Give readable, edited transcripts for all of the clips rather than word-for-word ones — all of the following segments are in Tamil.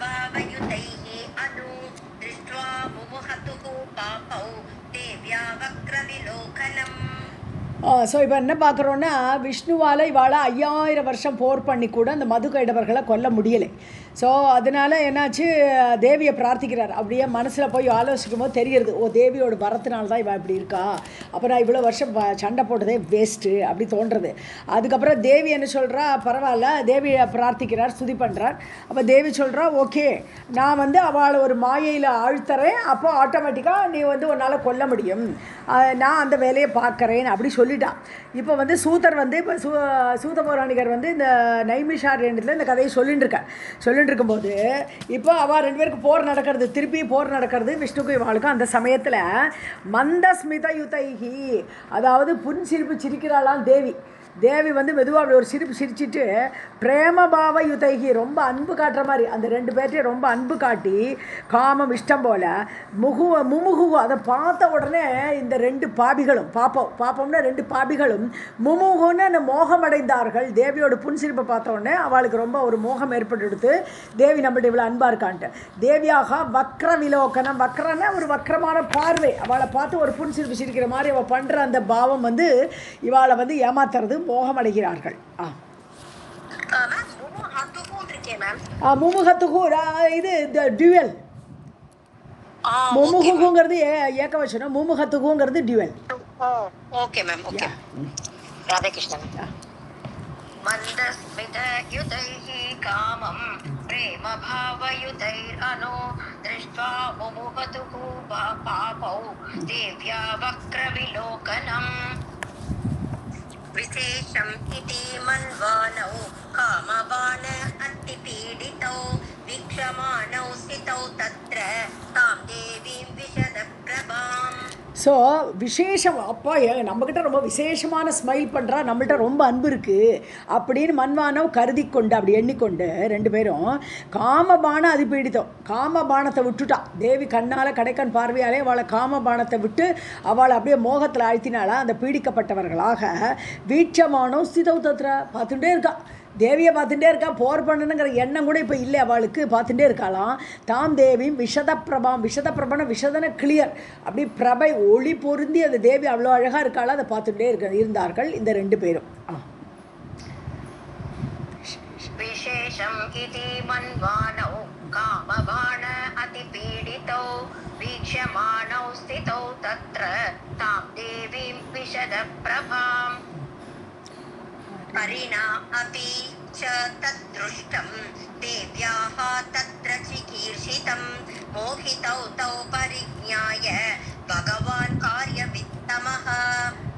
भावयुतैः अनु दृष्ट्वा मुमुहतुः पापौ देव्या वक्रविलोकनम्. ஸோ இப்போ என்ன பார்க்குறோன்னா, விஷ்ணுவால் இவாளை 5000 வருஷம் போர் பண்ணி கூட அந்த மது கைடவர்களை கொல்ல முடியலை. ஸோ அதனால் என்னாச்சு, தேவியை பிரார்த்திக்கிறார். அப்படியே மனசில் போய் ஆலோசிக்கும் போது தெரிகிறது, ஓ தேவியோட வரத்தினால தான் இவள் இப்படி இருக்கா, அப்போ நான் இவ்வளோ வருஷம் சண்டை போட்டதே வேஸ்ட்டு அப்படி தோன்றுறது. அதுக்கப்புறம் தேவி என்ன சொல்கிறா, பரவாயில்ல, தேவியை பிரார்த்திக்கிறார், ஸ்துதி பண்ணுறார். அப்போ தேவி சொல்கிறா, ஓகே நான் வந்து அவளை ஒரு மாயையில் ஆழ்த்துறேன், அப்போ ஆட்டோமேட்டிக்காக நீ வந்து உன்னால் கொல்ல முடியும், நான் அந்த வேலையை பார்க்குறேன் அப்படி சொல்லிட்டான். இப்போ வந்து சூதர் வந்து இப்போ சூத பௌராணிகர் வந்து இந்த நைமிஷாரண்யத்தில் இந்த கதையை சொல்லிட்டு இருக்கும்போது, இப்போ அவள் 2 பேருக்கு போர் நடக்கிறது, திருப்பி போர் நடக்கிறது விஷ்ணுக்கு இவாளுக்கும். அந்த சமயத்தில் மந்தஸ்மித யுதைகி, அதாவது புன்சிரிப்பு சிரிக்கிறாளாம் தேவி வந்து மெதுவாக அப்படி ஒரு சிரிப்பு சிரிச்சிட்டு பிரேமபாவ யுதைகி, ரொம்ப அன்பு காட்டுற மாதிரி அந்த 2 பேர்ட்டையும் ரொம்ப அன்பு காட்டி, காமம் இஷ்டம் போல் முமுகு, அதை பார்த்த உடனே இந்த 2 பாபிகளும், பாப்பம்னா 2 பாபிகளும் முமுகுன்னு அந்த மோகமடைந்தார்கள். தேவியோட புன்சிரிப்பை பார்த்த உடனே அவளுக்கு ரொம்ப ஒரு மோகம் ஏற்பட்டுடுத்து, தேவி நம்மள்ட்ட இவ்வளோ அன்பாக இருக்கான்ட்டு. தேவியாக வக்ர விலோகனம், வக்ரன்னா ஒரு வக்ரமான பார்வை, அவளை பார்த்து ஒரு புன்சிரிப்பு சிரிக்கிற மாதிரி அவள் பண்ணுற அந்த பாவம் வந்து இவாளை வந்து ஏமாத்துறது, மோகமடைகிறார்கள். முமுகத்துக்கு இது டியூவல், முமுகுங்கிறது ஏகவச்சனம், முமுகத்துக்குங்கிறது dual. Okay ma'am, okay. Radhe Krishnan. मन्दस्मितयुतैः कामं प्रेमभावयुतैरनु दृष्ट्वा मुमुहतुः पापौ देव्या वक्रविलोकनम्. विशेषम् इति मन्वानौ कामबाण अतिपीडितौ वीक्षमाणौ स्थितौ तत्र तां देवीं विशदप्रभाम्. ஸோ விசேஷம், அப்பா நம்மக்கிட்ட ரொம்ப விசேஷமான ஸ்மைல் பண்ணுறா, நம்மள்கிட்ட ரொம்ப அன்பு இருக்குது அப்படின்னு மன்வானவ் கருதி கொண்டு, அப்படி எண்ணிக்கொண்டு 2 பேரும் காமபான அதிபீடித்தோம், காமபானத்தை விட்டுட்டா தேவி. கண்ணால் கடைக்கண் பார்வையாலே அவளை காமபானத்தை விட்டு அவளை அப்படியே மோகத்தில் ஆழ்த்தினாலா அந்த பீடிக்கப்பட்டவர்களாக. வீட்சமானோ ஸ்திதௌ தத்ர, பார்த்துட்டே இருக்கா, தேவியை பார்த்துட்டே இருக்கா, போர் பண்ணணுங்கிற எண்ணம் கூட இப்போ இல்லை அவளுக்கு, பார்த்துட்டே இருக்காளாம். தாம் தேவியும் விஷதப்பிரபாம், விஷதப்பிரபன விஷதன கிளியர், அப்படி பிரபை ஒளி பொருந்தி அந்த தேவி அவ்வளோ அழகாக இருக்காளா, அதை பார்த்துட்டே இருந்தார்கள் இந்த 2 பேரும். விசேஷம் இதி மன்வானௌ காமபாண அதிபீடிதௌ வீக்ஷ்யமாணௌ ஸ்திதௌ தத்ர தாம் தேவீம் விஷதப்பிரபாம். परिणा अपि च तद्दृष्टं देव्याः तत्र चिकीर्षितं मोहितौ तौ परिज्ञाय भगवान् कार्यवित्तमः.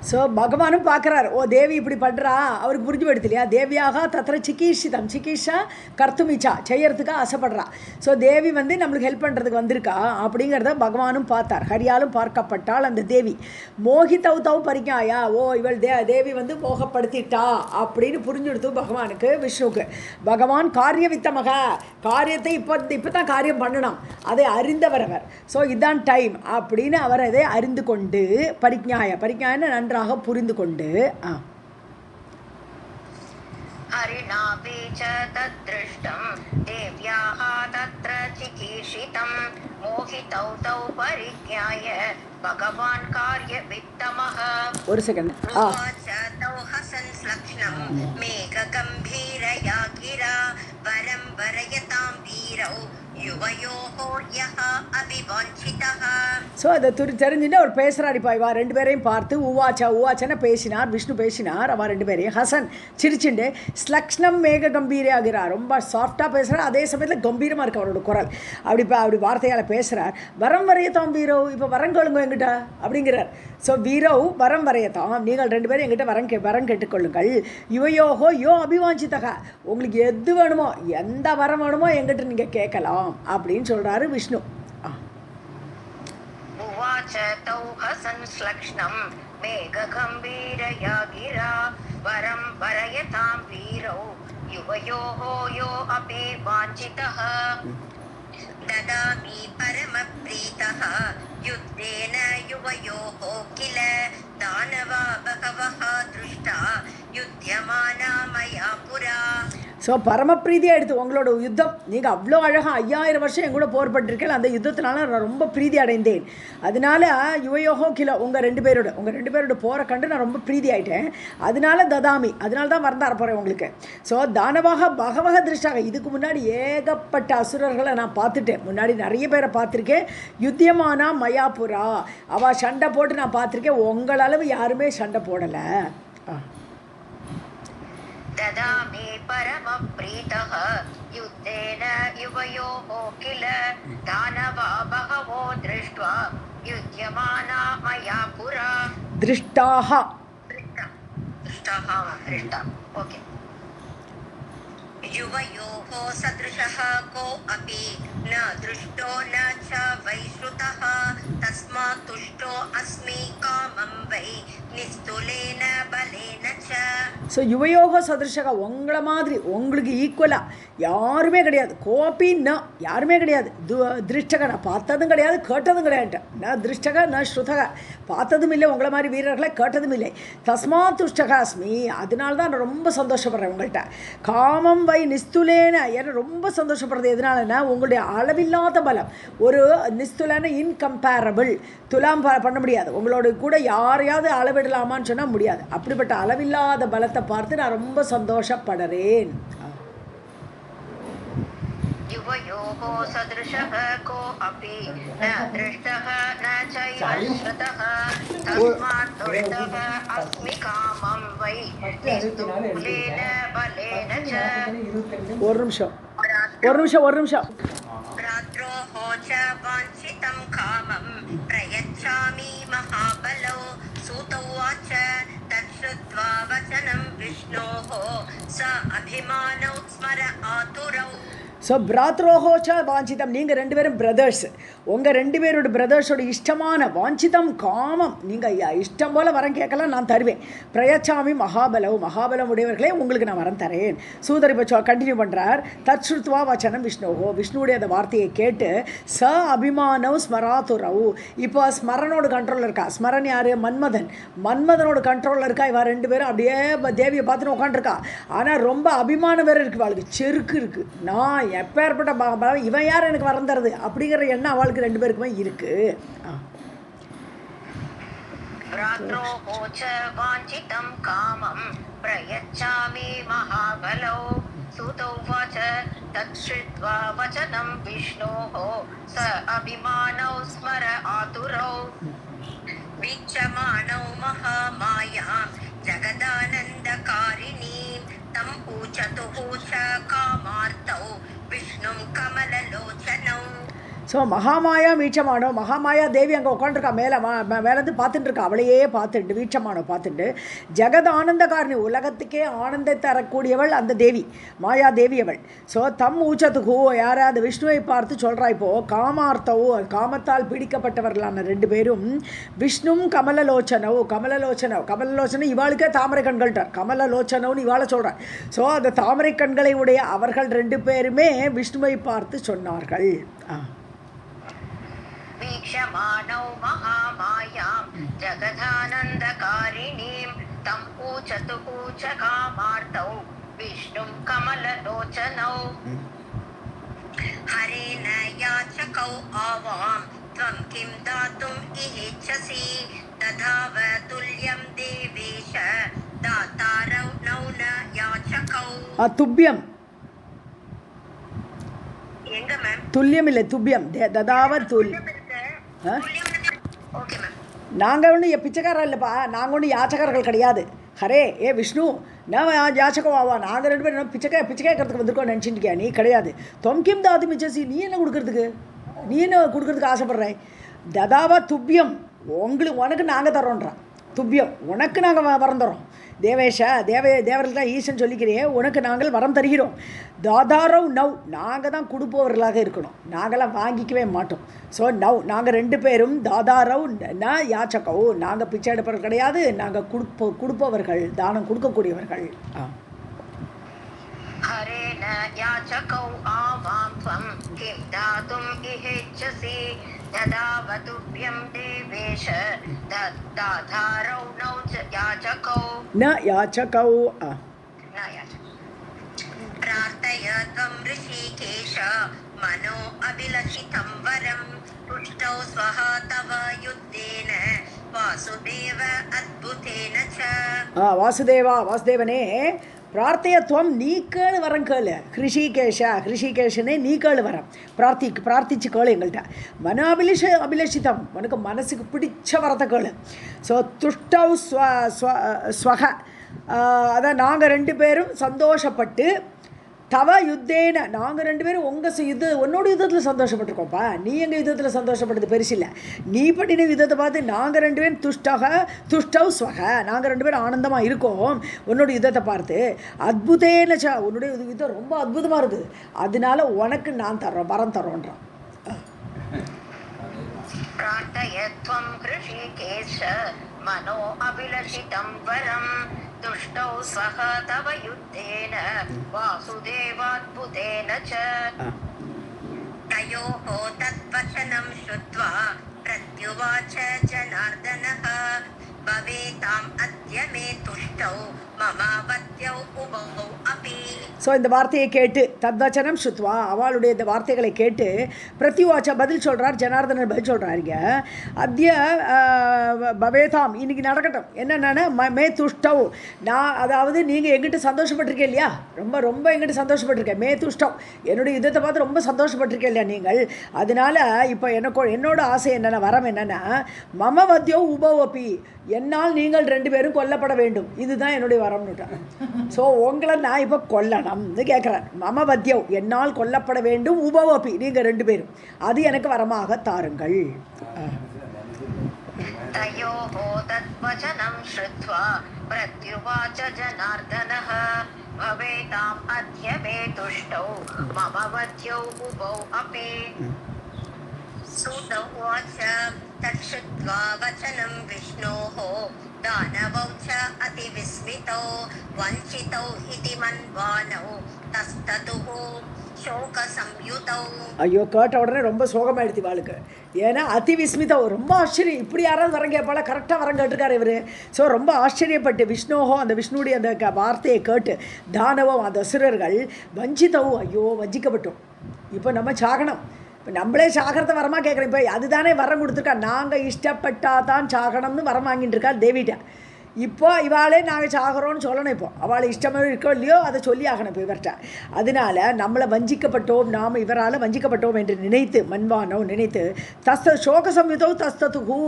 ஸோ பகவானும் பார்க்குறார், ஓ தேவி இப்படி பண்ணுறா, அவருக்கு புரிஞ்சு போயிடுது இல்லையா. தேவியாக தத்திர சிகீர்ஷிதம், சிகிச்சா கர்த்துமிச்சா, செய்யறதுக்கு ஆசைப்படுறா. ஸோ தேவி வந்து நம்மளுக்கு ஹெல்ப் பண்ணுறதுக்கு வந்திருக்கா அப்படிங்கிறத பகவானும் பார்த்தார், ஹரியாலும் பார்க்கப்பட்டால் அந்த தேவி. மோகித்தௌ பரிஞாயா, ஓ இவள் தேவி வந்து மோகப்படுத்திட்டா அப்படின்னு புரிஞ்சுடுத்து பகவானுக்கு, விஷ்ணுவுக்கு. பகவான் காரியவித்தமக, காரியத்தை இப்போ தான் காரியம் பண்ணணும், அதை அறிந்தவர் அவர். ஸோ இதுதான் டைம் அப்படின்னு அவர் அதை அறிந்து கொண்டு, பரிஞாயன்னு நன்றாக புரிந்து கொண்டு, हरिणापि च तद्दृष्टं देव्याः तत्र चिकीर्षितं मोहितौ तौ परिज्ञाय भगवान् कार्यवित्तमः. ஒரு செகண்ட். तौ हसन् श्लक्ष्णं मेघगम्भीरया गिरा वरं वरयतां वीरौ युवयोः यः अभिवाञ्छितः. ஸோ அதை தெரிஞ்சுட்டு அவர் பேசுகிறார். இப்போ இவா 2 பேரையும் பார்த்து உவாச்சன பேசினார், விஷ்ணு பேசினார். அவள் 2 பேரையும் ஹசன் சிரிச்சுண்டு, ஸ்லக்ஷ்ணம் மேக கம்பீரே ஆகிறார், ரொம்ப சாஃப்டாக பேசுகிறார், அதே சமயத்தில் கம்பீரமாக இருக்குது அவரோட குரல். அப்படி வார்த்தையால் பேசுகிறார். வரம் வரையத்தாம் வீரோ, இப்போ வரம் கேளுங்க எங்கிட்ட அப்படிங்கிறார். ஸோ வீரோ வரம் வரையத்தாம், நீங்கள் 2 பேரும் எங்கிட்ட வரம் கேட்டுக்கொள்ளுங்கள். யுவயோகோ யோ அபிவாஞ்சித்தக, உங்களுக்கு எது வேணுமோ, எந்த வரம் வேணுமோ எங்கிட்ட நீங்கள் கேட்கலாம் அப்படின்னு சொல்கிறாரு விஷ்ணு. उवाच तौ हसन् श्लक्ष्णं मेघगम्भीरया गिरा वरं वरयतां वीरौ युवयोः यो अपि वाञ्छितः. ददामि परमप्रीतः युद्धेन युवयोः किल दानवा बहवः दृष्टा युध्यमाना मया पुरा. ஸோ பரமப்பிரீதியாக எடுத்து உங்களோட யுத்தம் நீங்கள் அவ்வளோ அழகாக 5000 வருஷம் என் கூட போர்பட்டிருக்கேன், அந்த யுத்தத்தினால நான் ரொம்ப பிரீதி அடைந்தேன். அதனால யுவயோகோ கிலோ உங்கள் ரெண்டு பேரோட போரை கண்டு நான் ரொம்ப பிரீதி ஆகிட்டேன். அதனால ததாமி, அதனால தான் மறந்து போகிறேன் உங்களுக்கு. ஸோ தானவாக பகவக திருஷ்டாக, இதுக்கு முன்னாடி ஏகப்பட்ட அசுரர்களை நான் பார்த்துட்டேன், முன்னாடி நிறைய பேரை பார்த்துருக்கேன். யுத்தியமானா மயாபுரா, அவள் சண்டை போட்டு நான் பார்த்துருக்கேன், உங்களளவு யாருமே சண்டை போடலை. ददामि परमप्रीतः युद्धेन युवयोः किल दानवा बहवो दृष्ट्वा युध्यमाना मया पुरा दृष्टाः ओके युवयोः सदृशः को अपि न दृष्टो न च वैश्रुतः तस्मात् तुष्टो अस्मि कामं वै निस्तुलेन बलेन च. ஸோ யுவயோக சதுர்ஷகா, உங்களை மாதிரி உங்களுக்கு ஈக்குவலாக யாருமே கிடையாது. கோபின்னா யாருமே கிடையாது. திருஷ்டக, நான் பார்த்ததும் கிடையாது, கேட்டதும் கிடையாது. நான் திருஷ்டக நான் ஸ்ருதக, பார்த்ததும் இல்லை உங்களை மாதிரி வீரர்களை, கேட்டதும் இல்லை. தஸ்மாத் துஷ்டக அஸ்மி, அதனால தான் நான் ரொம்ப சந்தோஷப்படுறேன் உங்கள்கிட்ட. காமம் வை நிஸ்துலேன, ஏன்னா ரொம்ப சந்தோஷப்படுறது எதனாலன்னா உங்களுடைய அளவில்லாத பலம். ஒரு நிஸ்துலேன இன்கம்பேரபிள், துலாம் பண்ண முடியாது. உங்களோட கூட யாரையாவது அளவிடலாமான்னு சொன்னால் முடியாது. அப்படிப்பட்ட அளவில்லாத பலத்தை பார்த்து நான் ரொம்ப சந்தோஷப்படுறேன். युवयोः सदृशः को अपि न दृष्टः न चैव श्रुतः तस्मात् तुष्टः अस्मि कामं वै निस्तुलेन बलेन च. ஒரு நிமிஷம் भ्रात्रोः च वाञ्छितं कामं प्रयच्छामि महाबलौ सूतौ उवाच तच्छ्रुत्वा वचनं विष्णोः स अभिमानौ स्मर आतुरौ. ஸோ பிராத்ரோஹோச்சா வாஞ்சிதம், நீங்கள் ரெண்டு பேரும் பிரதர்ஸ், உங்கள் ரெண்டு பேரோட பிரதர்ஸோட இஷ்டமான வாஞ்சிதம் காமம், நீங்கள் இஷ்டம் போல் வரம் கேட்கலாம், நான் தருவேன். பிரயச்சாமி மகாபலம் உடையவர்களே உங்களுக்கு நான் வரம் தரேன். சூதர் இப்போ கண்டினியூ பண்ணுறார். தற்சுத்வா வச்சனம் விஷ்ணுவோ, விஷ்ணுவுடைய அந்த வார்த்தையை கேட்டு ச அபிமானவ் ஸ்மராதுரவு, இப்போ ஸ்மரனோட கண்ட்ரோலில் இருக்கா. ஸ்மரன் யார்? மன்மதனோட கண்ட்ரோலில் இருக்கா. இவன் ரெண்டு பேரும் அப்படியே தேவியை பார்த்துன்னு உட்காந்துருக்கா. ஆனால் ரொம்ப அபிமானம் வேறு இருக்குது, அவளுக்கு செருக்கு இருக்குது. நான் எப்பேற்பட்ட இவன் யார் எனக்கு வரந்தறது அப்படிங்கிற எண்ணம் அவளுக்கு ரெண்டு பேருக்குமே இருக்கு. வாஞ்சிதம் காமம் பிரயச்சாமி மகாபலோ சூதௌ வாச தத்ஸ்ருத்வா வசனம் விஷ்ணோः ச அபிமானௌ ஸ்மர ஆதுரௌ வீட்சமானௌ மகாமாயாம் ஜகதானந்தகாரிணீம் தம் ஊச்சதுः च காமார்த்தௌ விஷ்ணும் கமலலோச்சனௌ. ஸோ மகாமாயா வீட்சமானோ, மகாமாயா தேவி அங்கே உட்காந்துருக்கா, மேலேருந்து பார்த்துட்டு இருக்கா. அவளையே பார்த்துட்டு வீட்சமானோ பார்த்துட்டு ஜெகத் ஆனந்தகாரணி, உலகத்துக்கே ஆனந்தை தரக்கூடியவள் அந்த தேவி, மாயா தேவி அவள். ஸோ தம் ஊச்சத்துக்கு யாராவது விஷ்ணுவை பார்த்து சொல்கிறா. இப்போது காமார்த்தவோ, காமத்தால் பிடிக்கப்பட்டவர்களான ரெண்டு பேரும் விஷ்ணும் கமலலோச்சனோ இவாளுக்கே தாமரை கண்கள்ட்டார், கமலலோச்சனோன்னு இவாளை சொல்கிறார். ஸோ அந்த தாமரை கண்களை உடைய அவர்கள் ரெண்டு பேருமே விஷ்ணுவை பார்த்து சொன்னார்கள். வீக்ஷமானௌ மகாமாயாம் ஜகதானந்தகாரிணீம் தம் ஊச்சதுः च காமார்த்தௌ விஷ்ணும் கமலலோச்சனௌ. ஹரேன யாச்சகௌ ஆவாம் த்வம் கிம் தாத்தும் இஹிச்சசி ததாவ துல்யம் தேவேஷ தாதாரௌ நௌ ந யாச்சகௌ. துப்பியம் எங்க மேம்? துல்லியம் இல்லை, துப்பியம் ததாவ நாங்கள் ஒன்றும் பிச்சைக்காரா இல்லைப்பா, நாங்கள் ஒன்றும் யாச்சகர்கள் கிடையாது. ஹரே ஏ விஷ்ணு, நான் யாச்சகவாவா, நாங்கள் ரெண்டு பேரும் பிச்சைக்காய்க்கிறதுக்கு வந்திருக்கோம் நினச்சிட்டுக்கியா? நீ கிடையாது. தொம்கிம் தாது மிச்சசி, நீ என்ன கொடுக்கறதுக்கு ஆசைப்படுற? ததாவா துப்பியம், உனக்கு நாங்கள் தரோன்றான். துப்பியம் உனக்கு நாங்கள் வரம் தரோம். தேவர்களுக்கு தான் ஈசன் சொல்லிக்கிறே, உனக்கு நாங்கள் வரம் தருகிறோம். தாதாரவ் நவ், நாங்கள் தான் கொடுப்பவர்களாக இருக்கணும், நாங்களாம் வாங்கிக்கவே மாட்டோம். ஸோ நவ் நாங்கள் ரெண்டு பேரும் தாதாரவ் ந யாச்சகவ், நாங்கள் பிச்சை எடுப்பவர்கள் கிடையாது, நாங்கள் கொடுப்பவர்கள், தானம் கொடுக்கக்கூடியவர்கள். ஹரேன யாச்சகௌ ஆவாம் த்வம் கிம் தாதும் இஹிச்சசி ததாவதுப்யம் தேவேஷ தாதாரௌ நௌ யாச்சகௌ ந யாச்சகௌ. प्रार्थय त्वं ऋषिकेश मनो अभिलषितं वरं पुष्टौ स्वः तव युद्धेन वासुदेव अद्भुतेन च. வாசுதேவனே பிரார்த்தையத்துவம் நீ கேளு வரம் கேளு. ஹிருஷிகேஷனே நீ கேளு வரம் பிரார்த்திச்சு கேளு எங்கள்கிட்ட. அபிலஷிதம் உனக்கு மனசுக்கு பிடிச்ச வரத்தை கேளு. ஸோ துஷ்டவ் ஸ்வக அதான் நாங்கள் 2 பேரும் சந்தோஷப்பட்டு தவ யுத்தேன நாங்கள் 2 பேரும் உன்னோட யுத்தத்தில் சந்தோஷப்பட்டிருக்கோம்ப்பா. நீ எங்கள் யுத்தத்தில் சந்தோஷப்பட்டது பெருசு இல்லை. நீ பண்ணின யுத்தத்தை பார்த்து நாங்கள் 2 பேரும் துஷ்டவ் ஸ்வக நாங்கள் 2 பேரும் ஆனந்தமாக இருக்கோம் உன்னோட யுத்தத்தை பார்த்து. அத்புதேன ச உன்னுடைய யுத்தம் ரொம்ப அற்புதமாக இருக்குது, அதனால உனக்கு நான் தர்றோம் வரம் தர்றோன்றான். प्रार्थयत्वं ऋषिकेश मनो अभिलषितं वरं तुष्टौ स्वः तव युद्धेन वासुदेवाद्भुतेन च. तयोः तद्वचनं श्रुत्वा प्रत्युवाच जनार्दनः भवेताम् अद्य मे तुष्टौ ममावत्यौ उभौ अपि. ஸோ இந்த வார்த்தையை கேட்டு தத்வச்சனம் ஸ்ருத்வா அவளுடைய இந்த வார்த்தைகளை கேட்டு பிரத்யுவாச்சா பதில் சொல்கிறார். ஜனார்தனர் பதில் சொல்கிறாருங்க. அத்ய பவேதாம் இன்னைக்கு நடக்கட்டும். என்னென்னா மே துஷ்டவ் அதாவது நீங்கள் எங்கிட்ட சந்தோஷப்பட்டிருக்கேன் இல்லையா, ரொம்ப ரொம்ப எங்கிட்ட சந்தோஷப்பட்டிருக்கேன். மே துஷ்டவ் என்னுடைய யுத்தத்தை பார்த்து ரொம்ப சந்தோஷப்பட்டிருக்கேன் இல்லையா நீங்கள். அதனால் இப்போ என்னோட ஆசை என்னென்ன வரம் என்னென்னா மம வத்தியோ உபவப்பி என்னால் நீங்கள் 2 பேரும் கொல்லப்பட வேண்டும், இதுதான் என்னுடைய வரம்னுட்டான். ஸோ உங்களை நான் இப்போ கொல்லணும்னு கேட்குறேன். மம வத்தியோ என்னால் கொல்லப்பட வேண்டும், உபவப்பி நீங்கள் 2 பேரும், அது எனக்கு வரமாக தாருங்கள். तयोः तद्वचनं श्रुत्वा प्रत्युवाच जनार्दनः भवेताम् अद्य मे तुष्टौ मम वध्यौ उभौ अपि. सूत उवाच तच्छ्रुत्वा वचनं विष्णोः दानवौ च अतिविस्मितौ वञ्चितौ इति मन्वानौ तस्ततुः शोकसंयुतौ. ஐயோ கேட்ட உடனே ரொம்ப சோகமாயிடுச்சு வாளுக்கு. ஏன்னா அதிவிஸ்மிதம் ரொம்ப ஆச்சரியம். இப்படி யாராவது வரம் கேட்பால, கரெக்டாக வரம் கேட்டிருக்காரு இவர். ஸோ ரொம்ப ஆச்சரியப்பட்டு விஷ்ணுவோ அந்த விஷ்ணுடைய அந்த வார்த்தையை கேட்டு தானவம் அந்த அசுரர்கள் வஞ்சித்தவும் ஐயோ வஞ்சிக்கப்பட்டோம், இப்போ நம்ம சாகனம், இப்போ நம்மளே சாகிறத வரமாக கேட்குறோம். இப்போ அதுதானே வரம் கொடுத்துருக்கா, நாங்கள் இஷ்டப்பட்டா தான் சாகனம்னு வரம் வாங்கிட்டு இருக்கா தேவிட்ட. இப்போ இவாளே நாங்கள் சாகிறோன்னு சொல்லணும். இப்போ அவளை இஷ்டமாக இருக்கோ இல்லையோ அதை சொல்லி ஆகணும் இப்போ இவர்கிட்ட. அதனால நம்மளை வஞ்சிக்கப்பட்டோம், நாம் இவரால் வஞ்சிக்கப்பட்டோம் என்று நினைத்து மன்வானோ நினைத்து சோக சம்யுதோ தஸ்ததுகு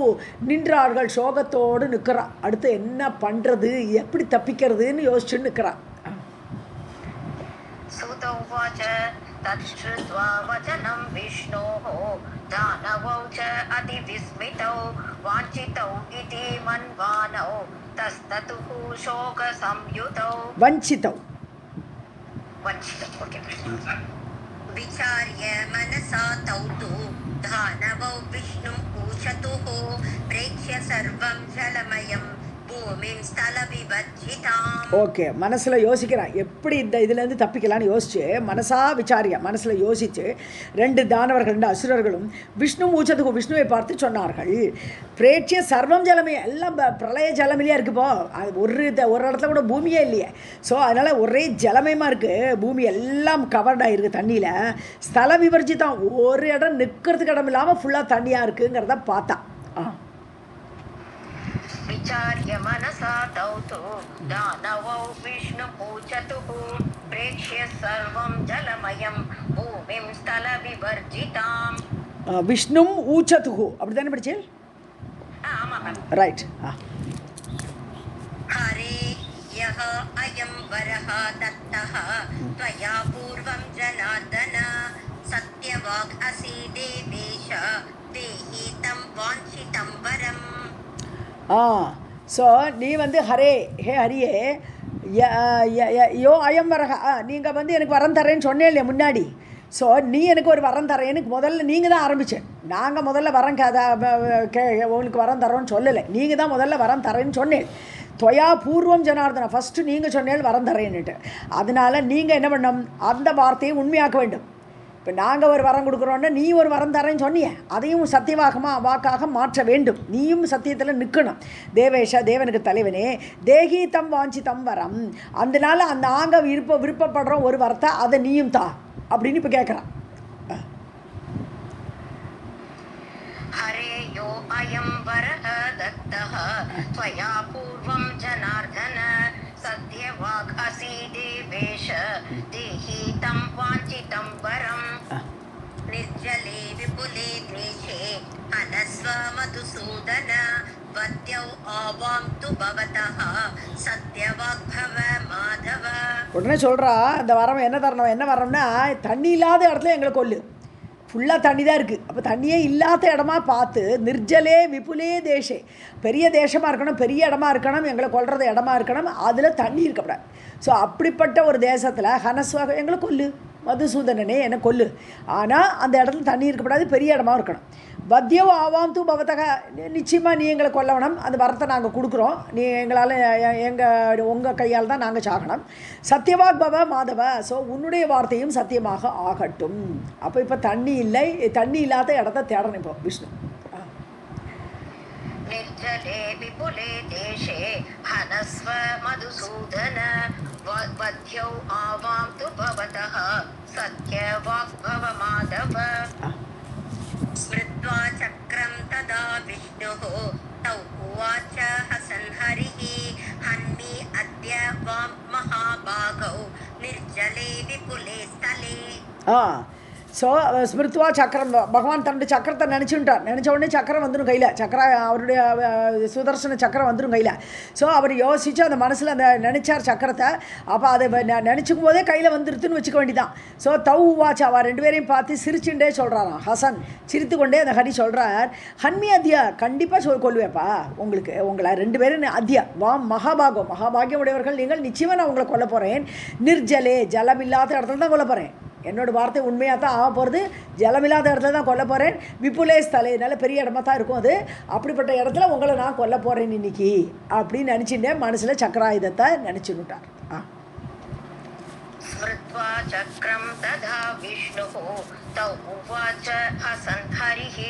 நின்றார்கள். சோகத்தோடு நிற்கிறான். அடுத்து என்ன பண்ணுறது, எப்படி தப்பிக்கிறதுன்னு யோசிச்சுன்னு நிற்கிறான். तच्छ्रुत्वा वचनं विष्णोः दानवौ च अतिविस्मितौ वाञ्छितौ इति मन्वानौ तस्ततुः शोकसंयुतौ. वञ्चितौ ओके. विचार्य मनसा तौ तु दानवौ विष्णुम् ऊचतुः प्रेक्ष्य सर्वं जलमयं பூமிம் ஸ்தல விபஜ்ஜிதாம். ஓகே, மனசில் யோசிக்கிறான் எப்படி இந்த இதுலேருந்து தப்பிக்கலான்னு யோசிச்சு மனசில் யோசித்து 2 தானவர்கள் 2 அசுரர்களும் விஷ்ணு மூச்சத்துக்கு விஷ்ணுவை பார்த்து சொன்னார்கள். பிரேட்சிய சர்வம் ஜலமே எல்லாம் பிரளய ஜலமிலையாக இருக்குப்போ, அது ஒரு இடத்துல கூட பூமியே இல்லையே. ஸோ அதனால் ஒரே ஜலமயமாக இருக்குது, பூமி எல்லாம் கவர்டாக இருக்குது தண்ணியில். ஸ்தல விபர்ஜிதான் ஒரு இடம் நிற்கிறதுக்கு இடம் இல்லாமல் ஃபுல்லாக தண்ணியாக இருக்குங்கிறத பார்த்தா. विचार्य मनसा तौ तु दानवौ विष्णुपूजतुः प्रेक्ष्य सर्वं जलमयं भूमिं स्थलविवर्जिताम्. விஷ்ணும் ஊச்சதுகு அப்படி தானே படிச்சேன்? ரைட். हरे यः अयं वरः दत्तः त्वया पूर्वं जनार्दन सत्यवाक् असि देवेश देहि तं वाञ्छितं वरम्. ஸோ நீ ஹரே ஹரியே யோ அயம் வரக நீங்கள் எனக்கு வரம் தரேன்னு சொன்னே இல்லையா முன்னாடி. ஸோ நீ எனக்கு ஒரு வரம் தரேன், எனக்கு முதல்ல நீங்கள் தான் ஆரம்பித்தேன். நாங்கள் முதல்ல வரம் உங்களுக்கு வரம் தரோன்னு சொல்லலை, நீங்கள் தான் முதல்ல வரம் தரேன்னு சொன்னேன். தொயா பூர்வம் ஜனார்தனா ஃபஸ்ட்டு நீங்கள் சொன்னேன் வரம் தரேன்னுட்டு. அதனால் நீங்கள் என்ன பண்ணணும், அந்த வார்த்தையை உண்மையாக்க வேண்டும். இப்போ நாங்கள் ஒரு வரம் கொடுக்குறோன்னா நீ ஒரு வரம் தரேன்னு சொன்னியே, அதையும் வாக்காக மாற்ற வேண்டும். நீயும் சத்தியத்தில் நிற்கணும். தேவேஷ, தேவனுக்கு தலைவனே, தேகி தம் வாஞ்சி தம் வரம், அதனால அந்த நாங்கள் விருப்பப்படுறோம் ஒரு வரத்தை, அதை நீயும் தா அப்படின்னு இப்போ கேட்குறான். ஹரேயோ அயம் வரஹ தத்தஹ த்வயா பூர்வம் ஜனார்தன சத்யவாக் அசி தேவேஷ தேஹி தம் வாஞ்சிதம் வரம் நிர்ஜலே விபுலே தேசே அனஸ்வ மதுசூதன வத்யௌ ஆவாம் து பவதஹ சத்யவாக் பவ மாதவ. உடனே சொல்கிறா, இந்த வரம் என்ன தரணும், என்ன வரம்னா, தண்ணி இல்லாத இடத்துல எங்களை கொல்லு. ஃபுல்லாக தண்ணி தான் இருக்குது. அப்போ தண்ணியே இல்லாத இடமா பார்த்து, நிர்ஜலே விபுலே தேசே, பெரிய தேசமாக இருக்கணும், பெரிய இடமா இருக்கணும், எங்களை கொல்றது இடமா இருக்கணும், அதில் தண்ணி இருக்கப்படாது. ஸோ அப்படிப்பட்ட ஒரு தேசத்தில் ஹனஸ்வாக எங்களை கொல்லு, மதுசூதனனே என்னை கொல்லு, ஆனால் அந்த இடத்துல தண்ணி இருக்கப்படாது, பெரிய இடமா இருக்கணும். வத்தியவ் ஆவாம் தூ பவத்தக, நிச்சயமாக நீ எங்களை கொல்ல வேணும், அந்த வரத்தை நாங்கள் கொடுக்குறோம், நீ எங்களால் உங்கள் கையால் தான் நாங்கள் சாகணும். சத்தியவாக் பவ மாதவ, ஸோ உன்னுடைய வார்த்தையும் சத்தியமாக ஆகட்டும். அப்போ இப்போ தண்ணி இல்லை, தண்ணி இல்லாத இடத்த தேடணும் இப்போ விஷ்ணு. நிர்ஜலே விபுலே தேசே ஹனஸ்வ மதுசூதன வத்யௌ ஆவாம் து பவதஹ சத்யவாக் பவ மாதவ. ஸ்மிருத்வா சக்ரம் ததா விஷ்ணுः தௌ உவாச ஹசன் ஹரிः ஹன்மி அத்ய வாம் மகாபாகௌ நிர்ஜலே விபுலே ஸ்தலே. ஸோ ஸ்மிருத்வா சக்கரம், பகவான் தன்னுடைய சக்கரத்தை நினச்ச உடனே சக்கரம் வந்துடும் கையில், அவருடைய சுதர்சன சக்கரம் வந்துடும் கையில். ஸோ அவர் யோசித்து அந்த மனசில் அந்த நினச்சார் சக்கரத்தை, அப்போ அதை நினச்சிக்கும் போதே கையில் வந்துருதுன்னு வச்சுக்க வேண்டிதான். ஸோ தௌ வாட்ச், அவள் ரெண்டு பேரையும் பார்த்து சிரிச்சுட்டே சொல்கிறாராம். ஹசன் சிரித்து கொண்டே அந்த ஹரி சொல்கிறார், ஹன்மி அத்தியா, கண்டிப்பாக கொல்லுவேப்பா, உங்களை ரெண்டு பேரும் அத்தியா வாம் மகாபாகியம் உடையவர்கள் நீங்கள், நிச்சயமாக நான் உங்களை கொல்ல போகிறேன். நிர்ஜலே, ஜலம் இல்லாத இடத்துல தான் கொல்ல போகிறேன், என்னோடய வார்த்தை உண்மையாக தான் ஆக போகிறது, ஜலமில்லாத இடத்துல தான் கொல்ல போகிறேன். விபுலே ஸ்தலே, நல்ல பெரிய இடமா தான் இருக்கும் அது, அப்படிப்பட்ட இடத்துல உங்களை நான் கொல்ல போகிறேன் இன்னைக்கு அப்படின்னு நினச்சிட்டேன். மனசில் சக்கராயுதத்தை நினச்சுட்டார். ஸ்மிருத்வா சக்ரம் ததா விஷ்ணுः தௌ உவாச ஹசன் ஹரிः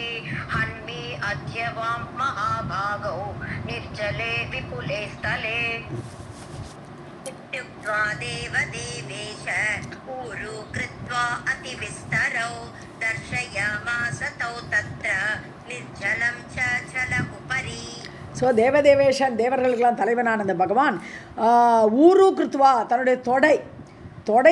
ஹன்மி அத்ய வாம் மகாபாகௌ நிர்ஜலே விபுலே ஸ்தலே. இத்யுக்த்வா தேவதேவேஷ ஊரு கிருத்வா அதிவிஸ்தரௌ தர்ஷயாமாஸ தௌ தத்ர நிர்ஜலம் ச ஜல உபரி. ஸோ தேவதேவேஷன், தேவர்களுக்கெல்லாம் தலைவனான அந்த பகவான் ஊரு கிருத்வா, தன்னுடைய தொடை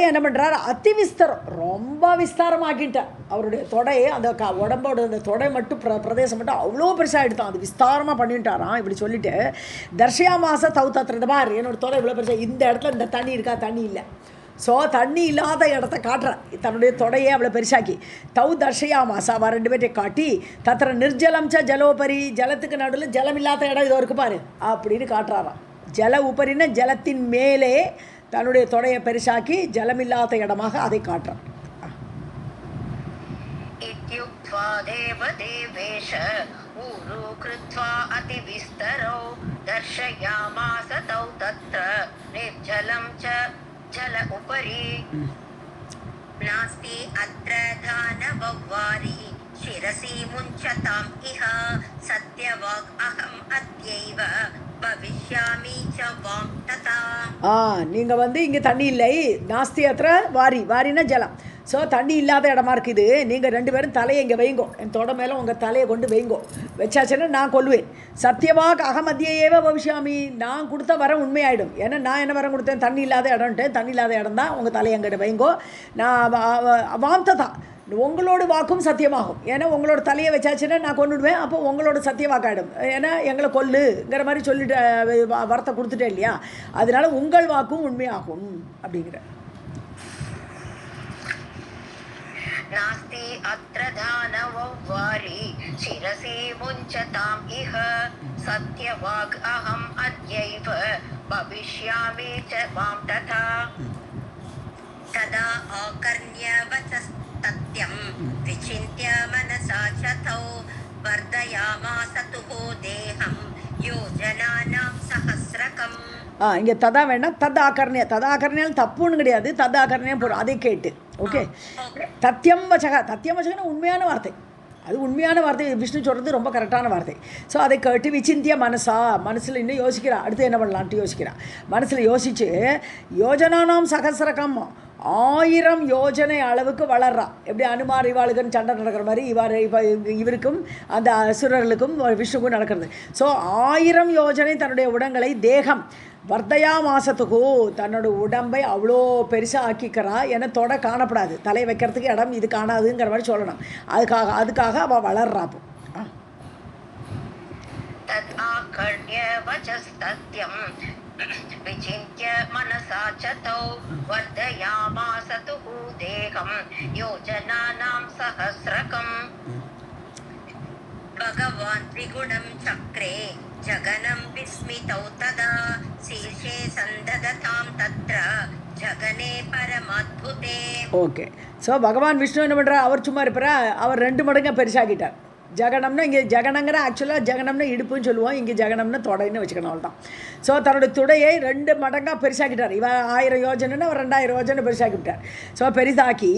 என்ன பண்ணுறார், அதி விஸ்தரம், ரொம்ப விஸ்தாரமாக்கிட்டார் அவருடைய தொடையை. அந்த உடம்போட அந்த தொடை மட்டும் பிரதேசம் மட்டும் அவ்வளோ பெருசாக எடுத்தான், அது விஸ்தாரமாக பண்ணிட்டாராம். இப்படி சொல்லிட்டு தர்ஷயா மாச தௌ தத்துறது பார், என்னோடய தொடை இவ்வளோ பெருசாக, இந்த இடத்துல இந்த தண்ணி இருக்கா, தண்ணி இல்லை. ஸோ தண்ணி இல்லாத இடத்த காட்டுறான், தன்னுடைய தொடையை அவ்வளோ பெருசாக்கி. தௌ தர்ஷயா மாசா, அவள் ரெண்டு பேர்ட்டை காட்டி, தத்திர நிர்ஜலம் ச ஜலோபரி, ஜலத்துக்கு நடுவில் ஜலம் இல்லாத இடம் இதோ இருக்கு பாரு அப்படின்னு காட்டுறாராம். ஜல உபரின்னா ஜலத்தின் மேலே தன்னுடைய தொடையை பெருசாக்கி ஜலமில்லாத இடமாக அதை காட்டுறான். இத்யுக்த்வா தேவதேவேஷ ஊரு கிருத்வா அதிவிஸ்தரௌ தர்ஷயாமாஸ தௌ தத்ர நிர்ஜலம் ச ஜல உபரி. நாஸ்தி அத்ர தானவவ்வாரி சிரசி முஞ்சதாம் இஹ சத்யவாக் அஹம் அத்யைவ பவிஷ்யாமி ச வாம் ததா. நீங்கள் இங்கே தண்ணி இல்லை, நாஸ்தி அத்திர வாரினா ஜலம். ஸோ தண்ணி இல்லாத இடமா இருக்குது, நீங்கள் ரெண்டு பேரும் தலையை இங்கே வைங்கோ, என் தொட மேலே உங்கள் தலையை கொண்டு வைங்கோ, வச்சாச்சுன்னா நான் கொல்லுவேன். சத்தியவாக் அகமத்தியேவ பவிஷ்யாமி, நான் கொடுத்த வரம் உண்மையாயிடும். ஏன்னா நான் என்ன வரம் கொடுத்தேன், தண்ணி இல்லாத இடம்ட்டேன், தண்ணி இல்லாத இடம் தான், உங்கள் தலையை எங்கிட்ட வைங்கோ, நான் வாம்ததா, உங்களோட வாக்கும் சத்தியமாகும். ஏன்னா உங்களோட தலையை வச்சாச்சுன்னா நான் கொண்டுடுவேன், அப்போ உங்களோட சத்தியவாக்காயிடும். ஏன்னா எங்களை கொல்லுங்கிற மாதிரி சொல்லிட்டு வரத்தை கொடுத்துட்டேன் இல்லையா, அதனால உங்கள் வாக்கும் உண்மையாகும் அப்படிங்கிற. நாஸ்தி அத்ர தானவவ்வாரி சிரசி முஞ்சதாம் இஹ சத்யவாக் அஹம் அத்யைவ பவிஷ்யாமி ச வாம் ததா. ததா ஆகர்ண்ய வசஸ்தத்யம் விசிந்த்ய மனசா ச தௌ வர்தயாமாஸ துஹோ தேஹம் யோஜனானாம் சஹஸ்ரகம். இங்கே ததா வேண்டாம், ததாகரணியா. ததாகரணியால் தப்புன்னு கிடையாது, ததாகரணியா போகிறோம் அதை கேட்டு. ஓகே, தத்தியம் வச்சக. தத்தியம் வச்சகன்னா உண்மையான வார்த்தை, அது உண்மையான வார்த்தை. விஷ்ணு சொல்கிறது ரொம்ப கரெக்டான வார்த்தை. ஸோ அதை கேட்டு விசிந்திய மனசில் இன்னும் யோசிக்கிறா, அடுத்து என்ன பண்ணலான்ட்டு யோசிக்கிறா. மனசில் யோசித்து யோஜனானாம் சகசிரகம் 1000 யோஜனை அளவுக்கு வளர்றா. எப்படி அனுமார் இவாளுக்குன்னு சண்டை நடக்கிற மாதிரி இவருக்கும் அந்த அசுரர்களுக்கும் விஷ்ணுக்கும் நடக்கிறது. ஸோ 1000 யோஜனை தன்னுடைய உடங்களை தேகம் வர்த்தயா மாசத்துக்கு தன்னோட உடம்பை அவ்வளோ பெருசாக ஆக்கிக்கிறா. ஏன்னா தொட காணப்படாது, தலை வைக்கிறதுக்கு இடம் இது காணாதுங்கிற மாதிரி சொல்லணும். அதுக்காக அவள் வளர்றா. विचिन्त्य मनसा च तौ वर्धयामास तुः देहं योजनानां सहस्रकम् भगवान् त्रिगुणं चक्रे जगनं विस्मितौ तदा शीर्षे सन्ददतां तत्र ஜகனே பரமத்புதே. ஓகே, ஸோ பகவான் விஷ்ணு என்ன பண்ணுறார்? அவர் சும்மா இருப்பாரா? அவர் 2 மடங்காக பெருசாகிட்டார். ஜகனம்னா இங்கே ஜகனங்கிற ஆக்சுவலாக ஜகனம்னா இடுப்புன்னு சொல்லுவோம், இங்கே ஜகனம்னா தொடைன்னு வச்சுக்கணும், அவள் தான். ஸோ தன்னுடைய துடையை 2 மடங்காக பெருசாக்கிட்டார். இவன் 1000 யோஜனைன்னா அவர் 2000 யோஜனை பெருசாக்கிவிட்டார். ஸோ பெரிதாக்கி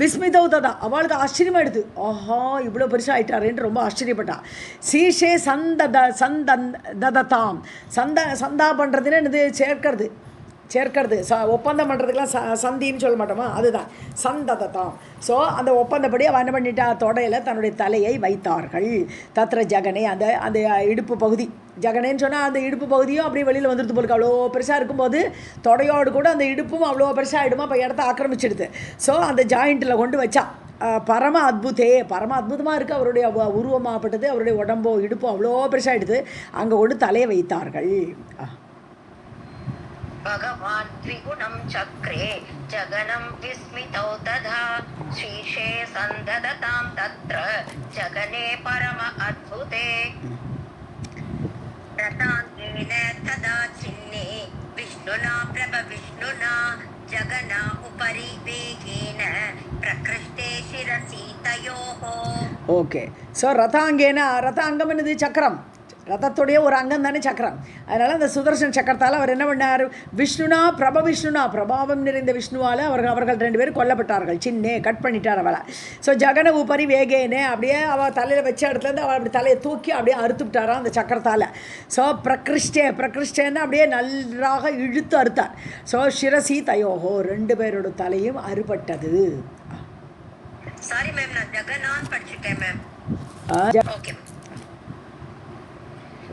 விஸ்மிதௌதா, அவளுக்கு ஆச்சரியமாக எடுத்து, ஆஹா இவ்வளோ பெருசாகிட்டாருன்ட்டு ரொம்ப ஆச்சரியப்பட்டான். சீஷே சந்தததாம். சந்தா பண்ணுறதுன்னு என்னது? சேர்க்கிறது. ஒப்பந்தம் பண்ணுறதுக்கெலாம் சந்தின்னு சொல்ல மாட்டோமா, அதுதான் சந்தததாம். ஸோ அந்த ஒப்பந்தப்படி அவன் என்ன பண்ணிட்டா? தொடையில் தன்னுடைய தலையை வைத்தார்கள். தத்ர ஜகனே, அந்த இடுப்பு பகுதி. ஜகனேன்னு சொன்னால் அந்த இடுப்பு பகுதியும் அப்படியே வெளியில் வந்துடுது போலுக்கு. அவ்வளோ பெருசாக இருக்கும்போது தொடையோடு கூட அந்த இடுப்பும் அவ்வளோ பெருசாக ஆகிடுமா, இப்போ இடத்த ஆக்கிரமிச்சிடுது. ஸோ அந்த ஜாயிண்ட்டில் கொண்டு வச்சா பரம அற்புதமாக இருக்குது. அவருடைய உருவமாகப்பட்டது, அவருடைய உடம்போ இடுப்போ அவ்வளோ பெருசாகிடுது. அங்கே கொண்டு தலையை வைத்தார்கள். भगवान् त्रिगुणं चक्रे जगनं विस्मितौ तथा शीर्षे सन्ददतां तत्र जगने परम अद्भुते रताङ्गेन तदा छिन्ने विष्णुना प्रभविष्णुना जगना उपरि वेगेन प्रकृष्टे शिरसि तयोः. ஓகே, ஸோ ரதாங்கம் என்னது? சக்கரம். ரதத்துடைய ஒரு அங்கம் தானே சக்கரம். அதனால் அந்த சுதர்சன் சக்கரத்தால் அவர் என்ன பண்ணார்? விஷ்ணுனா பிரபாவம் நிறைந்த விஷ்ணுவால் அவர்கள் 2 பேரும் கொல்லப்பட்டார்கள். சின்னே கட் பண்ணிட்டார் அவளை. ஸோ ஜகன உபரி வேகேனே, அப்படியே அவள் தலையில் வச்ச இடத்துலேருந்து அவள் அப்படி தலையை தூக்கி அப்படியே அறுத்துவிட்டாராம் அந்த சக்கரத்தால். ஸோ பிரகிருஷ்டேன்னு அப்படியே நன்றாக இழுத்து அறுத்தார். ஸோ சிரசி தயோஹோ, 2 பேரோட தலையும் அறுபட்டது. சாரி மேம், நான் ஜகனான் படிச்சிட்டேன் மேம். ஓகே.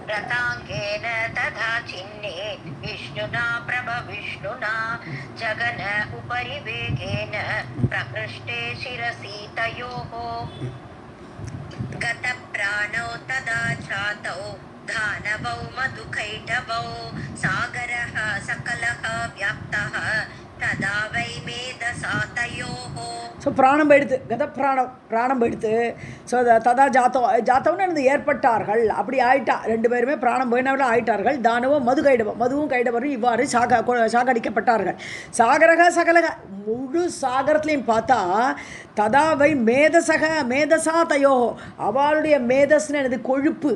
रताङ्गेन तथा छिन्ने विष्णुना प्रभविष्णुना जगन उपरि वेगेन प्रकृष्टे शिरसि तयोः गतप्राणौ तदा चातौ दानवौ मधुकैटभौ सागरः सकलः व्याप्तः तदा वै मेधसा तयोः. ஸோ பிராணம் போயிடுத்து, பிராணம் போயிடுத்து. ஸோ ததா ஜாத்தவன்னு ஏற்பட்டார்கள். அப்படி ஆயிட்டா 2 பேருமே பிராணம் போயினவர்கள் ஆயிட்டார்கள். தானவோ மதுவும் கைடவரும் இவ்வாறு சாகடிக்கப்பட்டார்கள். சாகரக சகலக, முழு சாகரத்துலேயும் பார்த்தா ததாவை மேதசா தயோ, அவளுடைய மேதஸ்ன்னு எனது கொழுப்பு,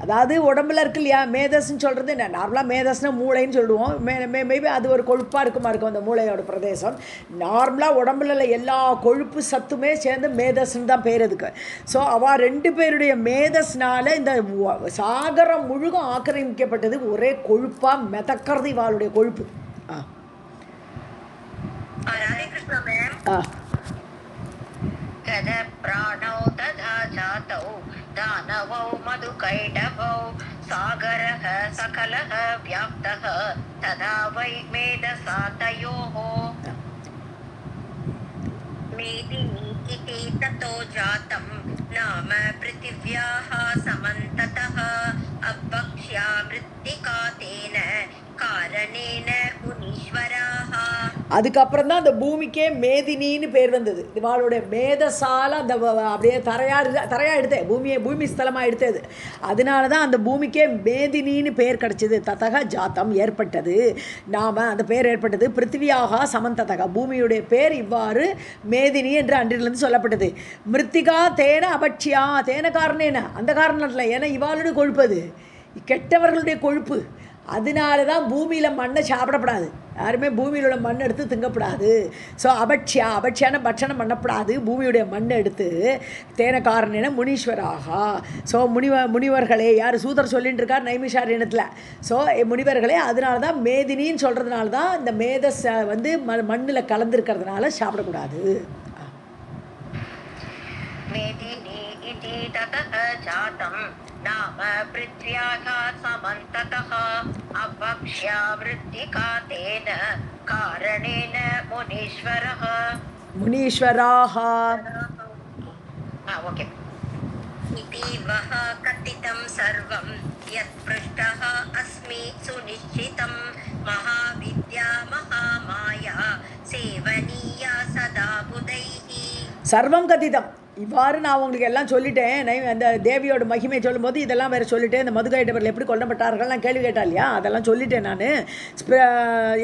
அதாவது உடம்புல இருக்கு இல்லையா, மேதஸ்ன்னு சொல்கிறது என்ன? நார்மலாக மேதஸ்னால் மூளைன்னு சொல்லுவோம். மேபி அது ஒரு கொழுப்பாக இருக்கும் அந்த மூளையோட பிரதேசம். நார்மலாக உடம்புல எல்லா கொழுப்பு சத்துமே சேர்ந்து மேதஸ்ன்னு தான் பேர் அதுக்கு. ஸோ அவள் 2 பேருடைய மேதஸ்னால் இந்த சாகரம் முழுகும் ஆக்கிரமிக்கப்பட்டது. ஒரே கொழுப்பாக மிதக்கிறது இவாளுடைய கொழுப்பு. प्राणौ तथा जातौ दानवौ मधुकैटभौ सागरः सकलः व्याप्तः तदा वै मेधसा तयोः. मेदिनी इति ततो जातं नाम पृथिव्याः समन्ततः अभक्ष्या मृत्तिका तेन कारणेन मुनीश्वराः. அதுக்கப்புறம் தான் அந்த பூமிக்கே மேதினின்னு பேர் வந்தது. இவாளுடைய மேதசால அந்த அப்படியே தரையாக எடுத்தே பூமி ஸ்தலமாக எடுத்தது. அதனால தான் அந்த பூமிக்கே மேதினின்னு பேர் கிடச்சிது. ததக ஜாத்தம் ஏற்பட்டது, அந்த பேர் ஏற்பட்டது. பிருத்திவியாக சமந்ததக, பூமியுடைய பேர் இவ்வாறு மேதினி என்று அன்றிலிருந்து சொல்லப்பட்டது. மிருத்திகா தேன அபட்சியா, தேன காரணேன, அந்த காரணத்தில், ஏன்னா இவாளுடைய கொழுப்பு, அது கெட்டவர்களுடைய கொழுப்பு, அதனால தான் பூமியில் மண்ணை சாப்பிடப்படாது, யாருமே பூமியில் உள்ள மண் எடுத்து திங்கப்படாது. ஸோ அபட்சியான பட்சணம் பண்ணப்படாது. பூமியுடைய மண்ணை எடுத்து தேனகாரணின முனீஸ்வராகா. ஸோ முனிவர்களே, யார் சூதர் சொல்லிட்டு இருக்கார் நைமிஷாரண்யத்தில். ஸோ முனிவர்களே, அதனால தான் மேதினின்னு சொல்கிறதுனால தான் இந்த மேதஸ் வந்து மண்ணில் கலந்துருக்கிறதுனால சாப்பிடக்கூடாது. मेदिनी इति ततः जातं नाम पृथ्व्याः समन्ततः अपक्ष्यावृत्तिका तेन कारणेन मुनीश्वराः ओके इति वः कथितं सर्वं यत्पृष्टः अस्मि सुनिश्चितं महाविद्या महामाया सेवनीया सदा बुधैः. சர்வம் கதிதம். இவ்வாறு நான் உங்களுக்கு எல்லாம் சொல்லிட்டேன். அந்த தேவியோட மகிமை சொல்லும்போது இதெல்லாம் வேறு சொல்லிட்டேன். இந்த மதுகைடவர்கள் எப்படி கொல்லப்பட்டார்கள் நான் கேள்வி கேட்டா இல்லையா, அதெல்லாம் சொல்லிட்டேன் நான்.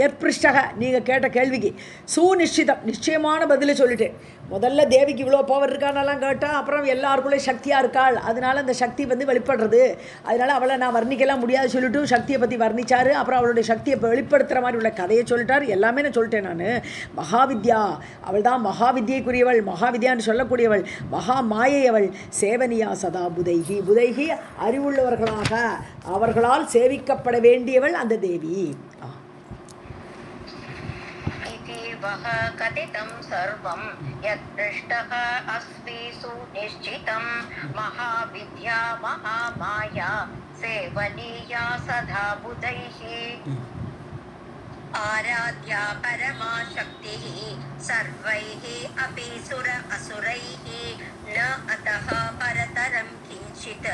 ஏற்பிருஷ்டக நீங்கள் கேட்ட கேள்விக்கு சுநிஷ்டிதம் நிச்சயமான பதிலை சொல்லிட்டேன். முதல்ல தேவிக்கு இவ்வளோ பவர் இருக்கானெல்லாம் கேட்டால் அப்புறம் எல்லாருக்குள்ளே சக்தியாக இருக்காள், அதனால் அந்த சக்தி வந்து வெளிப்படுறது, அதனால் அவளை நான் வர்ணிக்கலாம் முடியாது சொல்லிட்டு சக்தியை பற்றி வர்ணித்தார். அப்புறம் அவளுடைய சக்தியை வெளிப்படுத்துகிற மாதிரி உள்ள கதையை சொல்லிட்டார். எல்லாமே நான் சொல்லிட்டேன் நான். மகாவித்யா அவள் தான் மகாவித்யைக்குரியவள், மகாவித்யான்னு சொல்லக்கூடியவள், மகா மாயை அவள். சேவனியா சதா புதைகி, புதைகி அறிவுள்ளவர்களாக அவர்களால் சேவிக்கப்பட வேண்டியவள் அந்த தேவி. वः कथितं सर्वं यत्पृष्टः अस्मि सुनिश्चितं महाविद्या महामाया सेवनीया सदा बुधैः. आराध्या परमा शक्तिः सर्वैः अपि सुर असुरैः न अतः परतरं किञ्चित्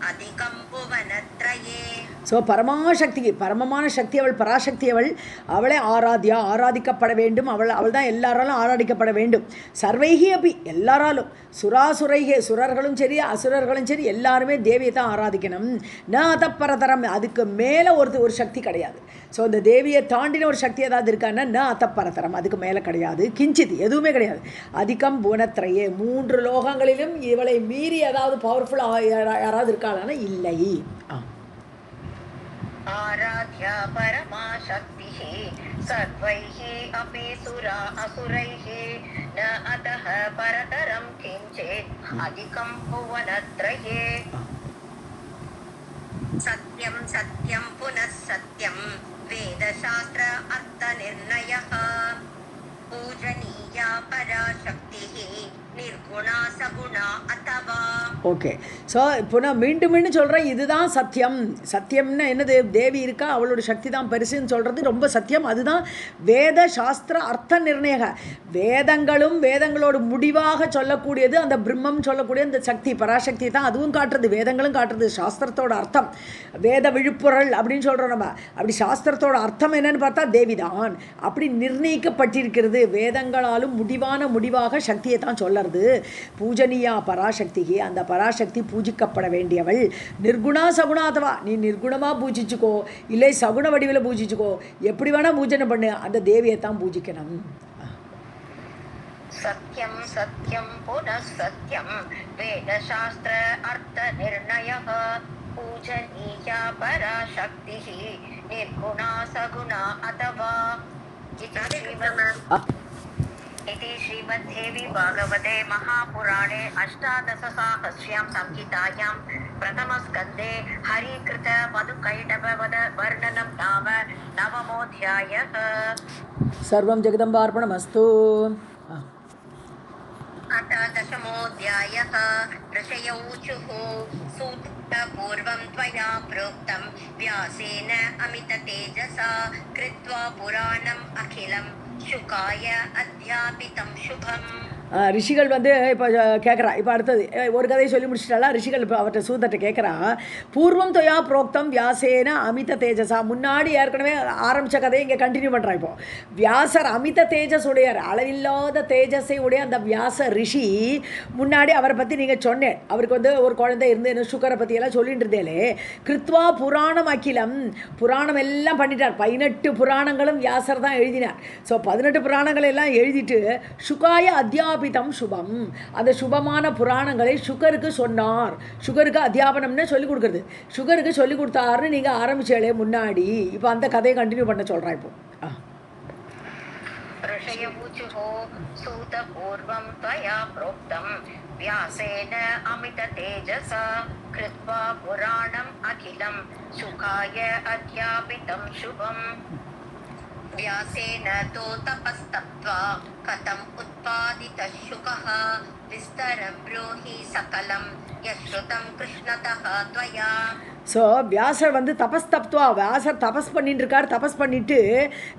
अधिकं भुवनत्रये. ஸோ பரமாசக்திக்கு பரமமான சக்தி அவள், பராசக்தி அவள். அவளை ஆராத்யா ஆராதிக்கப்பட வேண்டும். அவள் தான் எல்லாராலும் ஆராதிக்கப்பட வேண்டும். சர்வைகி அப்படி எல்லாராலும், சுராசுரைகே சுரர்களும் சரி அசுரர்களும் சரி எல்லாருமே தேவியை தான் ஆராதிக்கணும். ந அதப்பரதரம் அதுக்கு மேலே ஒரு சக்தி கிடையாது. ஸோ இந்த தேவியை தாண்டின ஒரு சக்தி ஏதாவது இருக்கான்னா ந அதப்பரதரம் அதுக்கு மேலே கிடையாது. கிஞ்சித் எதுவுமே கிடையாது. அதிகம் புவனத்திரையே 3 லோகங்களிலும் இவளை மீறி ஏதாவது பவர்ஃபுல்லாக யாராவது இருக்காளான்னா இல்லை. आराध्या परमा शक्तिः सर्वैः अपि सुरा असुरैः न अतः परतरं किञ्चित् अधिकं भुवनत्रये. सत्यं सत्यं पुनः सत्यं वेदशास्त्र अर्थनिर्णयः पूजनीया पराशक्तिः निर्गुणा सगुणा अथवा. ஓகே. ஸோ இப்போ நான் மீண்டும் சொல்கிறேன், இதுதான் சத்தியம். சத்தியம்னா என்னது? தேவி இருக்கா, அவளோட சக்தி தான் பெருசுன்னு சொல்கிறது ரொம்ப சத்தியம். அதுதான் வேத சாஸ்திர அர்த்த நிர்ணய. வேதங்களும் வேதங்களோட முடிவாக சொல்லக்கூடியது அந்த பிரம்மம் சொல்லக்கூடிய அந்த சக்தி பராசக்தி தான். அதுவும் காட்டுறது, வேதங்களும் காட்டுறது சாஸ்திரத்தோட அர்த்தம். வேத விழுப்புரல் அப்படின்னு சொல்கிறோம் நம்ம. அப்படி சாஸ்திரத்தோட அர்த்தம் என்னன்னு பார்த்தா தேவி தான் அப்படி நிர்ணயிக்கப்பட்டிருக்கிறது. வேதங்களாலும் முடிவாக சக்தியை தான் சொல்லறது. பூஜனியா பராசக்திக்கு அந்த பராசக்தி பூஜிக்கப்பட வேண்டியவள். நிர்குணா சகுணாதவா நீ நிர்குணமாக பூஜிச்சுக்கோ, இல்லை சகுண வடிவில் பூஜிச்சுக்கோ, எப்படி வேணால் பூஜனை பண்ணு, அந்த தேவியை தான் பூஜிக்கணும். सत्यं सत्यं पुनः सत्यं वेदशास्त्र अर्थनिर्णयः पूजनीया पराशक्तिः निर्गुणा सगुणा अथवा. इति श्रीमद्देवी भागवते महापुराणे अष्टादशसाहस्र्यां संहितायां प्रथमस्कन्धे हरिकृत मधुकैटभवद वर्णनं नाम नवमोऽध्यायः. सर्वं जगदम्बार्पणमस्तु. अथ दशमोऽध्यायः. ऋषयौचुः सूत पूर्वं त्वया प्रोक्तं व्यासेन अमिततेजसा कृत्वा पुराणम् अखिलं शुकाय अध्यापितं शुभम्. ரிஷிகள் வந்து இப்போ கேட்குறா. இப்போ அடுத்தது ஒரு கதையை சொல்லி முடிச்சிட்டாளா ரிஷிகள். இப்போ அவர்கிட்ட சூதர்கிட்ட கேட்குறா, பூர்வம் தொயா புரோக்தம் வியாசேன அமித தேஜஸா. முன்னாடி ஏற்கனவே ஆரம்பித்த கதையை இங்கே கண்டினியூ பண்ணுறான். இப்போ வியாசர் அமித தேஜஸ் உடையார், அளவில்லாத தேஜஸை உடைய அந்த வியாச ரிஷி முன்னாடி அவரை பற்றி நீங்கள் சொன்னேன். அவருக்கு வந்து ஒரு குழந்தை இருந்து என்ன சுக்கரை பற்றியெல்லாம் சொல்லிட்டு இருந்தேலே. கிருத்வா புராணம் அகிலம் புராணம் எல்லாம் பண்ணிட்டார். 18 புராணங்களும் வியாசர் தான் எழுதினார். ஸோ 18 புராணங்கள் எல்லாம் எழுதிட்டு சுகாய அத்தியா அத்தியாபிதம் சுபம், அந்த சுபமான புராணங்களை சுகருக்கு சொன்னார். சுகருக்கு அத்தியாபனம்னு சொல்லிக் கொடுக்குறது, சுகருக்கு சொல்லிக் கொடுத்தாருன்னு நீங்கள் ஆரம்பிச்சாலே முன்னாடி. இப்போ அந்த கதையை கண்டினியூ பண்ண சொல்கிறேன். இப்போ ऋषयऊचुः सूतपूर्वं त्वया प्रोक्तं व्यासेन अमिततेजसा कृत्वा पुराणम् अखिलं सुखाय अध्यापितं शुभम् व्यासेन तो तपस्तप्त्वा कथम् उत्पादितः शुकः विस्तरं ब्रूहि सकलं यश्रुतं कृष्णतः त्वया. ஸோ வியாசர் வந்து தபஸ்தப்துவா, வியாசர் தபஸ் பண்ணிட்டு இருக்கார். தபஸ் பண்ணிட்டு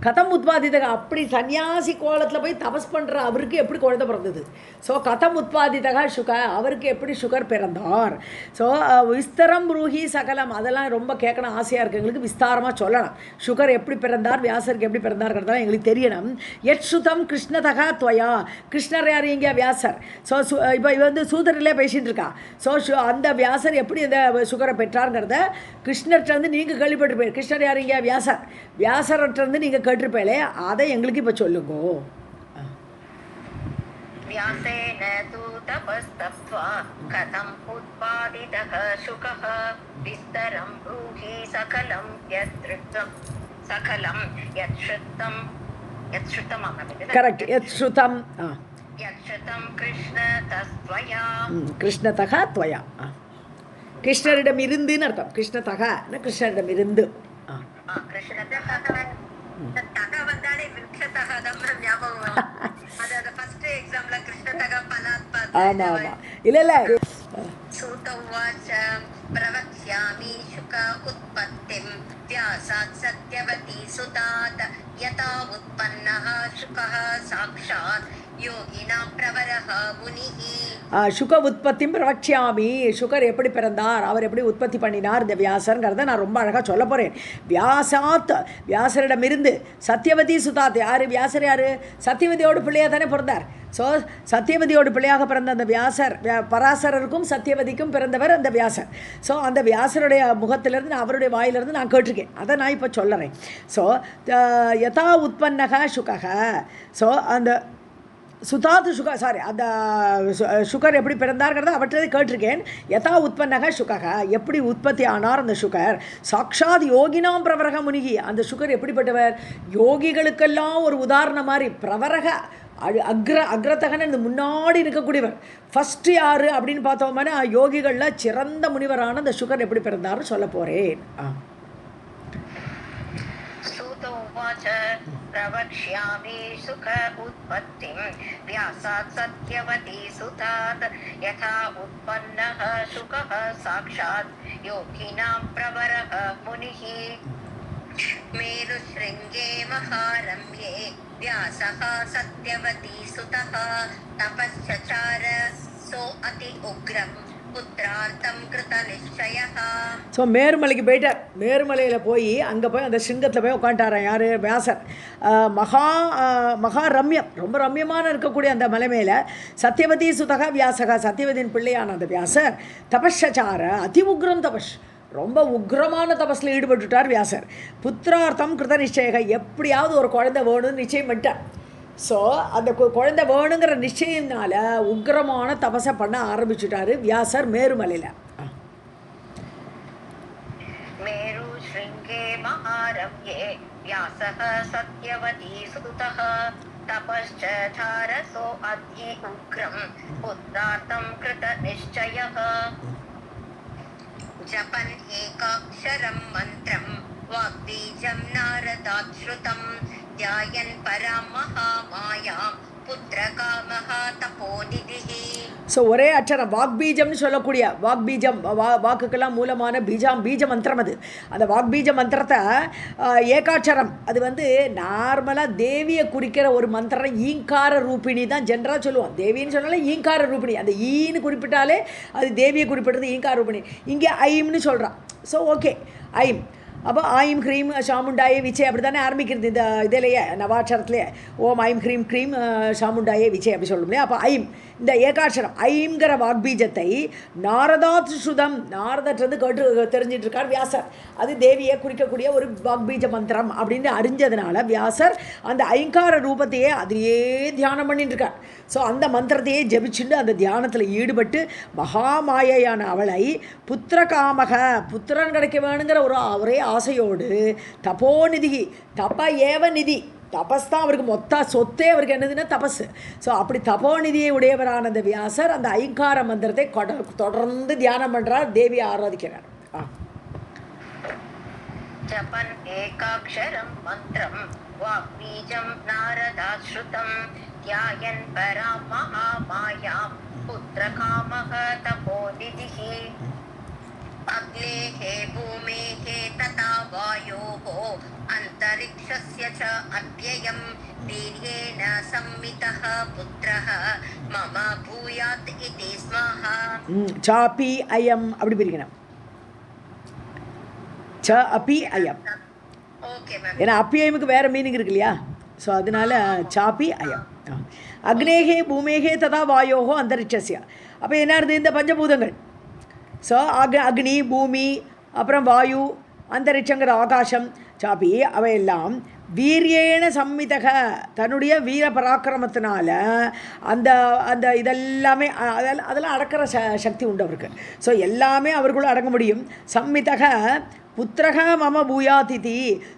கதம் உத்பாதிதக, அப்படி சன்னியாசி கோலத்தில் போய் தபஸ் பண்ணுற அவருக்கு எப்படி குழந்தை பிறந்தது? ஸோ கதம் உத்பாதிதக சுக, அவருக்கு எப்படி சுகர் பிறந்தார்? ஸோ விஸ்தரம் ரூஹி சகலம், அதெல்லாம் ரொம்ப கேட்கணும் ஆசையாக இருக்குது எங்களுக்கு. விஸ்தாரமாக சொல்லணும், சுகர் எப்படி பிறந்தார், வியாசருக்கு எப்படி பிறந்தார்கிறதெல்லாம் எங்களுக்கு தெரியணும். யட்சுதம் கிருஷ்ணதகா துவயா, கிருஷ்ணர் யார் இங்கே? வியாசர். ஸோ இப்போ வந்து சூதரிலே பேசிகிட்டு இருக்கா. ஸோ அந்த வியாசர் எப்படி அந்த சுகரை பெற்றார்ங்கிறத கிருஷ்ணர்கிட்ட நீங்கள் கேள்விப்பட்டிருப்பேன். கிருஷ்ணர் யாருங்க? வியாசர். வியாசர்கிட்ட நீங்கள் கேட்டிருப்பேலே, அதை எங்களுக்கு இப்போ சொல்லுங்க. व्यासेन तु तपस्तप्त्वा कथम् उत्पादितः शुकः विस्तरं ब्रूहि सकलं यत्श्रुतं करेक्ट यत्श्रुतं कृष्णतस्त्वया कृष्णतः त्वया கிருஷ்ணரிடம் இருந்துன்னு அர்த்தம். கிருஷ்ணதக கிருஷ்ணரிடம் இருந்து. ஆமா ஆமா இல்ல இல்ல. सूतौवाच प्रवक्ष्यामि शुक उत्पत्तिं व्यासात् सत्यवती सुतात् यथा उत्पन्नः शुकः साक्षात् योगिनां प्रवरः मुनिः. சுக உற்பத்தி பிரவக்ஷாமி, சுகர் எப்படி பிறந்தார், அவர் எப்படி உற்பத்தி பண்ணினார் இந்த வியாசர்ங்கிறத நான் ரொம்ப அழகாக சொல்ல போகிறேன். வியாசாத், வியாசரிடமிருந்து, சத்தியவதி சுதாத், யார் வியாசர்? யார்? சத்தியவதியோட பிள்ளையாக தானே பிறந்தார். ஸோ சத்தியவதியோட பிள்ளையாக பிறந்த அந்த வியாசர், பராசரருக்கும் சத்தியவதிக்கும் பிறந்தவர் அந்த வியாசர். ஸோ அந்த வியாசருடைய முகத்திலிருந்து, நான் அவருடைய வாயிலிருந்து நான் கேட்டிருக்கேன், அதை நான் இப்போ சொல்லுறேன். ஸோ யதா உற்பன்னக சுகக, ஸோ அந்த சுதாத்து சுக அந்த சுகர் எப்படி பிறந்தார்கிறத அவற்றதை கேட்டிருக்கேன். யதா உற்பன்னக சுகக, எப்படி உற்பத்தி ஆனார் அந்த சுகர். சாக்ஷாத் யோகினாம் பிரவரக முனிகி, அந்த சுகர் எப்படிப்பட்டவர்? யோகிகளுக்கெல்லாம் ஒரு உதாரணம் மாதிரி. பிரவரக அக்ரதகன், இந்த முன்னாடி இருக்கக்கூடியவர். ஃபஸ்ட்டு யார் அப்படின்னு பார்த்தோம்னா யோகிகளில் சிறந்த முனிவரான அந்த சுகர் எப்படி பிறந்தார்னு சொல்ல போகிறேன். प्रवक्ष्यामि सुख उत्पत्तिं व्यासात् सत्यवती सुतात् यथा उत्पन्नः शुकः साक्षात् योगिनां प्रवरः मुनिः. मेरुशृङ्गे महारम्ये व्यासः सत्यवती सुतः तपश्चचार सो अति उग्रं புத்திரார்த்தம் கிருத நிச்சயஹா. ஸோ மேருமலைக்கு போயிட்டார். மேருமலையில் போய் அங்கே போய் அந்த சிங்கத்தில் போய் உட்காந்துட்டாரான். யார்? வியாசர். மகா ரம்யம், ரொம்ப ரம்யமான இருக்கக்கூடிய அந்த மலை மேலே சத்தியவதி சுதகா வியாசகா, சத்தியவதியின் பிள்ளையான அந்த வியாசர் தபஷார அதி உக்ரம் தபஸ், ரொம்ப உக்ரமான தபஸில் ஈடுபட்டுட்டார் வியாசர். புத்திரார்த்தம் கிருத நிச்சயக, எப்படியாவது ஒரு குழந்தை வேணும்னு நிச்சயம் பண்ணிட்டார். ஸோ அந்த குழந்தை வேணுங்கிற நிச்சயத்தினால உக்ரமான தபஸை பண்ண ஆரம்பிச்சுட்டாரு வியாசர் மேருமலையில். மேரு ஸ்ருங்கே மகாரம்யே வியாசः சத்யவதி சுதः தபஸ்சாரசோ அதி உக்ரம் புத்திரார்த்தம் கிருத நிச்சயः. ஜபன் ஏகாக்ஷரம் மந்திரம் வாக்பீஜம் நாரதாத் ஸ்ருதம் த்யாயன் பராம் மகாமாயாம் புத்திரகாமஹா தபோநிதிஹி. ஸோ ஒரே அட்சரம் வாக்பீஜம்னு சொல்லக்கூடிய, வாக்பீஜம் வாக்குக்கெல்லாம் மூலமான பீஜ மந்திரம் அது. அந்த வாக்பீஜ மந்திரத்தை ஏகாட்சரம், அது வந்து நார்மலாக தேவியை குறிக்கிற ஒரு மந்திரம். ஈங்கார ரூபிணி தான் ஜென்ரலாக சொல்லுவோம். தேவின்னு சொன்னாலே ஈங்கார ரூபிணி, அந்த ஈன்னு குறிப்பிட்டாலே அது தேவியை குறிப்பிட்டது ஈங்கார ரூபிணி. இங்கே ஐம்னு சொல்கிறான். ஸோ ஓகே ஐம் அப்போ ஆயும் க்ரீம் ஷாமுண்டாயே விச்சை அப்படி தானே ஆரம்பிக்கிறது இந்த இதிலேயே நவாட்சரத்துலேயே ஓம் ஐம் க்ரீம் க்ரீம் ஷாமுண்டாயே விச்சை அப்படி சொல்லும் இல்லையா. அப்போ ஐம் இந்த ஏகாட்சரம் ஐம்ங்கிற வாக்பீஜத்தை நாரதாத் சுதம் நாரதற்றது கேட்டு தெரிஞ்சிட்டு இருக்கார் வியாசர். அது தேவியை குறிக்கக்கூடிய ஒரு வாக்பீஜ மந்திரம் அப்படின்னு அறிஞ்சதுனால வியாசர் அந்த ஐங்கார ரூபத்தையே அதிலேயே தியானம் பண்ணிட்டு இருக்கார். ஸோ அந்த மந்திரத்தையே ஜபிச்சுட்டு அந்த தியானத்தில் ஈடுபட்டு மகாமாயையான அவளை புத்திரகாமக புத்திரன் கிடைக்க வேணுங்கிற ஒரே ஆசையோடு தபோநிதி தப ஏவ நிதி தபஸ் தான் அவருக்கு மொத்த சொத்தே அவருக்கு என்னதுன்னா தபஸ். ஸோ அப்படி தபோநிதியை உடையவரான அந்த வியாசர் அந்த ஐங்கார மந்திரத்தை தொடர்ந்து தியானம் பண்ணுறார், தேவியை ஆராதிக்கிறார். ஜபன் ஏகாக்ஷரம் மந்திரம் வாக்பீஜம் நாரதாஸ்ருதம் த்யாயன் பராம் மகாமாயாம் புத்திரகாமக தபோநிதிஹி அக்லேஹே பூமேஹே ததா வாயோஹ அந்தரிக்ஷஸ்ய ச அப்யயம் வீர்யேன சம்மிதः புத்ரः மம பூயாத் இதி ஸ்மஹ. சாபி அயம் அப்படி பிரிக்கணும். ச அபி அயம். Okay ma'am. ஏன்னா அப்பியமுக்கு வேறு மீனிங் இருக்கு இல்லையா. ஸோ அதனால சாப்பி அயம். அக்னேகே பூமேகே ததா வாயோகோ அந்தரிக்ஷஸ்ய. அப்போ என்ன இருந்தது இந்த பஞ்சபூதங்கள். ஸோ அக்னி பூமி அப்புறம் வாயு அந்தரிக்ஷங்கிற ஆகாசம் சாப்பி அவையெல்லாம் வீரியேன சம்மிதக தன்னுடைய வீர பராக்கிரமத்தினால அந்த அந்த இதெல்லாமே அதெல்லாம் அடக்கிற சக்தி உண்டு அவருக்கு. ஸோ எல்லாமே அவருக்குள்ளே அடங்க முடியும். சம்மிதக புத்திரக மம பூயாதிதி.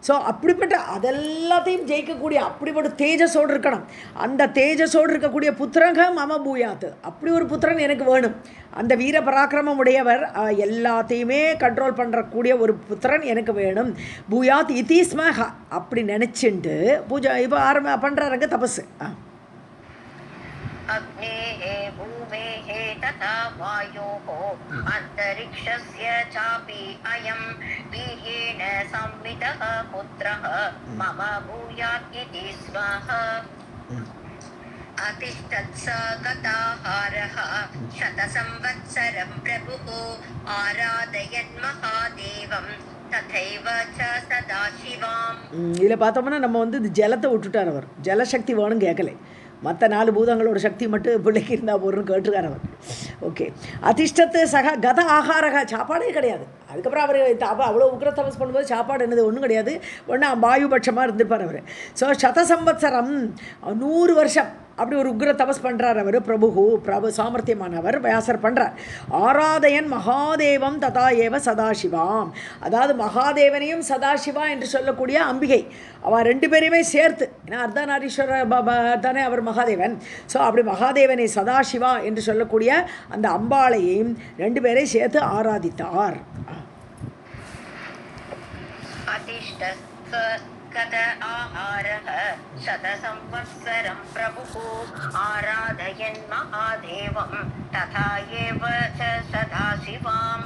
ஸோ அப்படிப்பட்ட அதெல்லாத்தையும் ஜெயிக்கக்கூடிய அப்படிப்பட்ட தேஜஸோடு இருக்கணும். அந்த தேஜஸோடு இருக்கக்கூடிய புத்திரக மம பூயாத்து அப்படி ஒரு புத்திரன் எனக்கு வேணும். அந்த வீர பராக்கிரமம் உடையவர் எல்லாத்தையுமே கண்ட்ரோல் பண்ணுறக்கூடிய ஒரு புத்திரன் எனக்கு வேணும். பூயாத் இதி ஸ்மஹ அப்படி நினச்சிண்டு பூஜை இப்போ பண்ணுறாருங்க தபஸ். அக்னேஹே பூமேஹே ததா வாயோஹ அந்தரிக்ஷஸ்ய சாபி அயம் வீர்யேன சம்மிதः புத்ரः மம பூயாத் இதி ஸ்மஹ. அதிஷ்டத்ஸ கதாஹாரः சதசம்வத்சரம் பிரபுः ஆராதயன் மகாதேவம் ததைவ ச சதாசிவாம். இதில் பார்த்தோம்னா நம்ம இந்த ஜலத்தை விட்டுட்டார் அவர். ஜலசக்தி வேணும் கேட்கலை, மற்ற 4 பூதங்களோட சக்தி மட்டும் பிள்ளைக்கு இருந்தால் போகிறன்னு கேட்டுருக்கார் அவர். ஓகே. அதிஷ்டத்து சக கத ஆகாரக சாப்பாடே கிடையாது. அதுக்கப்புறம் அவர் அவ்வளோ உக்ர தபஸ் பண்ணும்போது சாப்பாடு என்னது ஒன்றும் கிடையாது. ஒன்று வாயுபட்சமாக இருந்திருப்பார் அவர். ஸோ சதசம்வத்சரம் 100 வருஷம் அப்படி ஒரு உக்ர தபஸ் பண்ணுறார் அவர். பிரபு சாமர்த்தியமானவர் வியாசர் பண்ணுறார். ஆராதயன் மகாதேவம் ததா ஏவ சதாசிவாம். அதாவது மகாதேவனையும் சதாசிவா என்று சொல்லக்கூடிய அம்பிகை அவன் 2 பேரையுமே சேர்த்து, ஏன்னா அர்த்தநாரீஸ்வர தானே அவர் மகாதேவன். ஸோ அப்படி மகாதேவனை சதாசிவா என்று சொல்லக்கூடிய அந்த அம்பாளையையும் 2 பேரை சேர்த்து ஆராதித்தார். கத ஆஹாரஹ சதசம்வத்சரம் பிரபுः ஆராதயன் மகாதேவம் ததா ஏவ ச சதாசிவாம்.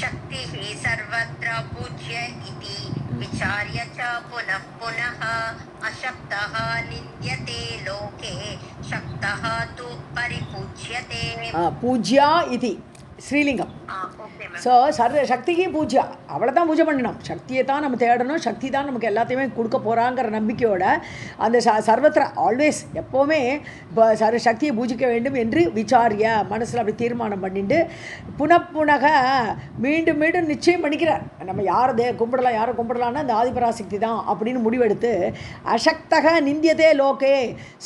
சக்திः சர்வத்ர பூஜ்ய இதி விசார்ய ச புனः புனः அசக்தः நிந்த்யதே லோகே சக்தः து பரிபூஜ்யதே. பூஜ்யா இதி ஸ்ரீலிங்கம். ஸோ சக்திக்கு பூஜா, அவளை தான் பூஜை பண்ணணும். சக்தியை தான் நம்ம தேடணும். சக்தி தான் நமக்கு எல்லாத்தையுமே கொடுக்க போகிறாங்கிற நம்பிக்கையோட அந்த சர்வத்திர ஆல்வேஸ் எப்போவுமே இப்போ சக்தியை பூஜிக்க வேண்டும் என்று விசாரிய மனசில் அப்படி தீர்மானம் பண்ணிட்டு புனப்புனக மீண்டும் மீண்டும் நிச்சயம் பண்ணிக்கிறார். நம்ம யாரை கும்பிடலான்னா அந்த ஆதிபராசக்தி தான் அப்படின்னு முடிவெடுத்து அசக்தக நிந்தியதே லோகே.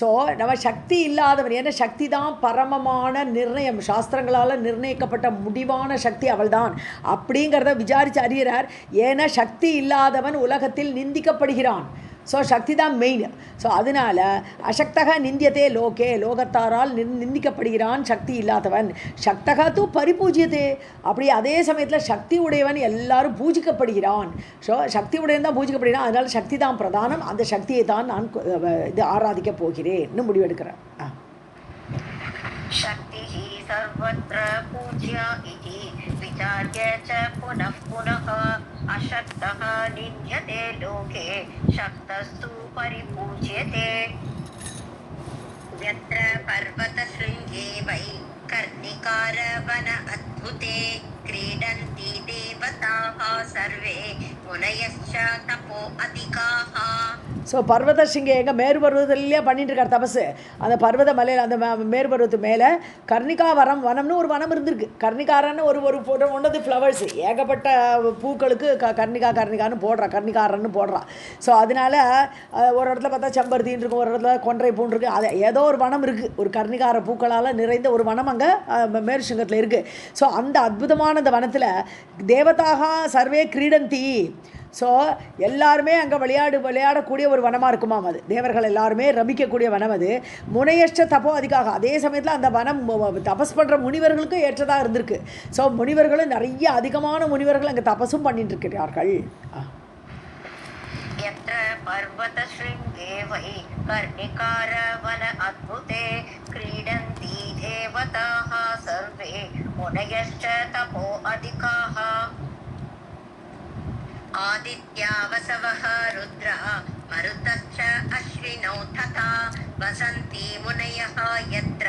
ஸோ நம்ம சக்தி இல்லாதவன், ஏன்னா சக்தி தான் பரமமான நிர்ணயம், சாஸ்திரங்களால் நிர்ணயிக்கப்பட்ட முடிவான சக்தி அவள் தான் அப்படிங்கிறத விசாரித்து அறிகிறார். ஏன்னா சக்தி இல்லாதவன் உலகத்தில் நிந்திக்கப்படுகிறான். ஸோ சக்தி தான் மெயின். ஸோ அதனால் அசக்தக நிந்தியதே லோகே, லோகத்தாரால் நிந்திக்கப்படுகிறான் சக்தி இல்லாதவன். சக்தக தூ பரிபூஜ்யதே, அப்படி அதே சமயத்தில் சக்தி உடையவன் எல்லாரும் பூஜிக்கப்படுகிறான். ஸோ சக்தி உடையவன் தான் பூஜிக்கப்படுகிறான். அதனால் சக்தி தான் பிரதானம். அந்த சக்தியை தான் நான் ஆராதிக்கப் போகிறேன்னு முடிவெடுக்கிறேன். शक्तिः सर्वत्र पूज्या इति विचार्य च पुनः पुनः अशक्तः निन्द्यते लोके शक्तस्तु परिपूज्यते. यत्र पर्वतशृङ्गे वै कर्णिकारवन अद्भुते क्रीडन्ति देवताः सर्वे मुनयश्च तपो अधिकाः. ஸோ பர்வத சிங்க எங்கே மேரு பர்வதத்துலேயே பண்ணிட்டு இருக்கார் தபசு. அந்த பர்வத மலையில் அந்த மேரு பர்வத்து மேலே கர்ணிகா வனம்னு ஒரு வனம் இருந்திருக்கு. கர்ணிகாரன்னு ஒரு ஒன்றது ஃப்ளவர்ஸ், ஏகப்பட்ட பூக்களுக்கு கர்ணிகான்னு கர்ணிகாரன்னு போடுறான். ஸோ அதனால ஒரு இடத்துல பார்த்தா செம்பருத்தின்னு இருக்கும், ஒரு இடத்துல கொன்றை பூன்னு இருக்குது. அது ஏதோ ஒரு வனம் இருக்குது, ஒரு கர்ணிகார பூக்களால் நிறைந்த ஒரு வனம் அங்கே மேரு சிங்கத்தில் இருக்குது. ஸோ அந்த அற்புதமான அந்த வனத்தில் தேவதாக சர்வே கிரீடந்தி. ஸோ எல்லாருமே அங்கே விளையாடக்கூடிய ஒரு வனமாக இருக்குமாம் அது. தேவர்கள் எல்லாருமே ரமிக்கக்கூடிய வனம் அது. முனையஷ்ட தப்போ அதிகாக. அதே சமயத்தில் அந்த வனம் தபஸ் பண்ணுற முனிவர்களுக்கும் ஏற்றதாக இருந்திருக்கு. ஸோ முனிவர்களும் நிறைய அதிகமான முனிவர்கள் அங்கே தபஸும் பண்ணிட்டு இருக்கிறார்கள். यत्र पर्वतशृङ्गे वै कर्णिकारवन अद्भुते क्रीडन्ति देवताः सर्वे मुनयश्च तपो अधिकाः. आदित्या वसवः रुद्रः मरुतश्च अश्विनौ तथा वसन्ति मुनयः यत्र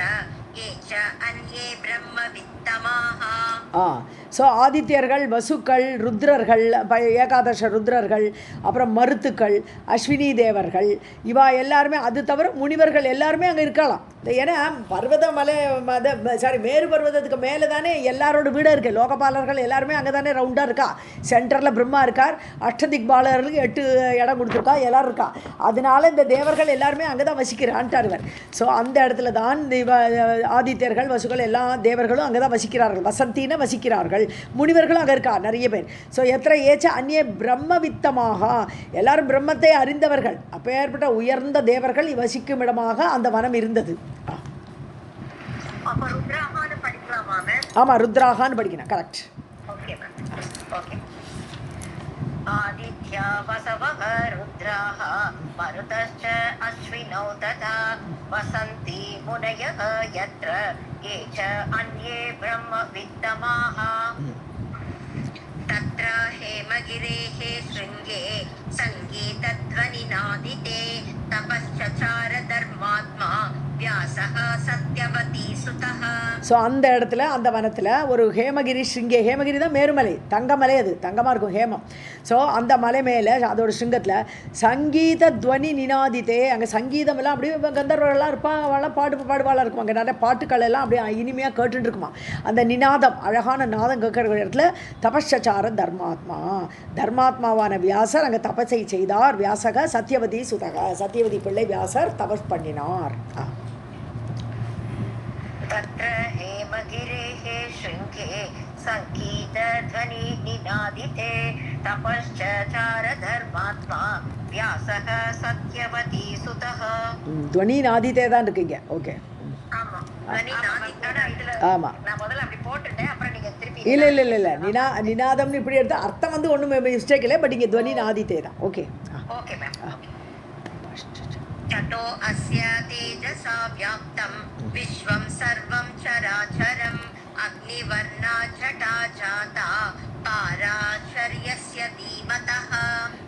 ये च अन्ये ब्रह्मवित्तमाः. ஸோ ஆதித்யர்கள், வசுக்கள், ருத்ரர்கள், ஏகாதச ருத்ரர்கள், அப்புறம் மருத்துக்கள், அஸ்வினி தேவர்கள், இவா எல்லாருமே, அது தவிர முனிவர்கள் எல்லாருமே அங்கே இருக்கலாம். ஏன்னா பர்வத மலை மேரு பர்வதத்துக்கு மேலே தானே எல்லாரோட வீடும் இருக்குது. லோகபாலர்கள் எல்லாருமே அங்கே தானே ரவுண்டாக இருக்கா. சென்டரில் பிரம்மா இருக்கார், அஷ்டதிக்பாலர்களுக்கு 8 இடம் கொடுத்துருக்கா, எல்லோரும் இருக்கா. அதனால இந்த தேவர்கள் எல்லாருமே அங்கே தான் வசிக்கிறான்ட்டார் இவர். ஸோ அந்த இடத்துல தான் ஆதித்யர்கள், வசுக்கள், எல்லா தேவர்களும் அங்கே தான் வசிக்கிறார்கள். வசந்தின்னு வசிக்கிறார்கள். முனிவர்களும் அங்கே இருக்கா நிறைய பேர். ஸோ எத்தனை ஏச்ச அந்நிய பிரம்மவித்தமாக, எல்லாரும் பிரம்மத்தை அறிந்தவர்கள். அப்பேற்பட்ட உயர்ந்த தேவர்கள் வசிக்கும் இடமாக அந்த வனம் இருந்தது. ஆமாம், ருத்ராகான்னு படிக்கணும். கரெக்ட். आदित्या वसवः रुद्राः मरुतश्च अश्विनौ तथा वसन्ति मुनयः यत्र ये च अन्ये ब्रह्मवित्तमाः. तत्र हेमगिरेः शृङ्गे सङ्गीतध्वनिनादिते तपश्चचार धर्मात्मा व्यासः सत्यवती सुतः. ஸோ அந்த இடத்துல அந்த வனத்தில் ஒரு ஹேமகிரி ஸ்ருங்கே, ஹேமகிரி தான் மேருமலை, தங்கமலை, அது தங்கமாக இருக்கும் ஹேமம். ஸோ அந்த மலை மேலே அதோட ஸ்ருங்கத்தில் சங்கீத துவனி நினாதித்தே, அங்கே சங்கீதம் எல்லாம் அப்படியே கந்தர்வர்கள்லாம் இருப்பாங்களாம், பாடுவாளாக இருக்கும். அங்கே நிறைய பாட்டுக்கள் எல்லாம் அப்படியே இனிமையாக கேட்டுட்டு இருக்குமா. அந்த நினாதம், அழகான நாதம் கேட்குற இடத்துல தபஸ்சார தர்மாத்மாவான வியாசர் அங்கே தபஸை செய்தார். வியாசக சத்யவதி சுதக, சத்யவதி பிள்ளை வியாசர் தபஸ் பண்ணினார். तत्र हेमगिरेः शृङ्गे सङ्गीतध्वनि निनादिते तपश्चचार धर्मात्मा व्यासः सत्यवती सुतः. ध्वनि नादिते தான் இருக்கீங்க. ஓகே, ஆமாம். இல்லை நினாதம்னு இப்படி எடுத்தால் அர்த்தம் வந்து ஒன்றும் மிஸ்டேக் இல்லை. பட் இங்கே ध्वनि नादिते தான். Okay okay ma'am. ततो अस्य तेजसा व्याप्तं विश्वं सर्वं चराचरम् अग्निवर्णा जटा जाता पाराशर्यस्य धीमतः.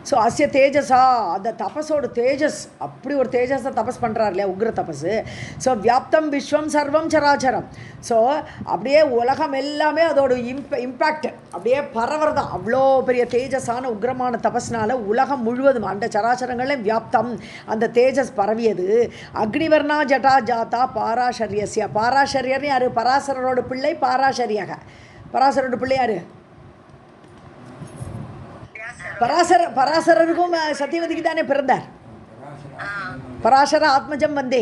ஸோ அஸ்ய தேஜஸா, அந்த தபஸோட தேஜஸ், அப்படி ஒரு தேஜஸை தபஸ் பண்ணுறார் இல்லையா, உக்ர தபஸ். ஸோ வியாப்தம் விஸ்வம் சர்வம் சராச்சரம். ஸோ அப்படியே உலகம் எல்லாமே அதோட இம்பேக்ட் அப்படியே பரவறதான். அவ்வளோ பெரிய தேஜஸான உக்ரமான தபஸ்னால உலகம் முழுவதும் அந்த சராச்சரங்களையும் வியாப்தம், அந்த தேஜஸ் பரவியது. அக்னிவர்ணா ஜட்டா ஜாத்தா பாராசரியஸ்ய, பாராசரியர்னு யார்? பராசரரோட பிள்ளை பாராசரியாக. பராசரோட பிள்ளை யார்? பராசரருக்கும் சத்தியவதிக்கு தானே பிறந்தார். பராசர ஆத்மஜம் வந்தே.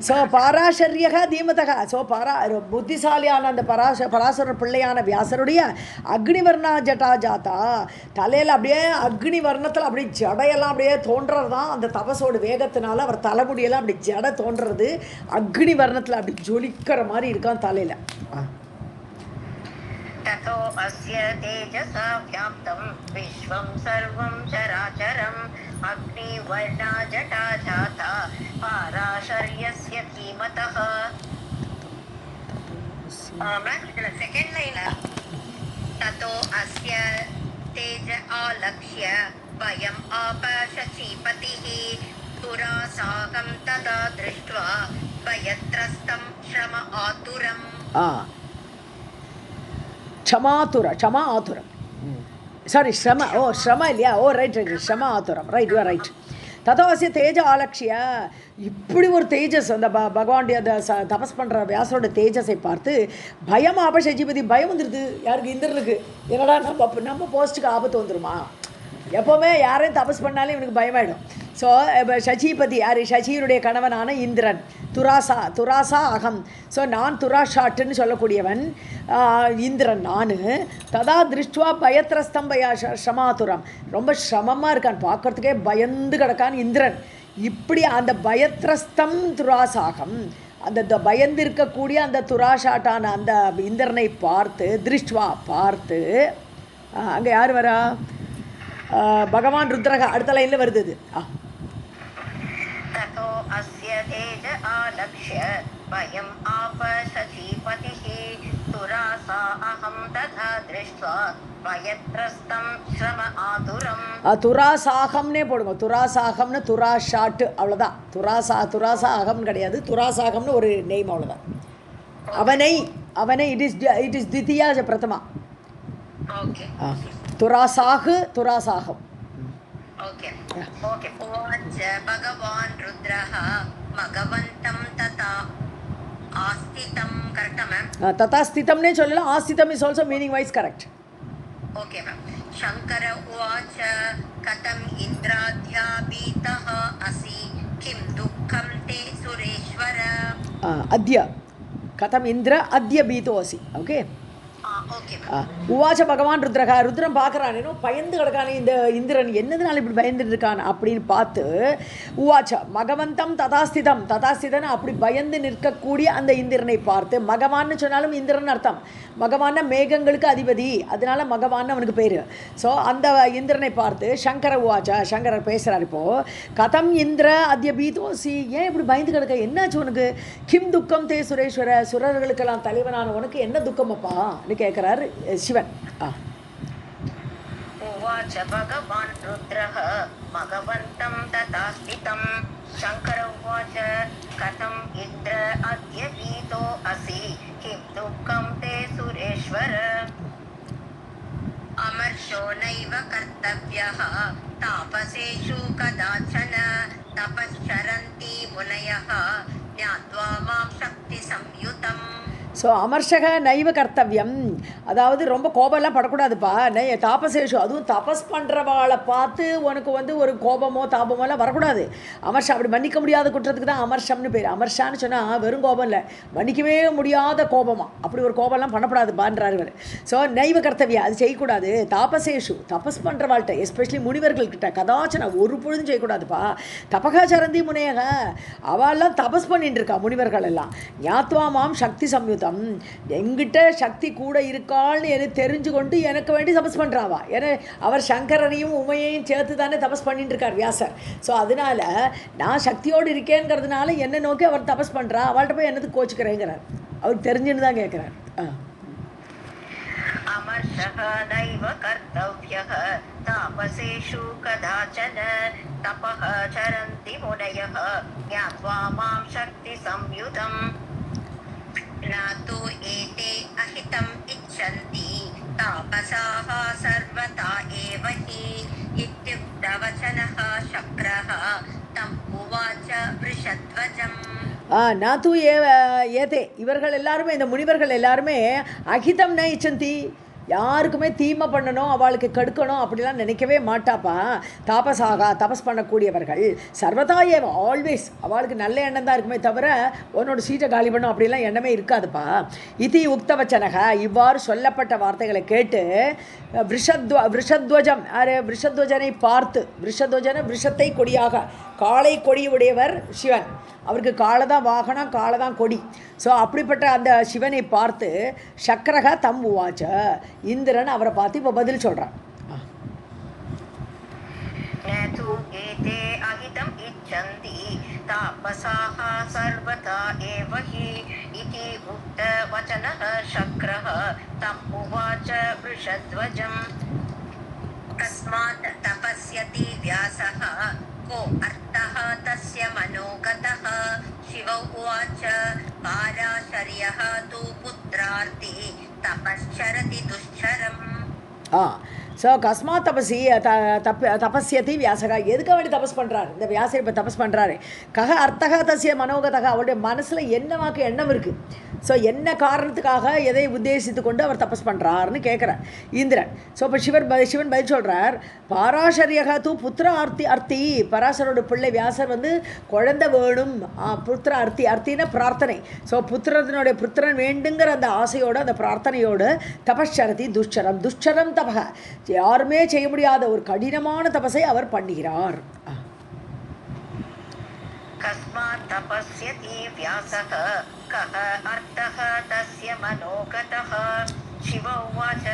ஸோ பாராசரியக தீமதக. ஸோ புத்திசாலியான அந்த பராசர பிள்ளையான வியாசருடைய அக்னிவர்ணா ஜட்டா ஜாத்தா, தலையில் அப்படியே அக்னி வர்ணத்தில் அப்படியே ஜடையெல்லாம் அப்படியே தோன்றது தான் அந்த தபஸோட வேகத்தினால. அவர் தலைமுடியெல்லாம் அப்படி ஜடை தோன்றது அக்னி வர்ணத்தில் அப்படி ஜொலிக்கிற மாதிரி இருக்கான் தலையில். ततो अस्य तेजसा व्याप्तं विश्वं सर्वं चराचरम् अग्निवर्णा जटा जाता पाराशर्यस्य धीमतः. Second line. ततो अस्य तेज आलक्ष्य वयम् आपशचीपतिः पुरा साकं तदा दृष्ट्वा भयत्रस्तं श्रम आतुरम्. க்ஷமா ஆதுரம். சாரி ஸ்ரம இல்லையா? ரைட் ஸ்ரம ஆதுரம். Right, you are right. ததோசிய தேஜ ஆலக்ஷிய, இப்படி ஒரு தேஜஸ் அந்த பகவானுடைய அந்த தபஸ் பண்ணுற வியாசரோட தேஜஸை பார்த்து பயம் ஆபசஜிபதி, பயம் வந்துடுது யாருக்கு? இந்திரனுக்கு. என்னடா நம்ம போஸ்ட்டுக்கு ஆபத்து வந்துடுமா? எப்போவுமே யாரையும் தபஸ் பண்ணாலும் இவனுக்கு பயமாயிடும். ஸோ சசிபதி யார்? சசியனுடைய கணவனான இந்திரன். துராசா அகம். ஸோ நான் துராஷாட்டுன்னு சொல்லக்கூடியவன் இந்திரன் நான். ததா திருஷ்டுவா பயத்திரஸ்தம் ஷமாதுரம், ரொம்ப சிரமமாக இருக்கான், பார்க்கறதுக்கே பயந்து கிடக்கான் இந்திரன். இப்படி அந்த பயத்திரஸ்தம் துராசாகம், அந்த பயந்து இருக்கக்கூடிய அந்த துராஷாட்டான அந்த இந்திரனை பார்த்து, திருஷ்டுவா பார்த்து, அங்கே யார் வரா? பகவான் ருத்ரகா அடுத்த லைனில் வருது இது. ततो अस्य तेज आलक्ष्य भयम् आपशशीपतिः तुरासा अहं तथा दृष्ट्वा भयत्रस्तं श्रम आतुरम्. துராசாகம்னே போடுங்க. துராசாகம்னு துராஷாட்டு, அவ்வளோதான். துராசா அகம்னு கிடையாது, துராசாகம்னு ஒரு நெய்ம், அவ்வளோதான். அவனை இட் இஸ் தித்தியா பிரதமா. ओके துராசாகம். Okay okay. उवाच भगवान् रुद्रः भगवन्तं तथा आस्थितं. Correct ma'am? तथा स्थितம்னே சொல்லலாம், ஆஸ்திதம் is also meaning wise correct. Okay ma'am. Shankar उवाच कथम् इन्द्राद्याभीतः असि किं दुःखं ते सुरेश्वर. अद्य कथम् इन्द्र अद्य भीतोऽसि. ओके. ओके. உவாச்ச பகவான் ருத்ரகா, ருத்ரன் பார்க்குறான், ஏன்னோ பயந்து கிடக்கானே இந்த இந்திரன், என்னதுனால இப்படி பயந்துட்டு இருக்கான் அப்படின்னு பார்த்து, உவாச்ச மகவந்தம் ததாஸ்திதன், அப்படி பயந்து நிற்கக்கூடிய அந்த இந்திரனை பார்த்து, மகவான்னு சொன்னாலும் இந்திரன் அர்த்தம், மகவான மேகங்களுக்கு அதிபதி, அதனால மகவான் அவனுக்கு பேர். ஸோ அந்த இந்திரனை பார்த்து சங்கர உவாச்ச, சங்கரர் பேசுகிறார் இப்போது, கதம் இந்திர அத்ய பீதோசி, ஏன் இப்படி பயந்து கிடக்க, என்னாச்சு உனக்கு? கிம் துக்கம் தே சுரேஸ்வர, சுரர்களுக்கெல்லாம் தலைவனான உனக்கு என்ன துக்கமப்பா கேட்கிறார் சிவன். उवाच भगवान् रुद्रः मघवन्तं तथा स्थितं. शंकर उवाच कथम् इन्द्र अद्य भीतो असि किं दुःखं ते सुरेश्वर. अमर्षो नैव कर्तव्यः तापसेषु कदाचन तपश्चरन्ति मुनयः ज्ञात्वा मां शक्ति संयुतम्. ஸோ அமர்ஷக நைவ கர்த்தவியம், அதாவது ரொம்ப கோபம்லாம் படக்கூடாதுப்பா. தாபசேஷு, அதுவும் தபஸ் பண்ணுறவாளை பார்த்து உனக்கு ஒரு கோபமோ தாபமோலாம் வரக்கூடாது. அமர்ஷம் அப்படி மன்னிக்க முடியாத குற்றத்துக்கு தான் அமர்ஷம்னு பேர். அமர்ஷான்னு சொன்னால் வெறும் கோபம் இல்லை, மன்னிக்கவே முடியாத கோபமா, அப்படி ஒரு கோபம்லாம் பண்ணப்படாதுப்பான்றார் இவர். ஸோ நைவ கர்த்தவியா, அது செய்யக்கூடாது. தாபசேஷு, தபஸ் பண்ணுறவாள்கிட்ட, எஸ்பெஷலி முனிவர்கள்கிட்ட கதாச்சனா ஒரு பொழுதும் செய்யக்கூடாதுப்பா. தபகாச்சரந்தி முனையக, அவெல்லாம் தபஸ் பண்ணிட்டு இருக்கா முனிவர்கள் எல்லாம். ஞாத்வா மாம் சக்தி சம்யுதம், எங்கிட்ட சக்தி கூட இருக்காள்னு எனக்கு தெரிஞ்சு கொண்டு எனக்கு வேண்டி தபஸ் பண்ணுறாவா. ஏன்னா அவர் சங்கரனையும் உமையையும் சேர்த்து தானே தபஸ் பண்ணிட்டு இருக்கார் வியாசர். ஸோ அதனால நான் சக்தியோடு இருக்கேங்கிறதுனால என்னை நோக்கி அவர் தபஸ் பண்ணுறா, அவள்கிட்ட போய் என்னது கோச்சுக்கிறேங்கிறார். அவருக்கு தெரிஞ்சுன்னு தான் கேட்குறார். अमर्षः नैव कर्तव्यः तापसेषु कदाचन तपः चरन्ति मुनयः ज्ञात्वा मां शक्ति संयुतम्. न तु एते अहितम् इच्छन्ति तापसाः सर्वथा एव हि इत्युक्तवचनः शक्रः तम् उवाच वृषध्वजम्. நாத்து ஏதே, இவர்கள் எல்லாருமே, இந்த முனிவர்கள் எல்லாருமே அகிதம் ந இச்சந்தி, யாருக்குமே தீமை பண்ணணும், அவளுக்கு கெடுக்கணும் அப்படிலாம் நினைக்கவே மாட்டாப்பா. தாபசாகா, தபஸ் பண்ணக்கூடியவர்கள், சர்வதா ஏவ, ஆல்வேஸ் அவளுக்கு நல்ல எண்ணம் தான் இருக்குமே தவிர உன்னோட சீட்டை காலி பண்ணும் அப்படிலாம் எண்ணமே இருக்காதுப்பா. இதி உக்தவச்சனக, இவ்வாறு சொல்லப்பட்ட வார்த்தைகளை கேட்டு விஷத்வஜம், விஷத்வஜனை பார்த்து, விஷத்வஜன விஷத்தை கொடியாக, காளை கொடி உடையவர் சிவன், அவருக்கு காளை தான் வாகனம், காளை தான் கொடி. ஸோ அப்படிப்பட்ட அந்த சிவனை பார்த்து சக்கரக தம் உவாச்ச, இந்திரன் அவரை பார்த்து இப்போ பதில் சொல்கிறான். तापसाः सर्वथा एव हि इति उक्तवचनः शक्रः तम् उवाच वृषध्वजम्. कस्मात् तपस्यति व्यासः को अर्थः तस्य मनोगतः. शिव उवाच पाराशर्यः तु पुत्रार्थे तपश्चरति दुश्चरम् ஸோ கஸ்மாத் தபசி தபஸ்யதி வியாசகா எதுக்காக வேண்டி தபஸ் பண்ணுறாரு இந்த வியாசர் இப்போ தபஸ் பண்ணுறாரு கக அர்த்தகா தசிய மனோகதகா அவருடைய மனசில் என்னவாக்கு எண்ணம் இருக்குது ஸோ என்ன காரணத்துக்காக எதை உத்தேசித்து கொண்டு அவர் தபஸ் பண்ணுறாருன்னு கேட்குறார் இந்திரன் ஸோ இப்போ சிவன் பதில் சொல்கிறார் பாராசரியகா தூ புத்திர அர்த்தி பராசரோட பிள்ளை வியாசர் வந்து குழந்தை வேணும் புத்திர அர்த்தின பிரார்த்தனை ஸோ புத்திரன் வேண்டுங்கிற அந்த ஆசையோடு அந்த பிரார்த்தனையோடு தபஸ்சரதி துஷ்சரம் தபக யாருமே செய்ய முடியாத ஒரு கடினமான தபஸை அவர் பண்ணுகிறார் கஸ்மாத் தபஸ்யதி வியாசः கஹ அர்த்தः தஸ்ய மனோகதः சிவ உவாச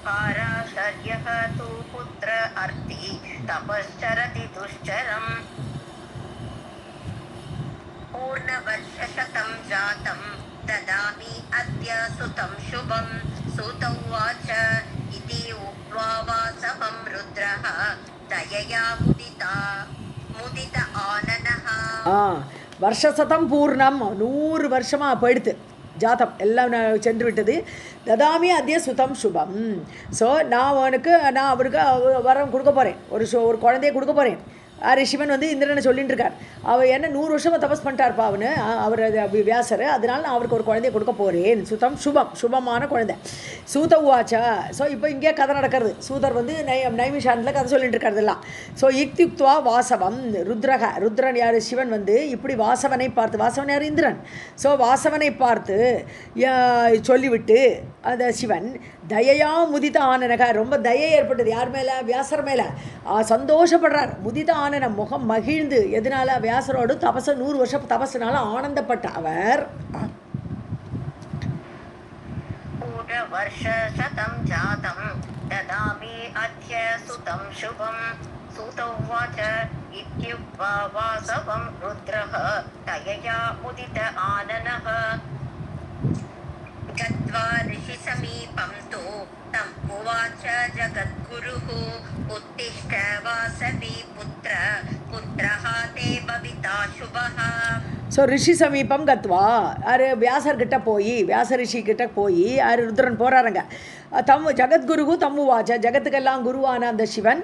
பாராசர்யः தூ புத்ர அர்த்தி தபஸ்சரதி துஷ்சரம் பூர்ணவர்ஷசதம் ஜாதம் ததாமி அத்ய சுதம் சுபம் சூத உவாச இதி உக்த்வா வாசவம் ருத்ரः தயயா முதித ஆனனः வருஷசதம் பூர்ணம் 100 வருஷமாக போயிடுத்து ஜாதம் எல்லாம் சென்று விட்டது ததாமி அத்திய சுதம் சுபம் ஸோ நான் அவருக்கு வரம் கொடுக்க போகிறேன் ஒரு குழந்தைய கொடுக்க போகிறேன் சிவன் வந்து இந்திரனை சொல்லிட்டு இருக்கார் அவர் என்ன 100 வருஷமாக தபஸ் பண்ணிட்டார்ப்பா அவனு அவர் வியாசர் அதனால நான் அவருக்கு ஒரு குழந்தைய கொடுக்க போகிறேன் சுதம் சுபமான குழந்தை சூத உவாச்சா ஸோ இப்போ இங்கே கதை நடக்கிறது சூதர் வந்து நைமிஷானில் கதை சொல்லிட்டு இருக்காருலாம் ஸோ யுக்தியுக்துவா வாசவம் ருத்ரன் யார் சிவன் வந்து இப்படி வாசவனை யார் இந்திரன் ஸோ வாசவனை பார்த்து சொல்லிவிட்டு அந்த சிவன் தயையா முதித ஆனனக ரொம்ப தயை ஏற்பட்டது யார் மேலே வியாசர் மேலே சந்தோஷப்படுறார் முதித ஆனன முகம் மகிழ்ந்து எதனால வியாசரோடு 100 வருஷம் தபஸ்னால ஆனந்தப்பட்ட அவர் வருஷசதம் ஜாதம் ததாமி அத்ய சுதம் சுபம் சூத உவாச இத்யுக்த்வா வாசவம் ருத்ரः தயயா முதித ஆனனः गत्वा ऋषिसमीपं तु तं उवाच जगद्गुरुः उत्तिष्ठ वासवी पुत्रः ते भविता शुभः ஸோ ரிஷி சமீபம் கத்வா வியாசர்கிட்ட போய் வியாச ரிஷி கிட்ட போய் ருத்ரன் போகிறாருங்க ஜகத்குரு தம்முவாச்ச ஜகத்துக்கெல்லாம் குருவான அந்த சிவன்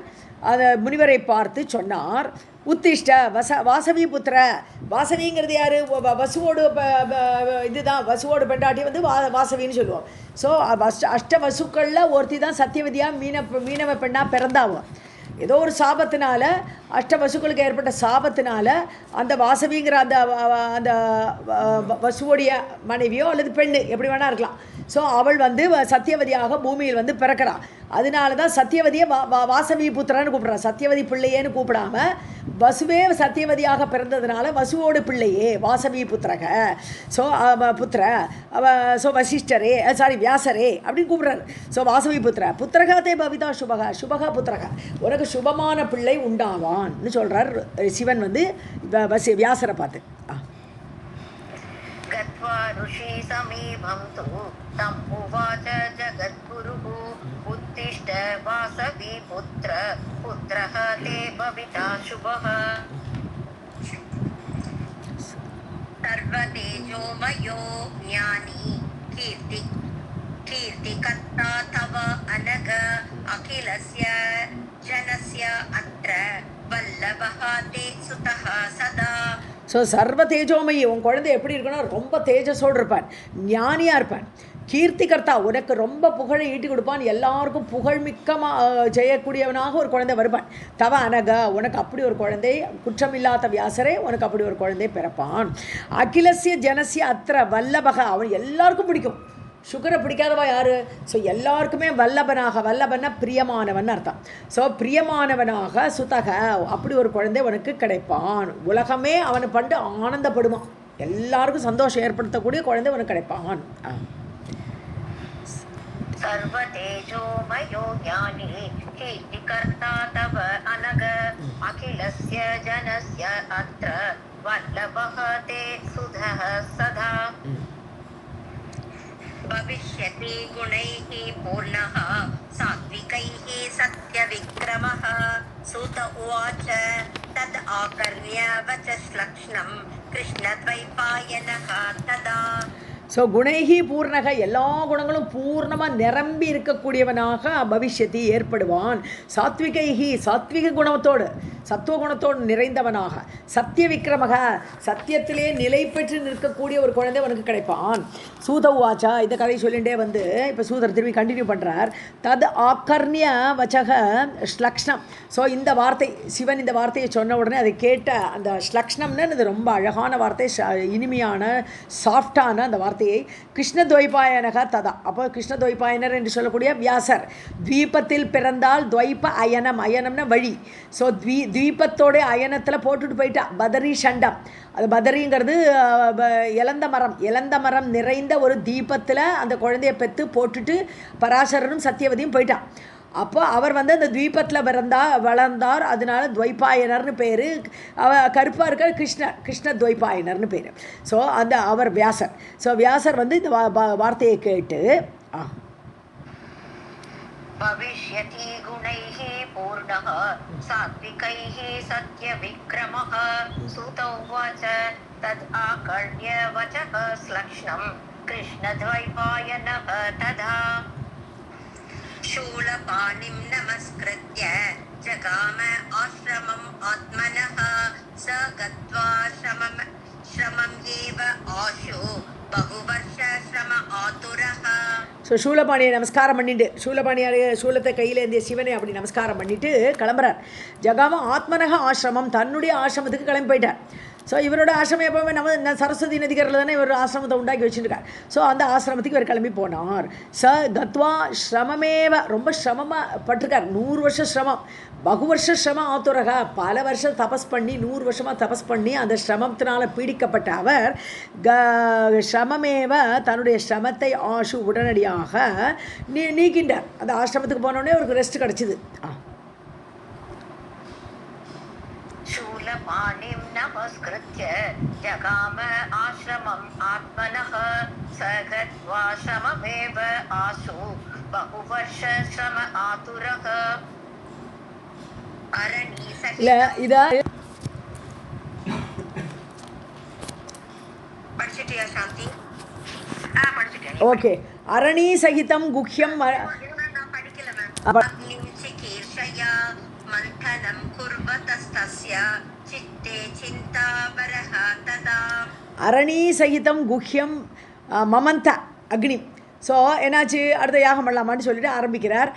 அந்த முனிவரை பார்த்து சொன்னார் உத்திஷ்ட வாசவி புத்திர வாசவிங்கிறது யார் வசுவோடு இதுதான் வசுவோடு பெண்டாட்டி வந்து வாசவின்னு சொல்லுவோம் ஸோ அஷ்ட வசுக்களில் ஒருத்தி தான் சத்தியவதியாக மீனவ பெண்ணாக பிறந்தாவும் ஏதோ ஒரு சாபத்தினால அஷ்ட வசுக்களுக்கு ஏற்பட்ட சாபத்தினால அந்த வாசவிங்கிற அந்த வசுவோடைய மனைவியோ அல்லது பெண்ணு எப்படி வேணா இருக்கலாம் ஸோ அவள் வந்து சத்தியவதியாக பூமியில் வந்து பிறக்கிறாள் அதனால தான் சத்தியவதியை வாசவி புத்திரன்னு கூப்பிட்றான் சத்தியவதி பிள்ளையேன்னு கூப்பிடாம வசுவே சத்தியவதியாக பிறந்ததுனால வசுவோடு பிள்ளையே வாசவி புத்திரக ஸோ புத்திர ஸோ வசிஷ்டரே வியாசரே அப்படின்னு கூப்பிட்றாரு ஸோ வாசவி புத்திரகத்தே பவிதா சுபகா புத்திரக உனக்கு சுபமான பிள்ளை உண்டாவான்னு சொல்கிறார் சிவன் வந்து வியாசரை பார்த்து गत्वा ऋषि समीपं तु तं उवाच जगद्गुरुः उत्तिष्ठ वासवी पुत्रः ते भविता शुभः सर्वतेजोमयो ज्ञानी कीर्तिकर्ता तव अनघ अखिलस्य जनस्य अत्र वल्लभः ते सुतः सदा ஸோ சர்வ தேஜோமயி உன் குழந்தை எப்படி இருக்குன்னா ரொம்ப தேஜஸோடு இருப்பான் ஞானியாக இருப்பான் கீர்த்திகர்த்தா உனக்கு ரொம்ப புகழை ஈட்டி கொடுப்பான் எல்லாருக்கும் புகழ்மிக்கமாக செய்யக்கூடியவனாக ஒரு குழந்தை வருவான் தவ அனக உனக்கு அப்படி ஒரு குழந்தை குற்றமில்லாத வியாசரே உனக்கு அப்படி ஒரு குழந்தை பிறப்பான் அகிலசிய ஜனசிய அத்திர வல்லபக அவன் எல்லாருக்கும் பிடிக்கும் சுகரை பிடிக்காதவா யார் ஸோ எல்லாருக்குமே வல்லபன்னா பிரியமானவன் அர்த்தம் ஸோ பிரியமானவனாக சுதக அப்படி ஒரு குழந்தை உனக்கு கிடைப்பான் உலகமே அவனை பண்டு ஆனந்தப்படுவான் எல்லாருக்கும் சந்தோஷம் ஏற்படுத்தக்கூடிய குழந்தை உனக்கு கிடைப்பான் सर्वतेजोमयो ज्ञानी कीर्तिकर्ता तव अनघ अखिलस्य जनस्य अत्र वल्लभः ते सुधः सदा भविष्यति गुणैः पूर्णः सात्विकैः सत्यविक्रमः सूत उवाच तद् आकर्ण्य वचश्लक्ष्णं कृष्णद्वैपायनः तदा ஸோ குணைகி பூர்ணக, எல்லா குணங்களும் பூர்ணமாக நிரம்பி இருக்கக்கூடியவனாக பவிஷ்யத்தி ஏற்படுவான். சாத்விகைகி, சாத்விக குணத்தோடு சத்துவ குணத்தோடு நிறைந்தவனாக. சத்திய விக்ரமக, சத்தியத்திலே நிலை பெற்று நிற்கக்கூடிய ஒரு குழந்தை அவனுக்கு கிடைப்பான். சூதவாச்சா, இந்த கதை சொல்லிகிட்டே வந்து இப்போ சூதர் திரும்பி கண்டினியூ பண்ணுறார். தது ஆக்கர்ணிய வச்சக ஸ்லக்ஷ்ணம். ஸோ இந்த வார்த்தை, சிவன் இந்த வார்த்தையை சொன்ன உடனே அதை கேட்ட அந்த ஸ்லக்ஷ்ணம்னு அது ரொம்ப அழகான வார்த்தை, இனிமையான சாஃப்டான அந்த வார்த்தையை கிருஷ்ணத்வைபாயனக ததா. அப்போ கிருஷ்ணத்வைபாயனர் என்று சொல்லக்கூடிய வியாசர் துவீபத்தில் பிறந்தால் துவைப்ப அயனம், அயனம்னா வழி. ஸோ துவீபத்தோட அயனத்தில் போட்டுட்டு போயிட்டா பதரி சண்டம். அது பதரிங்கிறது இலந்த மரம் நிறைந்த ஒரு தீபத்தில் அந்த குழந்தைய பெற்று போட்டுட்டு பராசரனும் சத்தியவதியும் போயிட்டான். அப்போ அவர் வந்து அந்த துவீபத்தில் வளர்ந்தார். அதனால துவைபாயனர்னு பேர். கருப்பாக இருக்க கிருஷ்ண துவைபாயனர்னு பேர். ஸோ அந்த அவர் வியாசர். ஸோ வியாசர் வந்து இந்த வார்த்தையை கேட்டு भविष्यति गुणैः पूर्णः सात्विकैः सत्यविक्रमः सूत उवाच तद् आकर्ण्य वचः श्लक्ष्णं कृष्णद्वैपायनः तदा शूलपाणिं नमस्कृत्य जगाम आश्रमम् आत्मनः स गत्वा श्रमम् एव आशु बहुवर्ष श्रम आतुरः. ஸோ சூலபாணியை நமஸ்காரம் பண்ணிட்டு, சூலத்தை கையில் இருந்திய சிவனை அப்படி நமஸ்காரம் பண்ணிட்டு கிளம்புறார். ஜகாம ஆத்மனக ஆசிரமம், தன்னுடைய ஆசிரமத்துக்கு கிளம்பி போயிட்டார். ஸோ இவரோட ஆசிரமம் எப்போவுமே நம்ம சரஸ்வதி நதிக்கரில் தானே இவர் ஆசிரமத்தை உண்டாக்கி வச்சுருக்கார். ஸோ அந்த ஆசிரமத்துக்கு இவர் கிளம்பி போனார். கத்வா ஸ்ரமமேவ, ரொம்ப சிரமமாக பட்டிருக்கார். 100 வருஷம் சிரமம், பகுவர்ஷ சிரம ஆத்துரக, பல வருஷம் தபஸ் பண்ணி 100 வருஷமாக தபஸ் பண்ணி அந்த சிரமத்தினால் பீடிக்கப்பட்ட அவர் சிரமமேவ, தன்னுடைய சிரமத்தை ஆஷு உடனடியாக நீக்கின்றார். அந்த ஆசிரமத்துக்கு போனோடனே அவருக்கு ரெஸ்ட் கிடச்சிது. शूलपाणिं नमस्कृत्य जगाम आश्रमम् आत्मनः स गत्वा श्रममेव आशु बहुवर्ष श्रम आतुरः. படிச்சிட்டியா சாந்தி? படிச்சிட்டேன். ஓகே. அரணி சகிதம் குஹ்யம் படிக்கல மேம். சிகீர்ஷயா மந்தனம் குர்வதஸ்தஸ்ய சித்தே சிந்தாபரஹ ததா. அரணி சகிதம் குஹ்யம் மமந்த அக்னி. ஸோ என்னாச்சு, அடுத்த யாகம் பண்ணலாமான்னு சொல்லிட்டு ஆரம்பிக்கிறார்.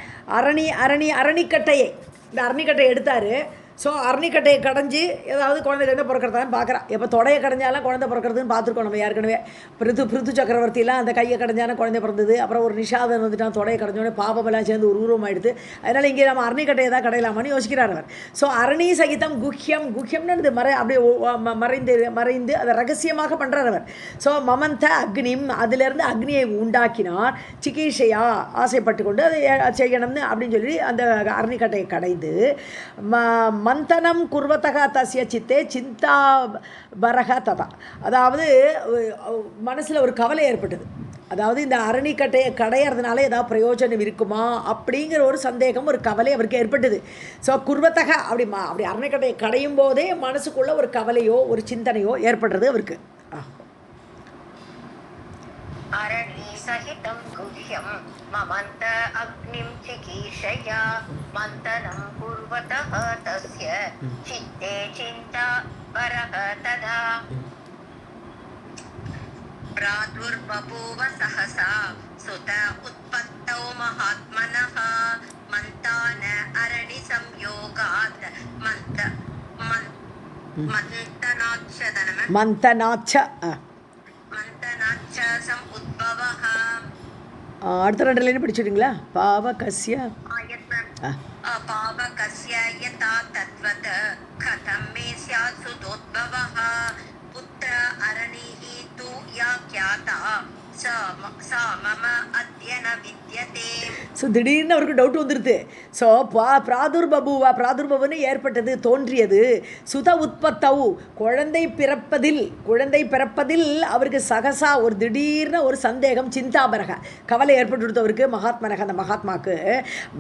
அரணிக்கட்டையை, இந்த அரணிக்கட்டையை எடுத்தார். ஸோ அரணிக்கட்டையை கடைஞ்சி ஏதாவது குழந்தைலேருந்து பிறக்கிறதான்னு பார்க்குறான். எப்போ தொடையை கடைஞ்சாலும் குழந்தை பிறக்கிறதுன்னு பார்த்துருக்கோம் நம்ம ஏற்கனவே. பிருத்து சக்கரவர்த்திலாம் அந்த கையை கடைஞ்சாலும் குழந்தை பிறந்தது. அப்புறம் ஒரு நிஷாதன் வந்துட்டான், தொடையை கடைஞ்சோடனே பாப்பமெல்லாம் சேர்ந்து ஒரு உருவம் ஆகிடுது. அதனால் இங்கே நம்ம அரணிக்கட்டையை தான் கடையலாமான்னு யோசிக்கிறார் அவர். ஸோ அரணி சகிதம் குஹ்யம்னு அப்படியே மறைந்து அதை ரகசியமாக பண்ணுறார் அவர். ஸோ மமந்த அக்னிம், அதிலிருந்து அக்னியை உண்டாக்கினார். சிகிஷையா, ஆசைப்பட்டு கொண்டு அதை செய்யணும்னு அப்படின்னு சொல்லி அந்த அரணிக்கட்டையை கடைந்து மந்தனம் குர்வதக தஸ்ய சித்தே சிந்தா பரக ததா. அதாவது மனசில் ஒரு கவலை ஏற்பட்டது. அதாவது இந்த அரணிக்கட்டையை கடையிறதுனால ஏதாவது பிரயோஜனம் இருக்குமா அப்படிங்கிற ஒரு சந்தேகம், ஒரு கவலை அவருக்கு ஏற்பட்டது. ஸோ குர்வத்தக அப்படி அரணிக்கட்டையை கடையும் போதே மனசுக்குள்ள ஒரு கவலையோ ஒரு சிந்தனையோ ஏற்படுறது அவருக்கு. அரணி சகிதம் குஹ்யம் மமந்த அக்னிம் சிகீஷயா மந்தனம் குர்வதः தஸ்ய சித்தே சிந்தா பரஹ ததா. பிராதுர்பபூவ சஹசா சுத உத்பத்தௌ மகாத்மனः மந்தான அரணி சம்யோகாத் மந்தனாச்ச சமுத்பவः. அடுத்த 2 லைன் படிச்சுடுங்களா? பாவகஸ்ய பாவகஸ்ய யதா தத்வத் கதம் மே ஸ்யாத் சுதோத்பவः புத்ர அரணிஹி து யாக்யாதா சா மம அத்யன வித்யதே. ஸோ திடீர்னு அவருக்கு டவுட் வந்துடுது. ஸோ பிராதுர்பவன்னு ஏற்பட்டது, தோன்றியது. சுத உற்பத்தவு, குழந்தை பிறப்பதில் அவருக்கு சகசா ஒரு திடீர்னு ஒரு சந்தேகம், சிந்தாபரக கவலை ஏற்பட்டு அவருக்கு. மகாத்மனக, அந்த மகாத்மாக்கு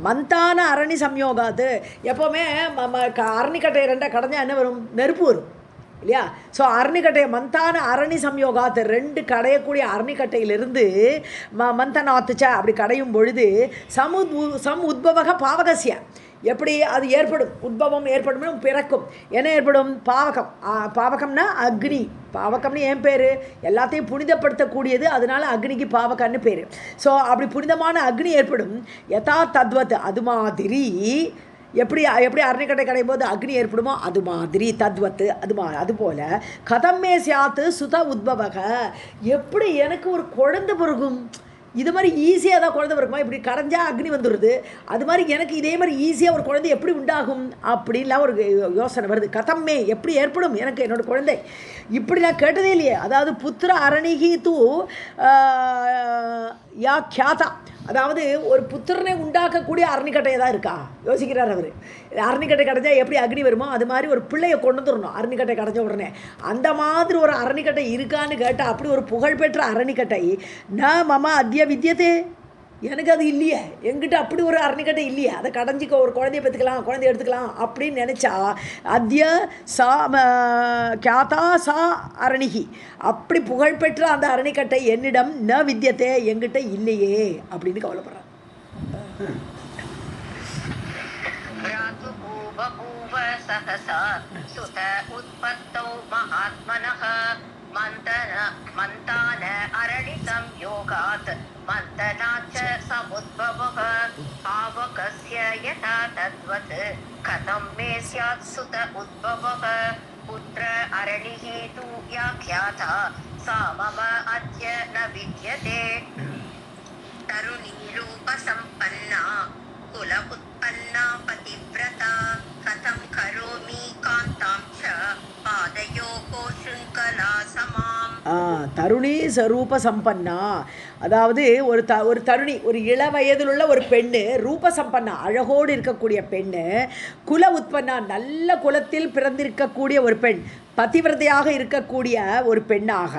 மந்தான அரணி சம்யோகாது. எப்போவுமே அரணிக்கட்டை 2 கடைஞ்சா என்ன வரும்? நெருப்பு வரும். இல்லையா? ஸோ அரணிக்கட்டை மந்தான அரணி சம்யோகாத்து 2 கடையக்கூடிய அரணிக்கட்டையிலிருந்து மந்தனாத்துச்ச அப்படி கடையும் பொழுது சம் உத்பவக பாவகசிய எப்படி அது ஏற்படும், உத்பவம் ஏற்படும், பிறக்கும். என்ன ஏற்படும்? பாவகம். பாவகம்னா அக்னி. பாவகம்னு ஏன் பேர்? எல்லாத்தையும் புனிதப்படுத்தக்கூடியது, அதனால அக்னிக்கு பாவகம்னு பேர். ஸோ அப்படி புனிதமான அக்னி ஏற்படும். யதா தத்வத் அது மாதிரி எப்படி அரணிக்கட்டை கடையும் போது அக்னி ஏற்படுமோ அது மாதிரி தத்வத்து அதுபோல் கதம்மே சியாத்து சுத உத்பவக எப்படி எனக்கு ஒரு குழந்தை பிறகும். இது மாதிரி ஈஸியாக தான் குழந்தை பிறக்குமா? இப்படி கடைஞ்சா அக்னி வந்துடுது. அது மாதிரி எனக்கு இதே மாதிரி ஈஸியாக ஒரு குழந்தை எப்படி உண்டாகும் அப்படின்லாம் ஒரு யோசனை வருது. கதம்மே எப்படி ஏற்படும் எனக்கு என்னோடய குழந்தை? இப்படி நான் கேட்டதே இல்லையே. அதாவது புத்திர அரணிகி தூ யா கியாதா, அதாவது ஒரு புத்திரனை உண்டாக்கக்கூடிய அரணிக்கட்டையை தான் இருக்கா யோசிக்கிறார் அவர். அரணிக்கட்டை கடைஞ்சா எப்படி அக்னி வருமோ அது மாதிரி ஒரு பிள்ளையை கொண்டு வந்துடணும் அரணிக்கட்டை கடைஞ்ச உடனே. அந்த மாதிரி ஒரு அரணிக்கட்டை இருக்கான்னு கேட்டால் அப்படி ஒரு புகழ்பெற்ற அரணிக்கட்டை ந மம அத்திய வித்தியதே, எனக்கு அது இல்லையே, எங்கிட்ட அப்படி ஒரு அரணிக்கட்டை இல்லையே. அதை கடைஞ்சிக்க ஒரு குழந்தைய பெற்றுக்கலாம், குழந்தைய எடுத்துக்கலாம் அப்படின்னு நினச்சா அத்திய சா கியாதா சா அரணிகி, அப்படி புகழ்பெற்ற அந்த அரணிக்கட்டை என்னிடம் ந வித்தியத்தே, எங்கிட்ட இல்லையே அப்படின்னு கவலைப்படுறான். மந்தான அரணி சம்யோகாத் மந்தனாச்ச சமுத்பவः பாவகஸ்ய யதா தத்வத் கதம் மே ஸ்யாத் சுத உத்பவः புத்ர அரணிः து யா க்யாதா சா மம அத்ய ந வித்யதே தருணீ ரூப சம்பன்னா குல உத்பன்னா பதிவ்ரதா கதம் கரோமி காந்தாம் ச பாதயோகோ ஷுங்கலா சமாம். தருணி ஸ்வரூப சம்பன்னா, அதாவது ஒரு தருணி, ஒரு இள வயதிலுள்ள ஒரு பெண்ணு, ரூப சம்பன்னா அழகோடு இருக்கக்கூடிய பெண்ணு, குல உத்பன்னா நல்ல குலத்தில் பிறந்திருக்கக்கூடிய ஒரு பெண், பதிவிரதையாக இருக்கக்கூடிய ஒரு பெண்ணாக,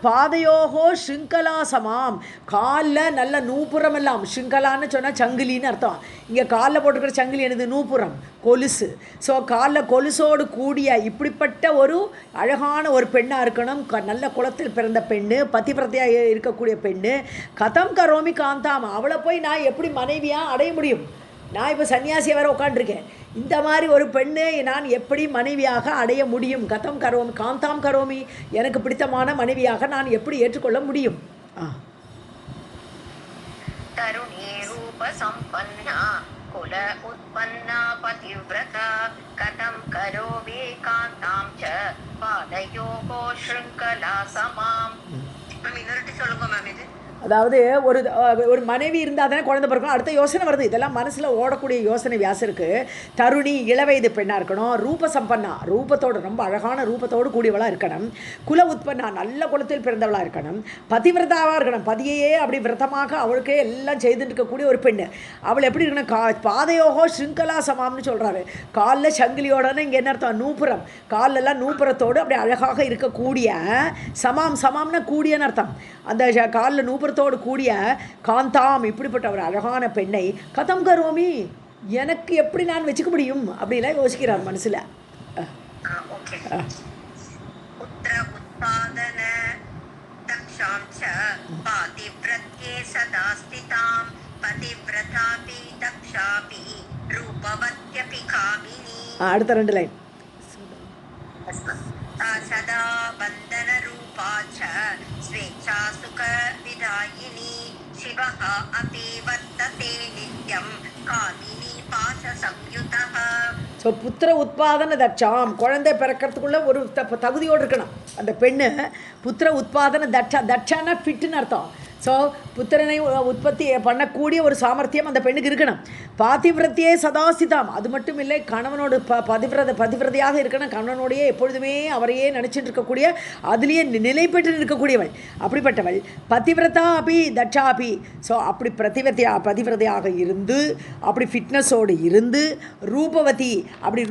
பாதையோகோ ஷிங்கலா சமாம், காலில் நல்ல நூப்புறம் எல்லாம், ஷிங்கலான்னு சொன்னால் சங்கிலின்னு அர்த்தம். இங்கே காலில் போட்டுக்கிற சங்கிலி என்னது? நூப்புறம், கொலுசு. ஸோ காலில் கொலுசோடு கூடிய இப்படிப்பட்ட ஒரு அழகான ஒரு பெண்ணாக இருக்கணும். நல்ல குலத்தில் பிறந்த பெண்ணு, பதிவிரதையாக இருக்கக்கூடிய பெண்ணு. கதம் கரோமி காந்தாம், அவளை போய் நான் எப்படி மனைவியாக அடைய முடியும்? நான் இப்போ சன்னியாசியை வேறு உட்காண்டிருக்கேன். இந்த மாதிரி ஒரு பெண்ணை நான் எப்படி மனைவியாக அடைய முடியும்? கதம் கரோமி காந்தாம் கரோமி, எனக்கு பிடித்தமான மனைவியாக நான் எப்படி ஏற்றுக்கொள்ள முடியும்? தருணீ ரூப சம்பன்னா குல உத்பன்னா பதிவ்ரதா கதம் கரோமி காந்தாம் ச பாதயோகோ ஷிருங்கலா சமாம். இன்னொரு சொல்லுங்க மேம். இது அதாவது ஒரு மனைவி இருந்தால் தானே குழந்தை பிறக்கணும். அடுத்த யோசனை வருது. இதெல்லாம் மனசில் ஓடக்கூடிய யோசனை வியாசருக்கு. தருணி இளவயது பெண்ணாக இருக்கணும். ரூப சம்பன்னா, ரூபத்தோடு ரொம்ப அழகான ரூபத்தோடு கூடியவளாக இருக்கணும். குல உத்பன்னா நல்ல குலத்தில் பிறந்தவளாக இருக்கணும். பதிவிரதாவாக இருக்கணும். பதியையே அப்படி விரதமாக அவளுக்கே எல்லாம் செய்துட்டு இருக்கக்கூடிய ஒரு பெண்ணு. அவள் எப்படி இருக்கணும்? பாதையோகோ ஷிங்கலா சமாம்னு சொல்கிறாரு. காலில் சங்கிலியோடனே இங்கே என்ன அர்த்தம்? நூப்புறம். காலெல்லாம் நூப்புறத்தோடு அப்படி அழகாக இருக்கக்கூடிய சமாம்னா கூடியன்னு அர்த்தம். அந்த காலில் நூப்புறத்தோடு கூடிய காந்தாம், இப்படிப்பட்ட ஒரு அழகான பெண்ணை கதம் கரோமி, எனக்கு எப்படி நான் வச்சுக்க முடியும் அப்படின்லாம் யோசிக்கிறார் மனசில். புத்ர உத்பாதன தக்ஷாம் ச பதிவ்ரத்யே சதா ஸ்திதாம் பதிவ்ரதாபி தக்ஷாபி ரூபவத்யபி காமினி. அடுத்த 2 லைன். சதா பந்தன ரூபா ச ஸ்வேச்சா சுக விதாயினி சிவஹ அபி வர்த்ததே நித்யம் காமினி பாச சம்யுதஹ. ஸோ புத்திர உத்பாதன தட்சாம், குழந்தை பிறக்கிறதுக்குள்ள ஒரு தகுதியோடு இருக்கணும் அந்த பெண்ணு. புத்திர உத்பாதன தட்சானா ஃபிட்டுன்னு அர்த்தம். ஸோ புத்திரனை உற்பத்தி பண்ணக்கூடிய ஒரு சாமர்த்தியம் அந்த பெண்ணுக்கு இருக்கணும். பாதிவிரத்தியே சதாசிதாம், அது மட்டும் இல்லை கணவனோடு பதிவிரதையாக இருக்கணும். கணவனோடையே எப்பொழுதுமே அவரையே நினச்சிட்டு இருக்கக்கூடிய, அதுலேயே நிலை பெற்று இருக்கக்கூடியவள் அப்படிப்பட்டவள். பதிவிரதா அபி தட்சா அபி, ஸோ அப்படி பதிவிரதையாக இருந்து அப்படி ஃபிட்னஸோடு இருந்து, ரூபவதி அப்படி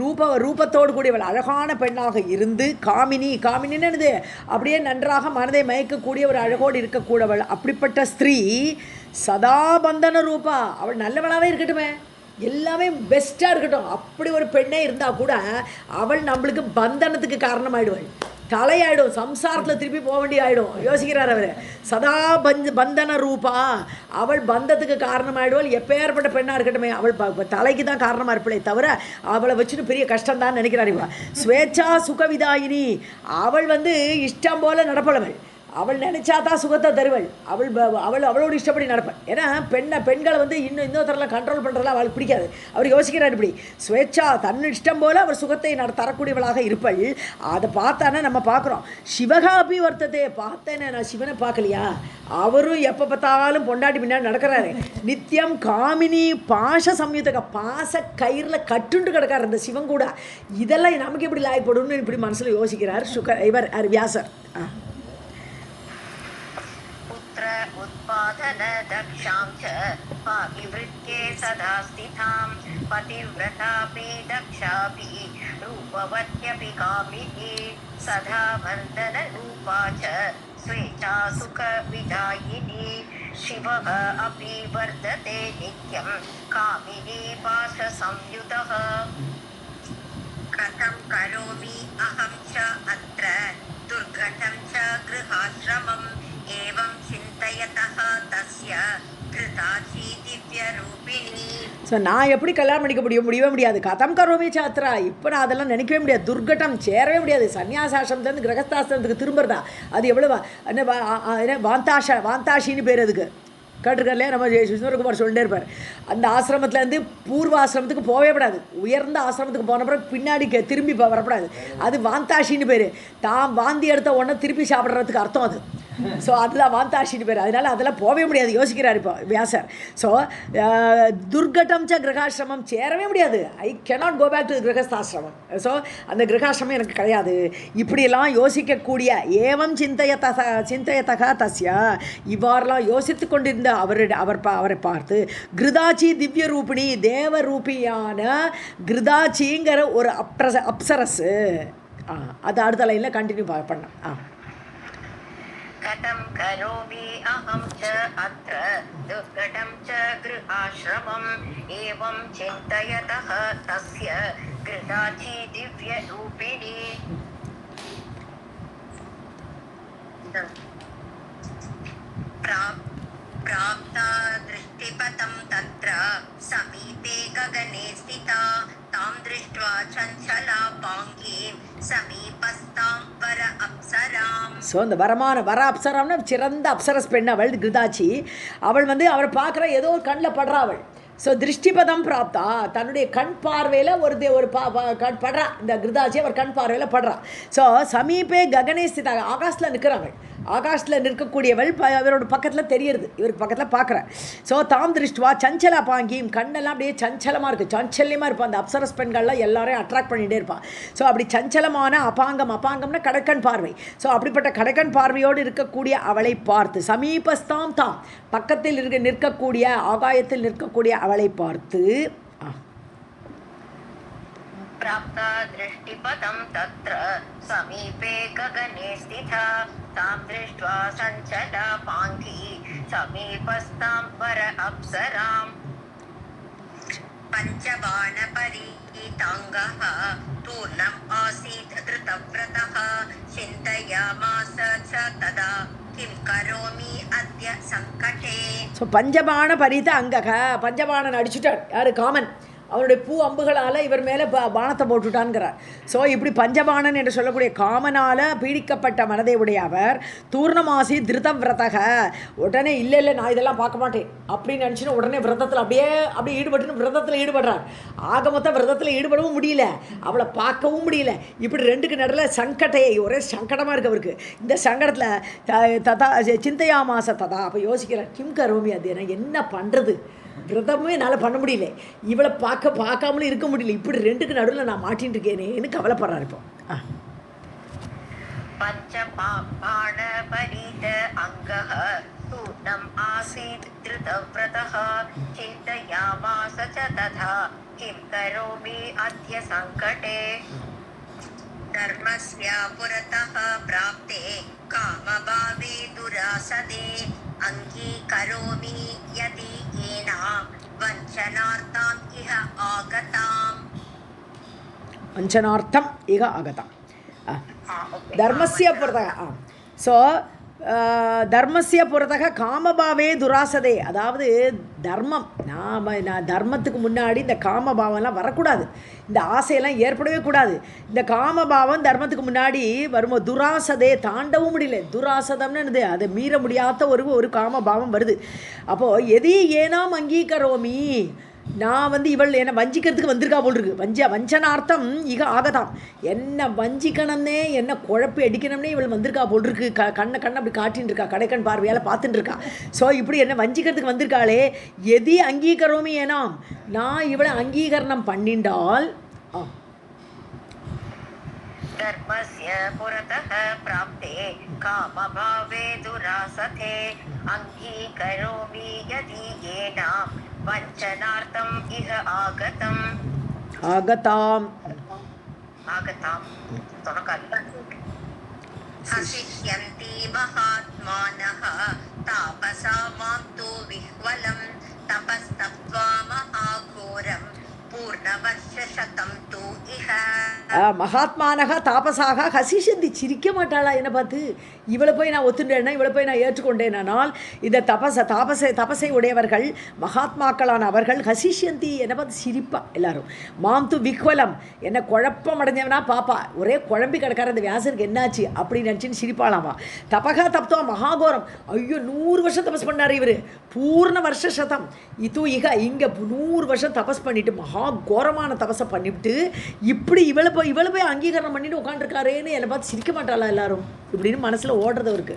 ரூபத்தோடு கூடியவள் அழகான பெண்ணாக இருந்து, காமினின்னு என்னது? அப்படியே நன்றாக மனதை மயக்கக்கூடிய ஒரு அழகோடு இருக்கக்கூடியவள். அப்படிப்பட்ட ஸ்திரீ சதா பந்தன ரூபா, அவள் நல்லவளாகவே இருக்கட்டுமே. எல்லாமே பெஸ்ட்டாக இருக்கட்டும், அப்படி ஒரு பெண்ணே இருந்தால் கூட அவள் நம்மளுக்கு பந்தனத்துக்கு காரணமாயிடுவாள், தலையாயிடும், சம்சாரத்தில் திருப்பி போக வேண்டிய ஆகிடும். யோசிக்கிறார் அவர். சதா பந்தன ரூபா, அவள் பந்தத்துக்கு காரணமாயிடுவாள். எப்பேற்பட்ட பெண்ணாக இருக்கட்டுமே, அவள் தலைக்கு தான் காரணமாக இருப்பளே தவிர அவளை வச்சுட்டு பெரிய கஷ்டம் தான் நினைக்கிறார் இவா. ஸ்வேச்சா சுகவிதாயினி, அவள் இஷ்டம் போல் நடப்பளவள், அவள் நினைச்சா தான் சுகத்தை தருவள், அவளோட இஷ்டப்படி நடப்பேன். ஏன்னா பெண்களை இன்னொருத்தரெல்லாம் கண்ட்ரோல் பண்ணுறதுலாம் அவளுக்கு பிடிக்காது. அவர் யோசிக்கிறார் இப்படி, ஸ்வேச்சா தன் இஷ்டம் போல் அவர் சுகத்தை தரக்கூடியவளாக இருப்பள். அதை பார்த்தானே நம்ம பார்க்குறோம். சிவகாபி வர்த்ததே, பார்த்தேனே நான் சிவனை பார்க்கலையா, அவரும் எப்போ பார்த்தாலும் பொண்டாட்டி பின்னாடி நடக்கிறாரு. நித்தியம் காமினி பாச சம்யுதக, பாச கயிறில் கட்டுண்டு கிடக்கார் அந்த சிவன் கூட. இதெல்லாம் நமக்கு எப்படி லாய்ப்படும்னு இப்படி மனசில் யோசிக்கிறார் இவர் வியாசர். उत्पादन दक्षां च पाविवृत्ये सदा स्थितां पतिव्रतापि दक्षापि रूपवत्यपि कामिनी सदा बन्धनरूपा च स्वेच्छा सुखविदायिनी शिवः अपि वर्धते नित्यं कामिनी पाशसंयुतः कथं करोमि अहं च अत्र दुर्घटं च गृहाश्रमम् एवं चिन्तयतः तस्य घृताची दिव्यरूपिणी. ஸோ நான் எப்படி கல்யாணம் பண்ணிக்க முடியவே முடியாது. கதம் கரோமி சாத்ரா, இப்போ நான் அதெல்லாம் நினைக்கவே முடியாது. துர்கட்டம் சேரவே முடியாது. சன்னியாசாசிரமத்துலேருந்து கிரகஸ்தாசிரமத்துக்கு திரும்புறதா, அது எவ்வளோ வாந்தாஷின்னு பேர் அதுக்கு கேட்டிருக்காருலையே. நம்ம சுந்தரகுமார் சொல்லிட்டே இருப்பார். அந்த ஆசிரமத்துலேருந்து பூர்வ ஆசிரமத்துக்கு போகவே கூடாது. உயர்ந்த ஆசிரமத்துக்கு போன பிறகு பின்னாடி திரும்பி வரக்கூடாது. அது வாந்தாஷின்னு பேர். தான் வாந்தி எடுத்த உடனே திருப்பி சாப்பிட்றதுக்கு அர்த்தம் அது. ஸோ அதெல்லாம் வாந்தாஷின்னு பேர். அதனால் அதெல்லாம் போகவே முடியாது. யோசிக்கிறார் இப்போ வியாசர். ஸோ துர்கட்டம் ச கிரகாசிரமம், சேரவே முடியாது. I cannot go back to கிரகஸ்தாசிரமம். ஸோ அந்த கிரகாசிரமம் எனக்கு கிடையாது. இப்படியெல்லாம் யோசிக்கக்கூடிய ஏவம் சிந்தையத்தக தஸ்ய, இவ்வாறெல்லாம் யோசித்து கொண்டிருந்த அவரை பார்த்து கிருதாச்சி திவ்ய ரூபிணி, தேவ ரூபியான கிருதாச்சிங்கிற ஒரு அப்சரஸு. அது அடுத்த லைனில் கண்டினியூ பண்ண. कथं करोमि अहं च अत्र दुर्घटं च गृहाश्रमम् एवं चिन्तयतः तस्य घृताची दिव्यरूपिणी प्राप्ता दृष्टिपथं तत्र समीपे गगने स्थिता तां दृष्ट्वा चञ्चला पाङ्गीं समीपस्तां वर अप्सराम्. ஸோ அந்த வர அப்சராம்னா சிறந்த அப்சரஸ் பெண் அவள் கிருதாச்சி. அவள் அவரை பார்க்குற ஏதோ ஒரு கண்ணில் படுறா அவள். ஸோ திருஷ்டிபதம் பிராப்தா, தன்னுடைய கண் பார்வையில் ஒரு படுறா. இந்த கிருதாச்சி அவர் கண் பார்வையில் படுறா. ஸோ சமீபே ககனே ஸ்திதாக, ஆகாஷத்தில் நிற்கிறாள். ஆகாஷத்தில் நிற்கக்கூடியவள் இவரோட பக்கத்தில் தெரியுது, இவருக்கு பக்கத்தில் பார்க்குறேன். ஸோ தாம் திருஷ்டுவா சஞ்சலா பாங்கியும், கண்ணெல்லாம் அப்படியே சஞ்சலமாக இருக்குது, சாஞ்சல்யமாக இருப்பாள். அந்த அப்சரஸ் பெண்கள்லாம் எல்லாரையும் அட்ராக்ட் பண்ணிகிட்டே இருப்பாள். ஸோ அப்படி சஞ்சலமான அபாங்கம்னா கடற்கண் பார்வை. ஸோ அப்படிப்பட்ட கடற்கண் பார்வையோடு இருக்கக்கூடிய அவளை பார்த்து சமீபஸ்தாம் தாம், பக்கத்தில் நிற்கக்கூடிய ஆகாயத்தில் நிற்கக்கூடிய அவளை பார்த்து प्राप्ता दृष्टिपथं तत्र समीपे गगने स्थिता तां दृष्ट्वा सञ्चला पाङ्गी समीपस्तां वर अप्सराम्. पञ्चबाणपरीताङ्गः तूर्णम् आसीत् धृतव्रतः चिन्तयामास च तदा किं करोमि अद्य सङ्कटे. ஸோ பஞ்சபாண பரித அங்கக, பஞ்சபாணன் அடிச்சுட்டார் யார்? காமன். அவருடைய பூ அம்புகளால் இவர் மேலே பானத்தை போட்டுட்டான்கிறார். ஸோ இப்படி பஞ்சபாணன் என்று சொல்லக்கூடிய காமனால் பீடிக்கப்பட்ட மனதை உடைய அவர் தூர்ணமாசி திருதவிரதக, உடனே இல்லை நான் இதெல்லாம் பார்க்க மாட்டேன் அப்படின்னு நினச்சின்னு உடனே விரதத்தில் அப்படியே ஈடுபட்டுன்னு விரதத்தில் ஈடுபடுறார். ஆக மொத்தம் விரதத்தில் ஈடுபடவும் முடியல, அவளை பார்க்கவும் முடியல. இப்படி ரெண்டுக்கு நடுவில் சங்கட்டையை, ஒரே சங்கடமாக இருக்கு அவருக்கு. இந்த சங்கடத்தில் ததா சிந்தையாமாச ததா, அப்போ யோசிக்கிறார், கிம் கரோமி, அது என்ன பண்ணுறது, விரதமே என்னால் பண்ண முடியல, இவளை பார்க்காமலும் இருக்க முடியல, இப்படி ரெண்டுக்கு நடுவில் நான் மாட்டின்னு இருக்கேனேன்னு கவலைப்படுறாரு. இப்போ பஞ்சபாண பரித அங்கஹ தூர்ணம் ஆசீத் திருதவ்ரதஹ சிந்தயாமாஸ ச ததா கிம் கரோமி அத்ய சங்கடே. धर्मस्य पुरतः प्राप्ते कामभावे दुरासदे अङ्गीकरोमि यदि येन वञ्चनार्थाम् इह आगताम् वञ्चनार्थम् इह आगताम् धर्मस्य पुरतः ஸோ தர்மஸ்ய புறத்தக காமபாவே துராசதே, அதாவது தர்மம் நான் தர்மத்துக்கு முன்னாடி இந்த காமபாவம்லாம் வரக்கூடாது, இந்த ஆசையெல்லாம் ஏற்படவே கூடாது. இந்த காமபாவம் தர்மத்துக்கு முன்னாடி வரும்போது துராசதே தாண்டவும் முடியல. துராசதம்னு அதை மீற முடியாத ஒரு காமபாவம் வருது. அப்போது எதி ஏனாம் அங்கீகரோமி, நான் இவள் என்னை வஞ்சிக்கிறதுக்கு வந்திருக்கா போல் இருக்கு. வஞ்சனார்த்தம் இக ஆகதாம், என்னை வஞ்சிக்கணும்னே என்னை குழப்பி அடிக்கணும்னே இவள் வந்திருக்கா போல் இருக்கு. கண்ணை அப்படி காட்டின்னு இருக்கா, கடைக்கண் பார்வையால் பார்த்துட்டு இருக்கா. ஸோ இப்படி என்னை வஞ்சிக்கிறதுக்கு வந்திருக்காளே. எதி அங்கீகரோமி ஏனாம், நான் இவளை அங்கீகரணம் பண்ணிண்டால் धर्मस्य पुरतः प्राप्ते कामभावे दुरासते अङ्गीकरोमि यदि येनां वञ्चनार्थम् इह आगताम् हसिष्यन्ति महात्मानः तापसा मां तु विह्वलं तपस्तप्त्वा महाघोरं पूर्णवर्षशतं तु इह. மகாத்மானக தாபசாக ஹசிஷந்தி, சிரிக்க மாட்டாளா என்னை பார்த்து? இவளை போய் நான் ஒத்துண்டேன்னா, இவளை போய் நான் ஏற்றுக்கொண்டேனால் இந்த தபசை உடையவர்கள் மகாத்மாக்களான அவர்கள் ஹசிஷந்தி என்னை பார்த்து சிரிப்பா எல்லாரும். மாம் து விக்வலம், என்னை குழப்பம் அடைஞ்சவனா பாப்பா, ஒரே குழம்பி கிடக்கார இந்த வியாசருக்கு என்னாச்சு அப்படின்னு நினச்சின்னு சிரிப்பாளாமா. தபகா தப்தோ மகாகோரம், ஐயோ 100 வருஷம் தபஸ் பண்ணார் இவர், பூர்ண வருஷ சதம் இது இங்கே 100 வருஷம் தபஸ் பண்ணிட்டு மகா கோரமான தபஸை பண்ணிவிட்டு இப்படி இவளை போய் அங்கீகாரம் பண்ணிட்டு உட்காந்துருக்காரேன்னு என்னை பார்த்து சிரிக்க மாட்டாளா எல்லாரும் இப்படின்னு மனசில் ஓடுறது இருக்கு.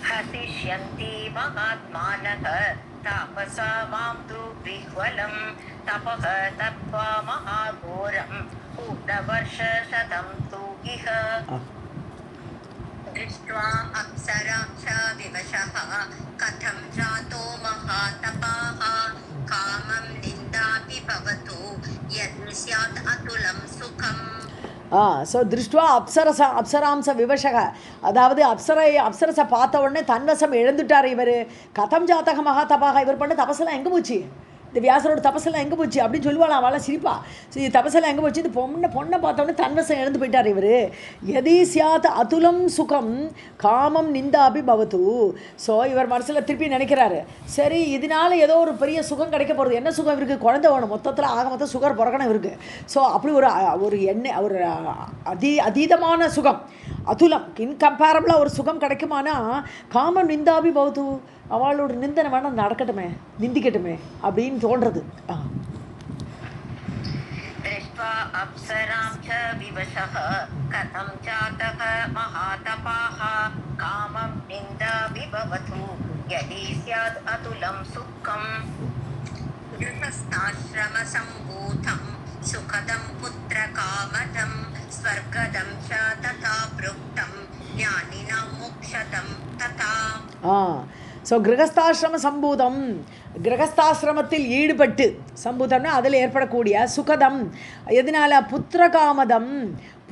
हसिष्यन्ति महात्मानः तापसा मां तु विह्वलं तपः तप्त्वा महाघोरं पूर्णवर्षशतं तु इह. दृष्ट्वा अप्सरां च विवशः कथं जातो महातपाः कामं निन्दापि भवतु यत् स्यात् अतुलं सुखम्. ஸோ திருஷ்டுவா அப்சராம்ச விவசக, அதாவது அப்சரசை பார்த்த உடனே தன்வசம் எழுந்துட்டார் இவர். கதம் ஜாத்தக மகாதபாக, இவர் பண்ண தபசெல்லாம் எங்கே போச்சு, இந்த வியாசரோட தபசெல்லாம் எங்கே போச்சு அப்படின்னு சொல்லுவாள். அவளை சிரிப்பா, தபசெல்லாம் எங்கே போச்சு, இந்த பொண்ணை பார்த்தோன்னே தன்வசம் எழுந்து போயிட்டார் இவர். எதி சியாத் அதுலம் சுகம் காமம் நிந்தாபி பவத்து. ஸோ இவர் மனசில் திருப்பி நினைக்கிறாரு, சரி இதனால ஏதோ ஒரு பெரிய சுகம் கிடைக்க போகிறது. என்ன சுகம் இருக்குது, குழந்தை வேணும், மொத்தத்தில் ஆக மொத்தம் சுகர் பிறக்கணும் இருக்கு. ஸோ அப்படி ஒரு எண்ணெய், ஒரு அதீதமான சுகம், அதுலம் இன்கம்பேரபிளாக ஒரு சுகம் கிடைக்குமானா காமம் நிந்தாபி பவத்து, அவளோட நிந்தனை வேணாம் நடக்கட்டுமே, நிந்திக்கட்டுமே அப்படின்னு தோன்றது. दृष्ट्वा अप्सरां च विवशः कथं जातः महातपाः कामं निन्दापि भवतु यदि स्यात् अतुलं सुखम्. गृहस्थाश्रमसम्भूतं सुखदं पुत्रकामदं स्वर्गदं च तथा प्रोक्तं ज्ञानिनां मोक्षदं तथा. ஸோ கிரகஸ்தாசிரம சம்பூதம், கிரகஸ்தாசிரமத்தில் ஈடுபட்டு, சம்பூதம்னா அதில் ஏற்படக்கூடிய சுகதம், எதனால புத்திரகாமதம்,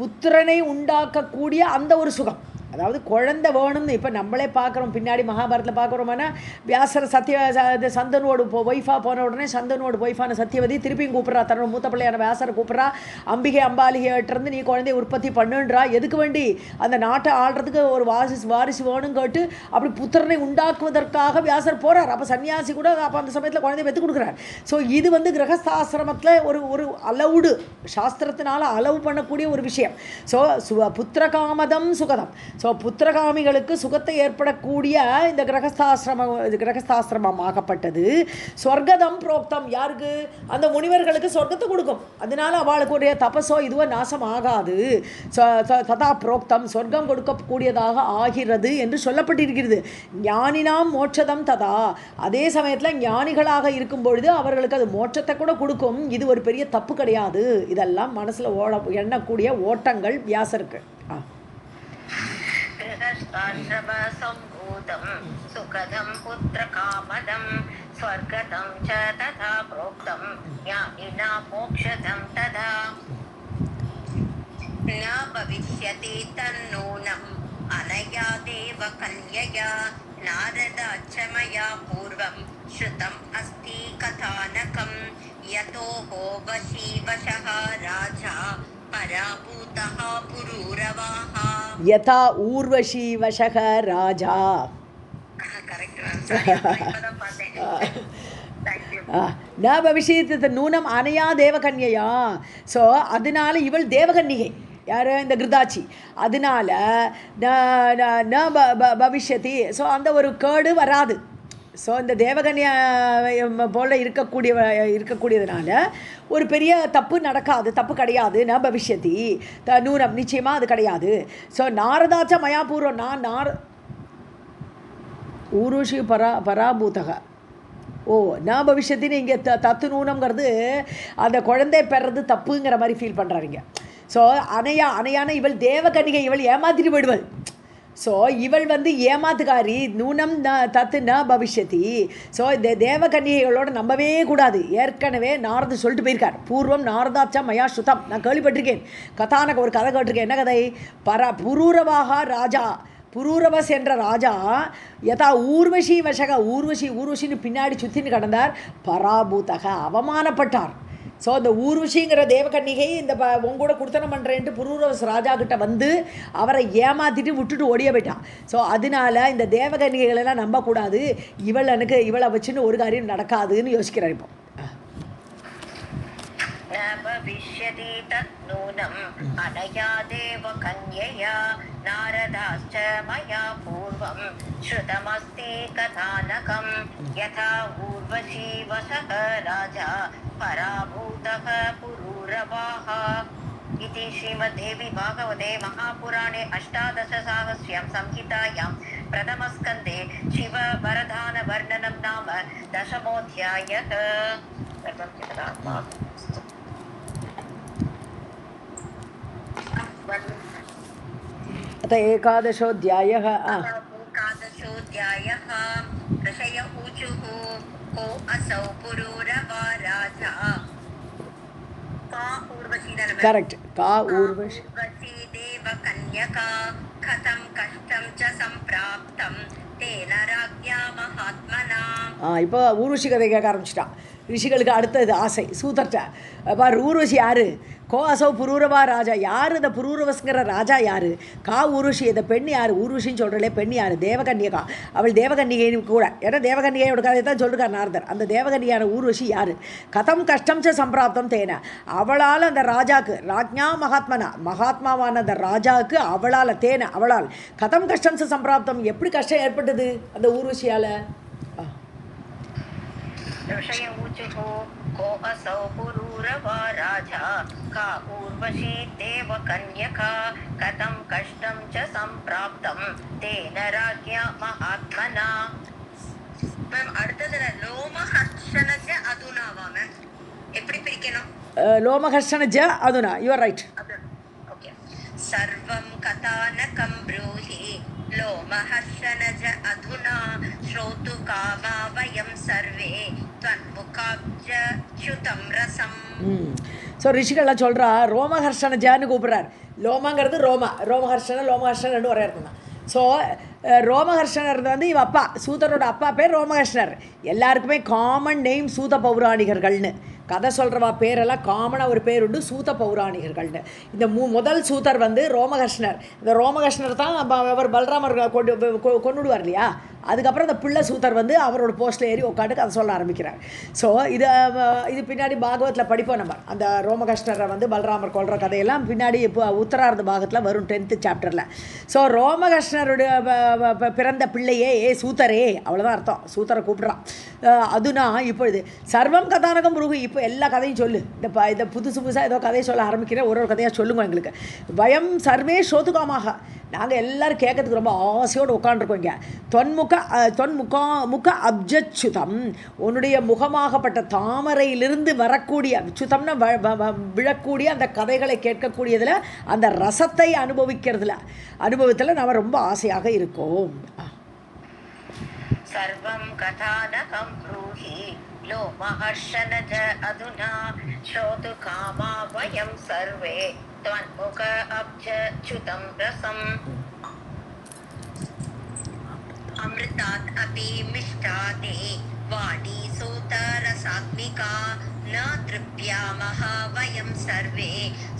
புத்திரனை உண்டாக்கக்கூடிய அந்த ஒரு சுகம், அதாவது குழந்தை வேணும்னு. இப்போ நம்மளே பார்க்குறோம், பின்னாடி மகாபாரத்தில் பார்க்குறோம்னா வியாசர் சந்தனோடு ஒய்ஃபாக போன உடனே சந்தனோடு ஒய்ஃபான சத்தியவதி திருப்பியும் கூப்பிட்றா, தன்னோட மூத்த பிள்ளையான வியாசரை கூப்பிட்றா, அம்பிகையிட்டிருந்து நீ குழந்தைய உற்பத்தி பண்ணுன்றா. எதுக்கு வேண்டி, அந்த நாட்டை ஆள்றதுக்கு ஒரு வாரிசு வேணும் கேட்டு அப்படி புத்திரனை உண்டாக்குவதற்காக வியாசர் போகிறார். அப்போ சன்னியாசி கூட அப்போ அந்த சமயத்தில் குழந்தைய பெற்று கொடுக்குறார். ஸோ இது கிரகஸ்தாசிரமத்தில் ஒரு அலவுடு, சாஸ்திரத்தினால அலவு பண்ணக்கூடிய ஒரு விஷயம். ஸோ புத்திரகாமதம் சுகதம், ஸோ புத்திரகாமிகளுக்கு சுகத்தை ஏற்படக்கூடிய இந்த கிரகஸ்தாசிரமம் ஆகப்பட்டது. சொர்க்கதம் புரோக்தம், யாருக்கு, அந்த முனிவர்களுக்கு சொர்க்கத்தை கொடுக்கும். அதனால அவளுக்குடைய தபசோ இதுவோ நாசம் ஆகாது. ததா புரோக்தம், சொர்க்கம் கொடுக்கக்கூடியதாக ஆகிறது என்று சொல்லப்பட்டிருக்கிறது. ஞானினாம் மோட்சதம் ததா, அதே சமயத்தில் ஞானிகளாக இருக்கும் பொழுது அவர்களுக்கு அது மோட்சத்தை கூட கொடுக்கும். இது ஒரு பெரிய தப்பு கிடையாது. இதெல்லாம் மனசில் எண்ணக்கூடிய ஓட்டங்கள் வியாசருக்கு. गृहस्थाश्रमसम्भूतं सुखदं पुत्रकामदं स्वर्गदं च तथा प्रोक्तं ज्ञानिना मोक्षदं तदा. न भविष्यति तन्नूनम् अनया देव कन्यया नारदाच्च मया पूर्वं श्रुतम् अस्ति कथानकं यतो वशी वशः राजा पराभूतः पुरूरवाः. யதா ஊர்வஷி வசக ராஜா. Correct. இப்பதான் பார்த்தேன். Thank you. ந பவிஷ்யத் நூனம் அனையா தேவகன்யா. ஸோ அதனால இவள் தேவகன்னிகை யார் இந்த கிருதாச்சி. அதனால ந பவிஷ்யதி. ஸோ அந்த ஒரு கேடு வராது. ஸோ இந்த தேவகன்யா போல் இருக்கக்கூடியதுனால ஒரு பெரிய தப்பு நடக்காது, தப்பு கிடையாது. ந பவிஷ்யதி நூனம் நிச்சயமாக அது கிடையாது. ஸோ நாரதாச்ச மயாபூர்வம் நான் ஊருஷி பராபூதக. ஓ ந பவிஷ்யத்தின்னு இங்கே தத்து நூனம்ங்கிறது அந்த குழந்தை பெறது தப்புங்கிற மாதிரி ஃபீல் பண்ணுறாருங்க. ஸோ அணையான இவள் தேவகன்னிகை, இவள் ஏமாத்திட்டு போயிடுவள். ஸோ இவள் ஏமாத்துக்காரி. நூனம் தத்து ந பவிஷ்யதி. ஸோ இந்த தேவகன்னிகைகளோட நம்பவே கூடாது. ஏற்கனவே நாரது சொல்லிட்டு போயிருக்கார். பூர்வம் நாரதாச்சா மயா ஸ்ருதம். நான் கேள்விப்பட்டிருக்கேன். கதானக ஒரு கதை கேட்டிருக்கேன். என்ன கதை? புரூரவாக ராஜா, புரூரவஸ் என்ற ராஜா யதா ஊர்வஷி வசக, ஊர்வஷின்னு பின்னாடி சுற்றின்னு கடந்தார். பராபூதக அவமானப்பட்டார். ஸோ அந்த ஊர்வஷிங்கிற தேவகன்னிகை இந்த உங்கூட குடுத்தனம் பண்ணுறேன்ட்டு புரூரவஸ் ராஜா கிட்ட அவரை ஏமாற்றிட்டு விட்டுட்டு ஓடிய போயிட்டான். ஸோ அதனால இந்த தேவகன்னிகைகளெல்லாம் நம்பக்கூடாது. இவளை வச்சுன்னு ஒரு காரியம் நடக்காதுன்னு யோசிக்கிறார். இப்போ भविष्यति तन्नूनम् अनया देवकन्यया नारदाश्च मया पूर्वं श्रुतमस्ति कथानकं यथा ऊर्वशी वसः राजा पराभूतः पुरूरवाः. इति श्रीमद्देवी भागवते महापुराणे अष्टादशसाहस्र्यां संहितायां प्रथमस्कन्धे शिववरदानवर्णनं नाम दशमोऽध्यायः. अत एकादशोऽध्यायः. ऋषय ऊचुः को असौ पुरूरवा राजा. का ऊर्वशी करेक्ट. का ऊर्वशी देवकन्यका कथं कष्टं च सम्प्राप्तं तेन राज्ञा महात्मना. இப்போ ஊர்வசி கதை கேட்க ஆரம்பிச்சிட்டான். ரிஷிகளுக்கு அடுத்தது ஆசை சூதர்ட்ட. பார் ஊர்வசி யார்? கோ அசௌ புரூரவா ராஜா. யார் இந்த புரூரவஸ்ங்கிற ராஜா யார்? கா ஊர்வசி. இந்த பெண் யார்? ஊர்வசின்னு சொல்கிறே பெண் யார்? தேவகன்னிகா. அவள் தேவகன்னிகைன்னு கூட. ஏன்னா தேவகன்னிகையோட கதையை தான் சொல்லிருக்கார் நாரதர். அந்த தேவகன்னியான ஊர்வசி யார்? கதம் கஷ்டம் ச சம்பிராப்தம் தேன. அவளால் அந்த ராஜாக்கு ராஜ்ஞா மகாத்மாவான அந்த ராஜாவுக்கு அவளால் கதம் கஷ்டம் ச சம்பிராப்தம். எப்படி கஷ்டம் ஏற்பட்டது அந்த ஊர்வசியால்? ऋषय ऊचुः को असौ पुरूरवा राजा का ऊर्वशी देवकन्यका कथं कष्टं च सम्प्राप्तं तेन राज्ञा महात्मना. மேம் அடுத்ததுல லோமஹர்ஷனஜ அதுனாவா மேம்? எப்படி பிரிக்கணும்? லோமஹர்ஷனஜ அதுனா. You are right. ஓகே. சர்வம் கதானகம் ப்ரூஹி लोमहर्षनज अधुना श्रोतुकामा वयं सर्वे त्वन्मुखाब्जच्युतं रसम्. ஸோ ரிஷிகள்லாம் சொல்கிறா ரோமஹர்ஷனஜான்னு கூப்பிட்றார். லோமங்கிறது ரோமஹர்ஷனன்னு ஒரே அர்த்தம் தான். ஸோ ரோமஹர்ஷனர் இவ அப்பா, சூதரோட அப்பா பேர் ரோமஹர்ஷனர். எல்லாருக்குமே காமன் நேம் சூத பௌராணிகர்கள்னு. கதை சொல்கிறவா பேரெல்லாம் காமனாக ஒரு பேர் உண்டு, சூத பௌராணிகர்கள்னு. இந்த முதல் சூதர் ரோமஹர்ஷனர். இந்த ரோமஹர்ஷனர் தான் அவர் பலராமர் கொண்டுடுவார் இல்லையா. அதுக்கப்புறம் இந்த பிள்ளை சூதர் அவரோட போஸ்ட்டில் ஏறி உட்காந்து கதை சொல்ல ஆரம்பிக்கிறார். ஸோ இது பின்னாடி பாகவத்தில் படிப்போம் நம்ம. அந்த ரோமஹர்ஷனரை பலராமர் கொள்கிற கதையெல்லாம் பின்னாடி இப்போ உத்தரார்த்த பாகத்தில் வரும் 10th சாப்டரில். ஸோ ரோமஹர்ஷனருடைய பிறந்த பிள்ளையே சூதரே, அவ்வளோதான் அர்த்தம். சூதரை கூப்பிட்றான். அதுனா இப்பொழுது சர்வம் கதானகம் புருகு. இப்போ எல்லா கதையும் சொல்லு. இந்த புதுசாக ஏதோ கதையை சொல்ல ஆரம்பிக்கிறேன். ஒரு கதையாக சொல்லுங்க எங்களுக்கு. வயம் சர்வே சோதுகாமாக. நாங்கள் எல்லோரும் கேட்கறதுக்கு ரொம்ப ஆசையோடு உட்காந்துருக்கோம். இங்கே தொன்முக அப்ஜச்சுதம். உன்னுடைய முகமாகப்பட்ட தாமரையிலிருந்து வரக்கூடிய சுத்தம்னா விழக்கூடிய அந்த கதைகளை கேட்கக்கூடியதில் அந்த ரசத்தை அனுபவத்தில் நாம் ரொம்ப ஆசையாக இருக்கோம். சர்வம் கதானகம் ப்ரூஹி लोमहर्षनज अधुना श्रोतुकामा वयं सर्वे त्वन्मुख अब्जच्युतं रसम्. अमृतात् अपि मिष्टाते वाणी सूतरसात्मिका न तृप्यामः वयं सर्वे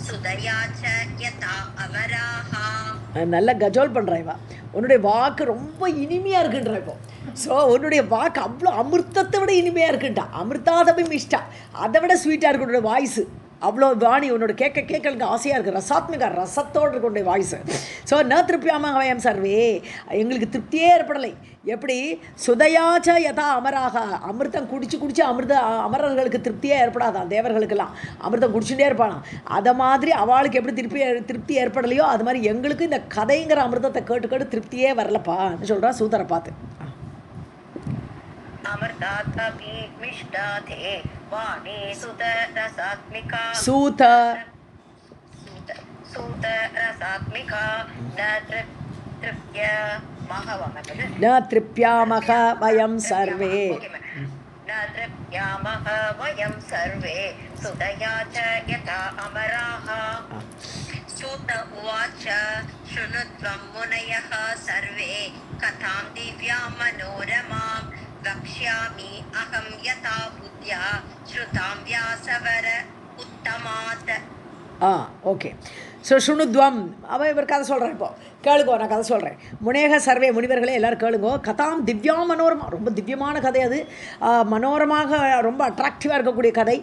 सुदया च यथा अमराः. நல்ல கஜோல் பண்ணுறா இவா. உன்னுடைய வாக்கு ரொம்ப இனிமையாக இருக்குன்றா இப்போ. ஸோ உன்னுடைய வாக்கு அவ்வளோ அமிர்தத்தை விட இனிமையாக இருக்குன்ட்டா. அமிர்தாதபி மிஷ்டா, அதை விட ஸ்வீட்டாக இருக்கு உன்னுடைய வாய்ஸு. அவ்வளோ வாணி உன்னோட கேட்க எனக்கு ஆசையாக இருக்குது. ரசாத்மிகா, ரசத்தோடு இருக்க உன்னுடைய வாய்ஸு. ஸோ ந திருப்தியாம வயம் சர்வே, எங்களுக்கு திருப்தியே ஏற்படலை. எப்படி சுதையாச்ச யதா அமராக, அமிர்தம் குடிச்சு அமரர்களுக்கு திருப்தியே ஏற்படாதான். தேவர்களுக்கெல்லாம் அமிர்தம் குடிச்சுட்டே இருப்பானா. அதை மாதிரி அவளுக்கு எப்படி திருப்தி ஏற்படலையோ அது மாதிரி எங்களுக்கு இந்த கதைங்கிற அமிர்தத்தை கேட்டு திருப்தியே வரலப்பான்னு சொல்கிறா சூதரை பார்த்து. अमृतादपि मिष्टाते वाणी सुतरसात्मिका सूत रसात्मिका न तृप्यामः वयं सर्वे सुदया च यथा अमराः. सूत उवाच शृणुत्वं मुनयः सर्वे कथां दिव्यां मनोरमां वक्ष्यामि अहं यथा बुद्ध्या श्रुतां व्यासवर उत्तमात्. ஓகே. ஸோ சுணுத்வம், அவன் இவர் கதை சொல்கிறேன். இப்போ கேளுங்கோ, நான் கதை சொல்கிறேன். முனேக சர்வே, முனிவர்களே எல்லோரும் கேளுங்கோ. கதாம் திவ்யா மனோரமா, ரொம்ப திவ்யமான கதை அது. மனோரமாக ரொம்ப அட்ராக்டிவாக இருக்கக்கூடிய கதை.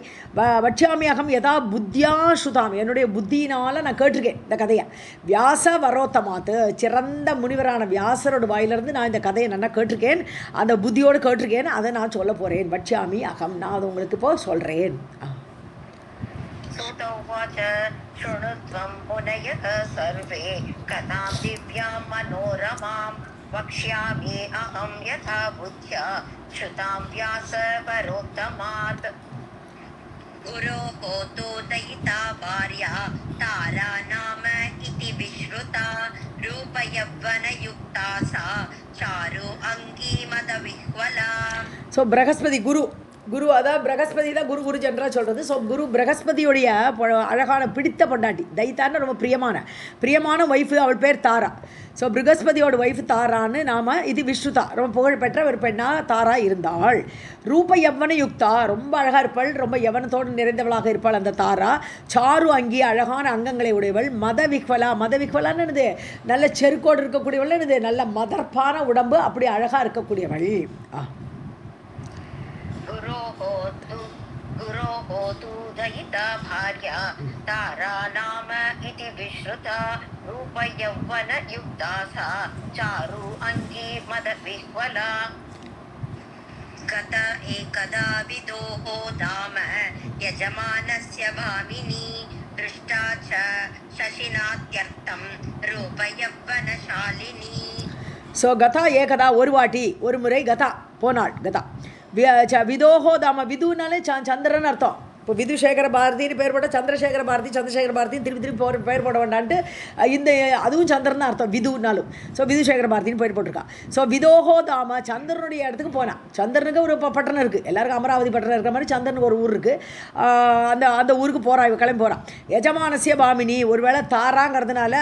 வட்சாமியகம் யதா புத்தியா ஸ்ருதாம், என்னுடைய புத்தியினால் நான் கேட்டிருக்கேன் இந்த கதையை. வியாச வரோத்தமாத்து, சிறந்த முனிவரான வியாசரோட வாயிலிருந்து நான் இந்த கதையை நல்லா கேட்டிருக்கேன். அந்த புத்தியோடு கேட்டிருக்கேன். அதை நான் சொல்ல போகிறேன். வட்சாமி அகம், நான் அதை உங்களுக்கு இப்போ சொல்கிறேன். शृणुत्वं मुनयः सर्वे कथां दिव्यां मनोरमां वक्ष्यामि अहं यथा बुद्ध्या श्रुतां व्यासवरोत्तमात्. गुरोः तोदयिता भार्या तारा नाम इति विश्रुता रूपयौवनयुक्ता सा चारु अङ्गी मदविह्वला. ஸோ பிரகஸ்பதி குரு அதான் பிரகஸ்பதி தான் குரு ஜென்ரா சொல்கிறது. ஸோ குரு பிரகஸ்பதியுடைய அழகான பிடித்த பொண்டாட்டி. தைத்தான்னு ரொம்ப பிரியமான ஒய்ஃபு, அவள் பேர் தாரா. ஸோ பிரகஸ்பதியோட ஒய்ஃபு தாரான்னு நாம் இது விஷ்ணுதா, ரொம்ப புகழ்பெற்ற ஒரு பெண்ணாக தாரா இருந்தாள். ரூப யவ்வன யுக்தா, ரொம்ப அழகாக இருப்பாள், ரொம்ப யவனத்தோடு நிறைந்தவளாக இருப்பாள் அந்த தாரா. சாரு அங்கி, அழகான அங்கங்களை உடையவள். மதவிஹ்வலான்னு என்னது, நல்ல செருக்கோடு இருக்கக்கூடியவள், என்னது நல்ல மதர்ப்பான உடம்பு, அப்படி அழகாக இருக்கக்கூடியவள். गुरोः तु दयिता भार्या तारा नाम इति विश्रुता रूपयौवनयुक्ता सा चारु अङ्गी मदविह्वला. गत एकदा विदोः धाम यजमानस्य भामिनी दृष्टा च शशिनात्यर्थं रूपयौवनशालिनी. ஸோ கதா ஏகதா, ஒரு வாட்டி ஒரு முறை கதா போனாள். கதா விதோஹோ தாம, விதுனாலே சந்திரன் அர்த்தம். இப்போ விதுசேகர பாரதின்னு பேர் போட்டால் சந்திரசேகர பாரதின்னு திருப்பி பேர் போட வேண்டான்ட்டு இந்த அதுவும் சந்திரன் தான் அர்த்தம் விதுனாலும். ஸோ விதுசேகர பாரதின்னு பேர் போட்டிருக்கான். ஸோ விதோஹோ தாம, சந்திரனுடைய இடத்துக்கு போனான். சந்திரனுக்கு ஒரு பட்டணம் இருக்குது, எல்லாருக்கும் அமராவதி பட்டணம் இருக்கிற மாதிரி சந்திரனுக்கு ஒரு ஊர் இருக்குது. அந்த ஊருக்கு கிளம்பி போகிறான். யஜமானசிய பாமினி, ஒருவேளை தாராங்கிறதுனால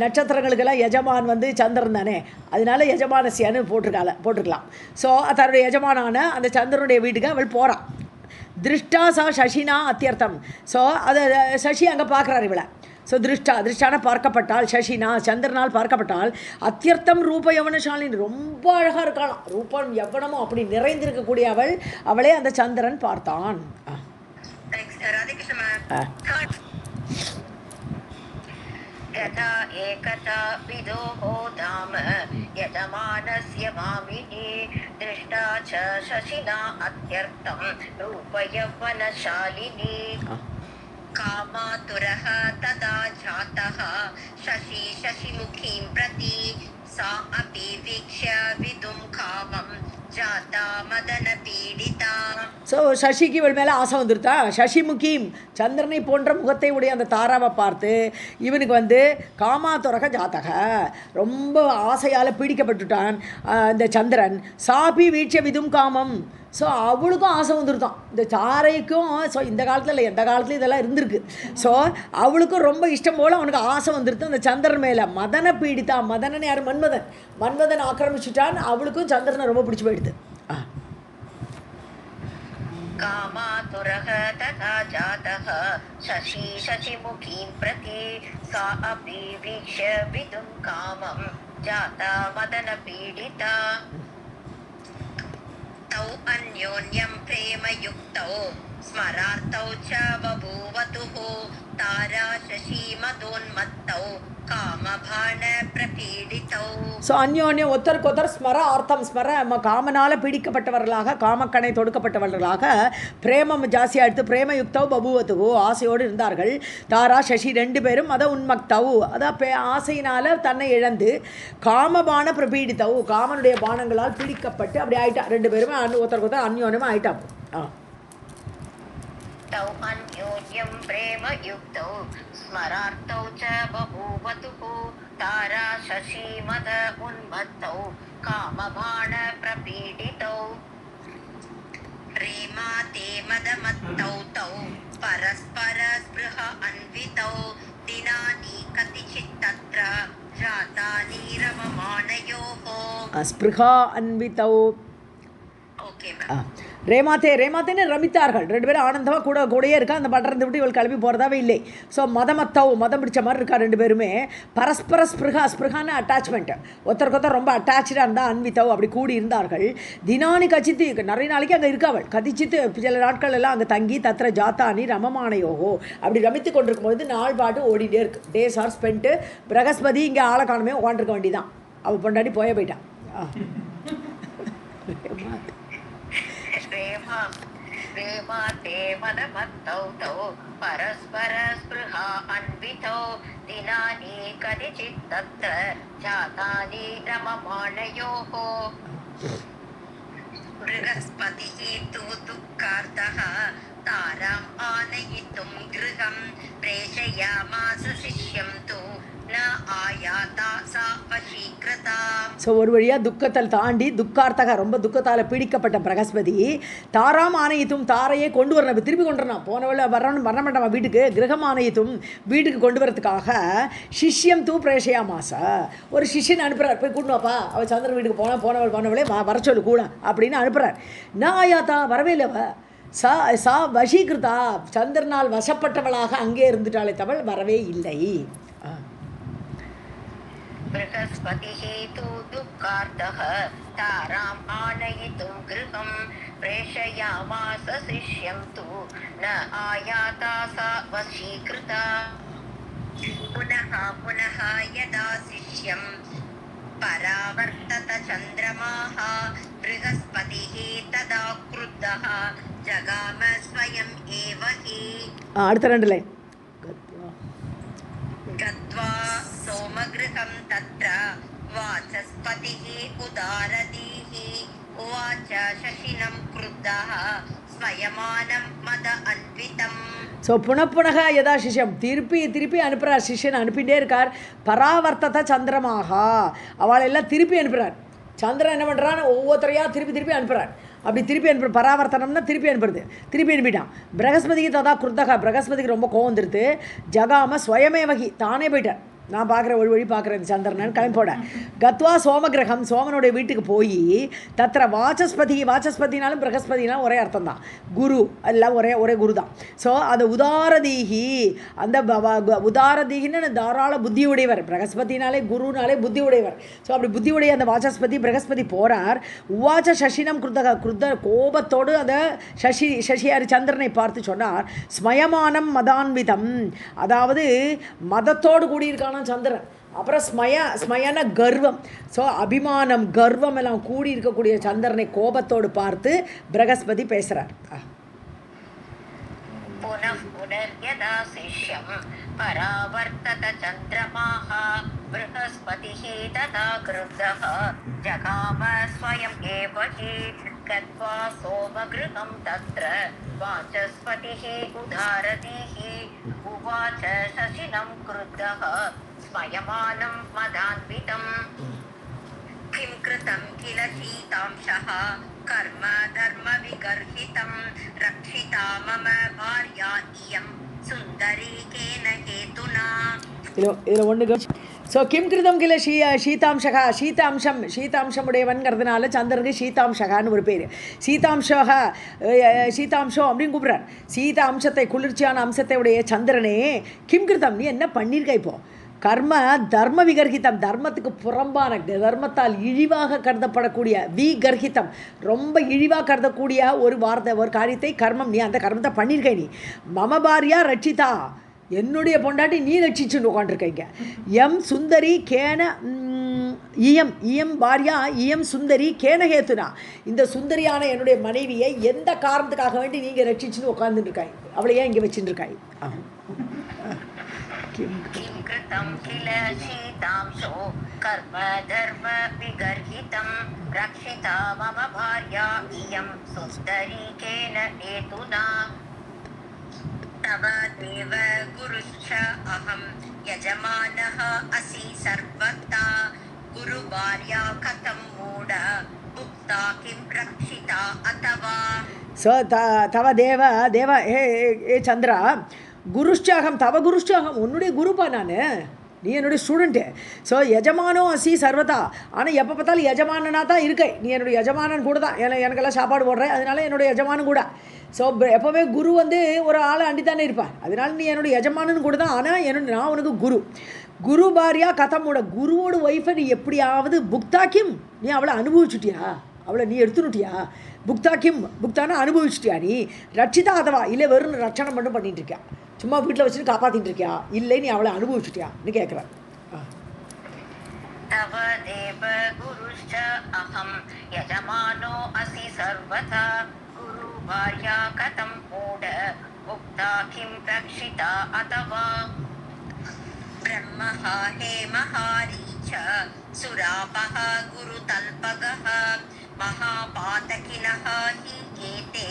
நட்சத்திரங்களுக்கெல்லாம் யஜமான் சந்திரன் தானே, அதனால யஜமானசியான்னு போட்டிருக்கலாம். ஸோ தன்னுடைய யஜமானான அந்த சந்திரனுடைய வீட்டுக்கு அவள் போகிறான். திருஷ்டா சா சசினா அத்தியர்த்தம். ஸோ அதை சசி அங்கே பார்க்குறாரு இவளை. ஸோ திருஷ்டான பார்க்கப்பட்டாள், சசினா சந்திரனால் பார்க்கப்பட்டாள். அத்தியர்த்தம் ரூப யவனசாலினி, ரொம்ப அழகாக இருக்கலாம், ரூபம் யவனமும் அப்படி நிறைந்திருக்கக்கூடிய அவளே அந்த சந்திரன் பார்த்தான். यथा एकथा विदोः धाम यजमानस्य भामिनी दृष्टा च शशिना अत्यर्थं रूपयौवनशालिनी. कामातुरः तदा जातः शशिमुखीं प्रति सा अपि वीक्ष्य विदुं कामं जाता मदन पीडिता. ஸோ சசிக்கு இவள் மேலே ஆசை வந்துருத்தா. சசிமுகீம், சந்திரனை போன்ற முகத்தை உடைய அந்த தாராவை பார்த்து இவனுக்கு காமாத்துரக ஜாத்தக, ரொம்ப ஆசையால் பீடிக்கப்பட்டுட்டான் இந்த சந்திரன். சாபி வீட்ச விதும் காமம், ஸோ அவளுக்கும் ஆசை வந்துருத்தான் இந்த தாரைக்கும். ஸோ இந்த காலத்தில் இல்லை, எந்த காலத்துலையும் இதெல்லாம் இருந்திருக்கு. ஸோ அவளுக்கும் ரொம்ப இஷ்டம் போல் அவனுக்கு ஆசை வந்துருது அந்த சந்திரன் மேலே. மதனை பீடித்தான், மதனன் யார், மன்மதன் ஆக்கிரமிச்சுட்டான். அவளுக்கும் சந்திரனை ரொம்ப பிடிச்சி போயிடுது. कामातुरः तथा जातः शशी शशिमुखीं प्रति सा अपि वीक्ष्य विदुं कामं जाता मदनपीडिता तौ अन्योन्यं प्रेमयुक्तौ स्मरार्तौ च बभूवतुः तारा शशी मदोन्मत्तौ कामभान प्रपीडितौ. ஸோ அந்யோன்யம் ஒருத்தருக்கொத்தர் ஸ்மர அர்த்தம் காமனால் பீடிக்கப்பட்டவர்களாக காமக்கணை தொடுக்கப்பட்டவர்களாக பிரேமம் ஜாஸ்தியாக எடுத்து பிரேமயுக்தவ் பபுவத்துவோ ஆசையோடு இருந்தார்கள். தாரா சசி ரெண்டு பேரும் அதை உன்மக்தவ் அதான் ஆசையினால் தன்னை இழந்து காமபான பிரபீடித்தவ் காமனுடைய பானங்களால் பீடிக்கப்பட்டு அப்படி ஆயிட்டா. ரெண்டு பேருமே ஒருத்தருக்கொத்தர் அந்யோன்யமாக ஆயிட்டா. तौ अन्योन्यं प्रेमयुक्तौ स्मरार्तौ च बभूवतुः तारा शशी मद उन्मत्तौ कामबाण प्रपीडितौ प्रेमा ते मदमत्तौ तौ परस्पर स्पृह अन्वितौ दिनानि कतिचित् तत्र जातानि रममाणयोः स्पृहा अन्वितौ. ரேமாத்தேன்னு ரமித்தார்கள். ரெண்டு பேரும் ஆனந்தமாக கூடயே இருக்கா. அந்த பட்டறந்து விட்டு இவள் கிளம்பி போகிறதாவே இல்லை. ஸோ மதம் பிடிச்ச மாதிரி இருக்கா ரெண்டு பேருமே. பரஸ்பர ஸ்பிருகான அட்டாச்மெண்ட்டு ஒருத்தருக்கொத்தர் ரொம்ப அட்டாச்சாக இருந்தால் அன்வித்தவ் அப்படி கூடி இருந்தார்கள். தினானி கச்சித்து நிறைய நாளைக்கு அங்கே இருக்காவள் கதிச்சித்து சில நாட்கள் எல்லாம் அங்கே தங்கி தத்திர ஜாத்தானி ரமமானயோகோ அப்படி ரமித்து கொண்டிருக்கும்பொழுது நாள் பாட்டு ஓடிட்டே இருக்கு. Days or spend. பிரகஸ்பதி இங்கே ஆளை காணுமே உட்காந்துருக்க வேண்டிதான். அவள் பொண்டாடி போயிட்டான். प्रेमा ते मदमत्तौ तौ परस्पर स्पृहा अन्वितौ दिनानि कदिचित् तत्र जातानि रममाणयोः बृहस्पतिः तु दुःखार्तः ताराम् आनयितुं गृहं प्रेषयामास शिष्यं तु न आयाता सा वशीकृता. ஸோ ஒரு வழியாக துக்கத்தில் தாண்டி துக்கார்த்தக ரொம்ப துக்கத்தால் பீடிக்கப்பட்ட பிரகஸ்பதி தாராம் ஆணையத்தும் தாரையே கொண்டு வரணும். திருப்பி கொண்டு வரணும். போனவளை வரமாட்டாமா வீட்டுக்கு. கிரகம் ஆணையத்தும் வீட்டுக்கு கொண்டு வரதுக்காக சிஷ்யம் தூ பிரேஷையா மாசா ஒரு சிஷ்யன் அனுப்புகிறார். போய் கூட்டு வாப்பா அவள் சந்திரன் வீட்டுக்கு போனவளே வர சொல்லு கூட அப்படின்னு அனுப்புகிறார். நான் ஆயாத்தா வரவே இல்லைவ. சா வசீகிருதா சந்திரனால் வசப்பட்டவளாக அங்கே இருந்துட்டாலே தவள் வரவே இல்லை. बृहस्पतिः तु दुःखार्तः ताराम् आनयितुं गृहं प्रेषयामास शिष्यं तु न आयाता सा वशीकृता पुनः यदा शिष्यं परावर्तत चन्द्रमाः बृहस्पतिः तदा क्रुद्धः जगाम स्वयम् एव हि அடுத்த ரெண்டு லைன் गत्वा सोमगृहं तत्र वाचस्पतिः उदारदीः उवाच शशिनं क्रुद्धः स्मयमानं मद अन्वितम्. ஸோ புனப்புனக யதா சிஷ்யம் திருப்பி அனுப்புகிறார். சிஷ்யன் அனுப்பிகிட்டே இருக்கார். பராவர்த்தத சந்திரமாகா அவளெல்லாம் திருப்பி அனுப்புகிறார். சந்திரன் என்ன பண்ணுறான்னு ஒவ்வொருத்தரையாக திருப்பி அனுப்புகிறார். அப்படி திருப்பி பராவர்த்தனம்னா திருப்பி அனுப்பிட்டான். பிரகஸ்பதிக்கு ததா குருத்தகா பிரகஸ்பதிக்கு ரொம்ப கோவம் வந்துடுது. ஜகாம ஸ்வயமேவகி தானே போயிட்டார். நான் பார்க்குற வழி பார்க்குறேன் சந்திரன் கிளம்போட. கத்வா சோமகிரகம் சோமனுடைய வீட்டுக்கு போய் தத்திர வாச்சஸ்பதினாலும் பிரகஸ்பதினாலும் ஒரே அர்த்தம் தான். குரு எல்லாம் ஒரே குரு தான். ஸோ அந்த உதாரதீகி அந்த உதாரதீகின்னு தாராள புத்தி உடையவர். பிரகஸ்பதினாலே குருனாலே புத்தி உடையவர். ஸோ அப்படி புத்தி உடைய அந்த வாச்சஸ்பதி பிரகஸ்பதி போகிறார். உவாச்ச சசினம் குருத்த கோபத்தோடு அந்த சசியார் சந்திரனை பார்த்து சொன்னார். ஸ்மயமானம் மதான்விதம் அதாவது மதத்தோடு கூடியிருக்கான சந்திரன். அப்புறம் ஸ்மயன கர்வம். ஸோ அபிமானம் கர்வம் எல்லாம் கூடி இருக்கக்கூடிய சந்திரனை கோபத்தோடு பார்த்து பிரகஸ்பதி பேசுகிறார். पुनर्यदा शिष्यं परावर्तत चन्द्रमाः बृहस्पतिः तथा क्रुद्धः जगाम स्वयम् एव हि गत्वा सोमगृहं तत्र वाचस्पतिः उदारदीः उवाच शशिनं क्रुद्धः स्मयमानं मदान्वितम् किं कृतं किल शीतांशः कर्म धर्म विगर्हितं रक्षिता मम भार्या इयं सुन्दरी केन हेतुना. இதில் ஒன்று ஸோ கிம் கிருதம் கில சீதாம்சகா சீதாம்சம் உடையவன்கிறதுனால சந்திரனுக்கு சீதாம்சகான்னு ஒரு பேர். சீதாம்சம் அப்படின்னு கூப்பிட்றார். சீத அம்சத்தை, குளிர்ச்சியான அம்சத்தை உடைய சந்திரனே, கிம் கிருதம், நீ என்ன பண்ணியிருக்க? இப்போ கர்ம தர்ம விகர்ஹிதம், தர்மத்துக்கு புறம்பான, தர்மத்தால் இழிவாக கருதப்படக்கூடிய, விகர்ஹிதம், ரொம்ப இழிவாக கருதக்கூடிய ஒரு காரியத்தை, கர்மம், நீ அந்த கர்மத்தை பண்ணியிருக்க. நீ மம பாரியா ரட்சிதா, என்னுடைய பொண்டாட்டி நீ ரட்சிச்சுன்னு உட்காந்துருக்கீங்க. எம் சுந்தரி கேன இயம் பாரியா இயம் சுந்தரி கேனஹேத்துனா, இந்த சுந்தரியான என்னுடைய மனைவியை எந்த காரணத்துக்காக வேண்டி நீங்கள் ரட்சிச்சுன்னு உட்காந்துருக்காய்? அவளை ஏன் இங்கே வச்சுருக்காய்? किं कृतं किल शीतांशो कर्म धर्म विगर्हितं रक्षिता मम भार्या इयं सुन्दरी केन हेतुना तव देव गुरुश्च अहं यजमानः असि सर्वथा गुरुभार्या कथं मूढ मुक्ता किं रक्षिता अथवा. ஸோ தவ தேவ ஏ சந்திரா, குருஷ்சாகம், தவ குருஷ்சாகம், உன்னுடைய குருப்பா நான், நீ என்னுடைய ஸ்டூடெண்ட்டு. ஸோ யஜமானோ அசி சர்வதா, ஆனால் எப்போ பார்த்தாலும் யஜமானனாக தான் இருக்கை. நீ என்னுடைய யஜமானன் கூட தான், எனக்கெல்லாம் சாப்பாடு போடுறேன், அதனால என்னுடைய யஜமானன் கூட. ஸோ எப்போவுமே குரு ஒரு ஆளை அண்டித்தானே இருப்பார். அதனால நீ என்னுடைய யஜமானன் கூட தான், ஆனால் நான் உனக்கு குரு பாரியா கதமோட, குருவோட ஒய்ஃபை நீ எப்படியாவது புக்தாக்கிம், நீ அவளை அனுபவிச்சுட்டியா? அவளை நீ எடுத்துனுட்டியா? புக்தானா அனுபவிச்சுட்டியா? நீ ரட்சிதா அதவா, இல்லை வெறும் ரட்சணம் மட்டும் பண்ணிட்டு இருக்கியா? சும்மா வீட்டில் வச்சுட்டு காப்பாற்றிட்டு இருக்கியா? இல்லை நீ அவளை அனுபவிச்சுட்டியான்னு கேட்குறேன். तव देव गुरुश्च अहं यजमानो असि सर्वथा गुरुभार्या कथं मूढ मुक्ता किं रक्षिता अथवा. ब्रह्मः हेमहारीच सुरापः गुरुतल्पगः महापातकिनः हि एते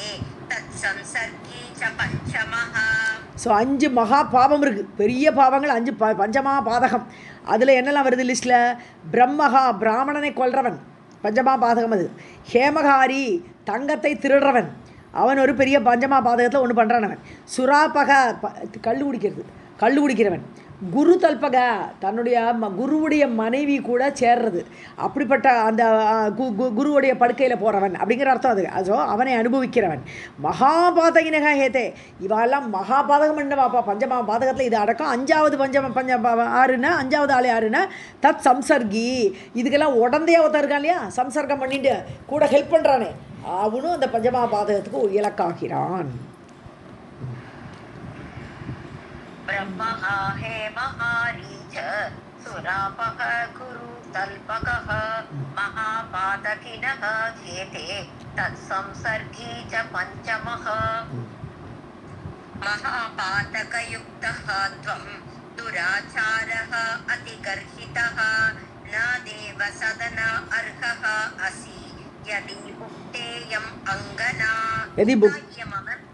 तत्संसर्गी च पञ्चमः. ஸோ 5 மகா பாவம் இருக்குது, பெரிய பாவங்கள் 5 பஞ்சமா பாதகம். அதில் என்னெல்லாம் வருது லிஸ்ட்டில்? பிரம்மஹா, பிராமணனை கொல்றவன், பஞ்சமா பாதகம் அது. ஹேமகாரி, தங்கத்தை திருடுறவன், அவன் ஒரு பெரிய பஞ்சமா பாதகத்தில் ஒன்று பண்ணுறானவன். சுராபக, கள்ளு குடிக்கிறவன். குரு தல்பக, தன்னுடைய குருவுடைய மனைவி கூட சேர்றது, அப்படிப்பட்ட அந்த குருவுடைய படுக்கையில் போகிறவன் அப்படிங்கிற அர்த்தம் அது. அதோ அவனை அனுபவிக்கிறவன். மகாபாதகினக ஹேதே, இவெல்லாம் மகாபாதகம் என்னவாப்பா, பஞ்சமா பாதகத்தில் இது அடக்கம். 5வது ஆறுன்னா, 5வது ஆளு யாருன்னா தத் சம்சர்கி, இதுக்கெல்லாம் உடந்தையா ஒருத்தர் இருக்கான் இல்லையா, சம்சர்க்கம் பண்ணிட்டு கூட ஹெல்ப் பண்ணுறானே, அவனும் அந்த பஞ்சமா பாதகத்துக்கு ஒரு இலக்காகிறான். ब्रह्मः हेमहारीच सुरापः गुरुतल्पकः महापातकिनः हेते तत्संसर्गी च पञ्चमः. महापातकयुक्तः त्वं दुराचारः अतिगर्हितः न देवसदन अर्हः असि यदि मुक्तेयम् अङ्गना.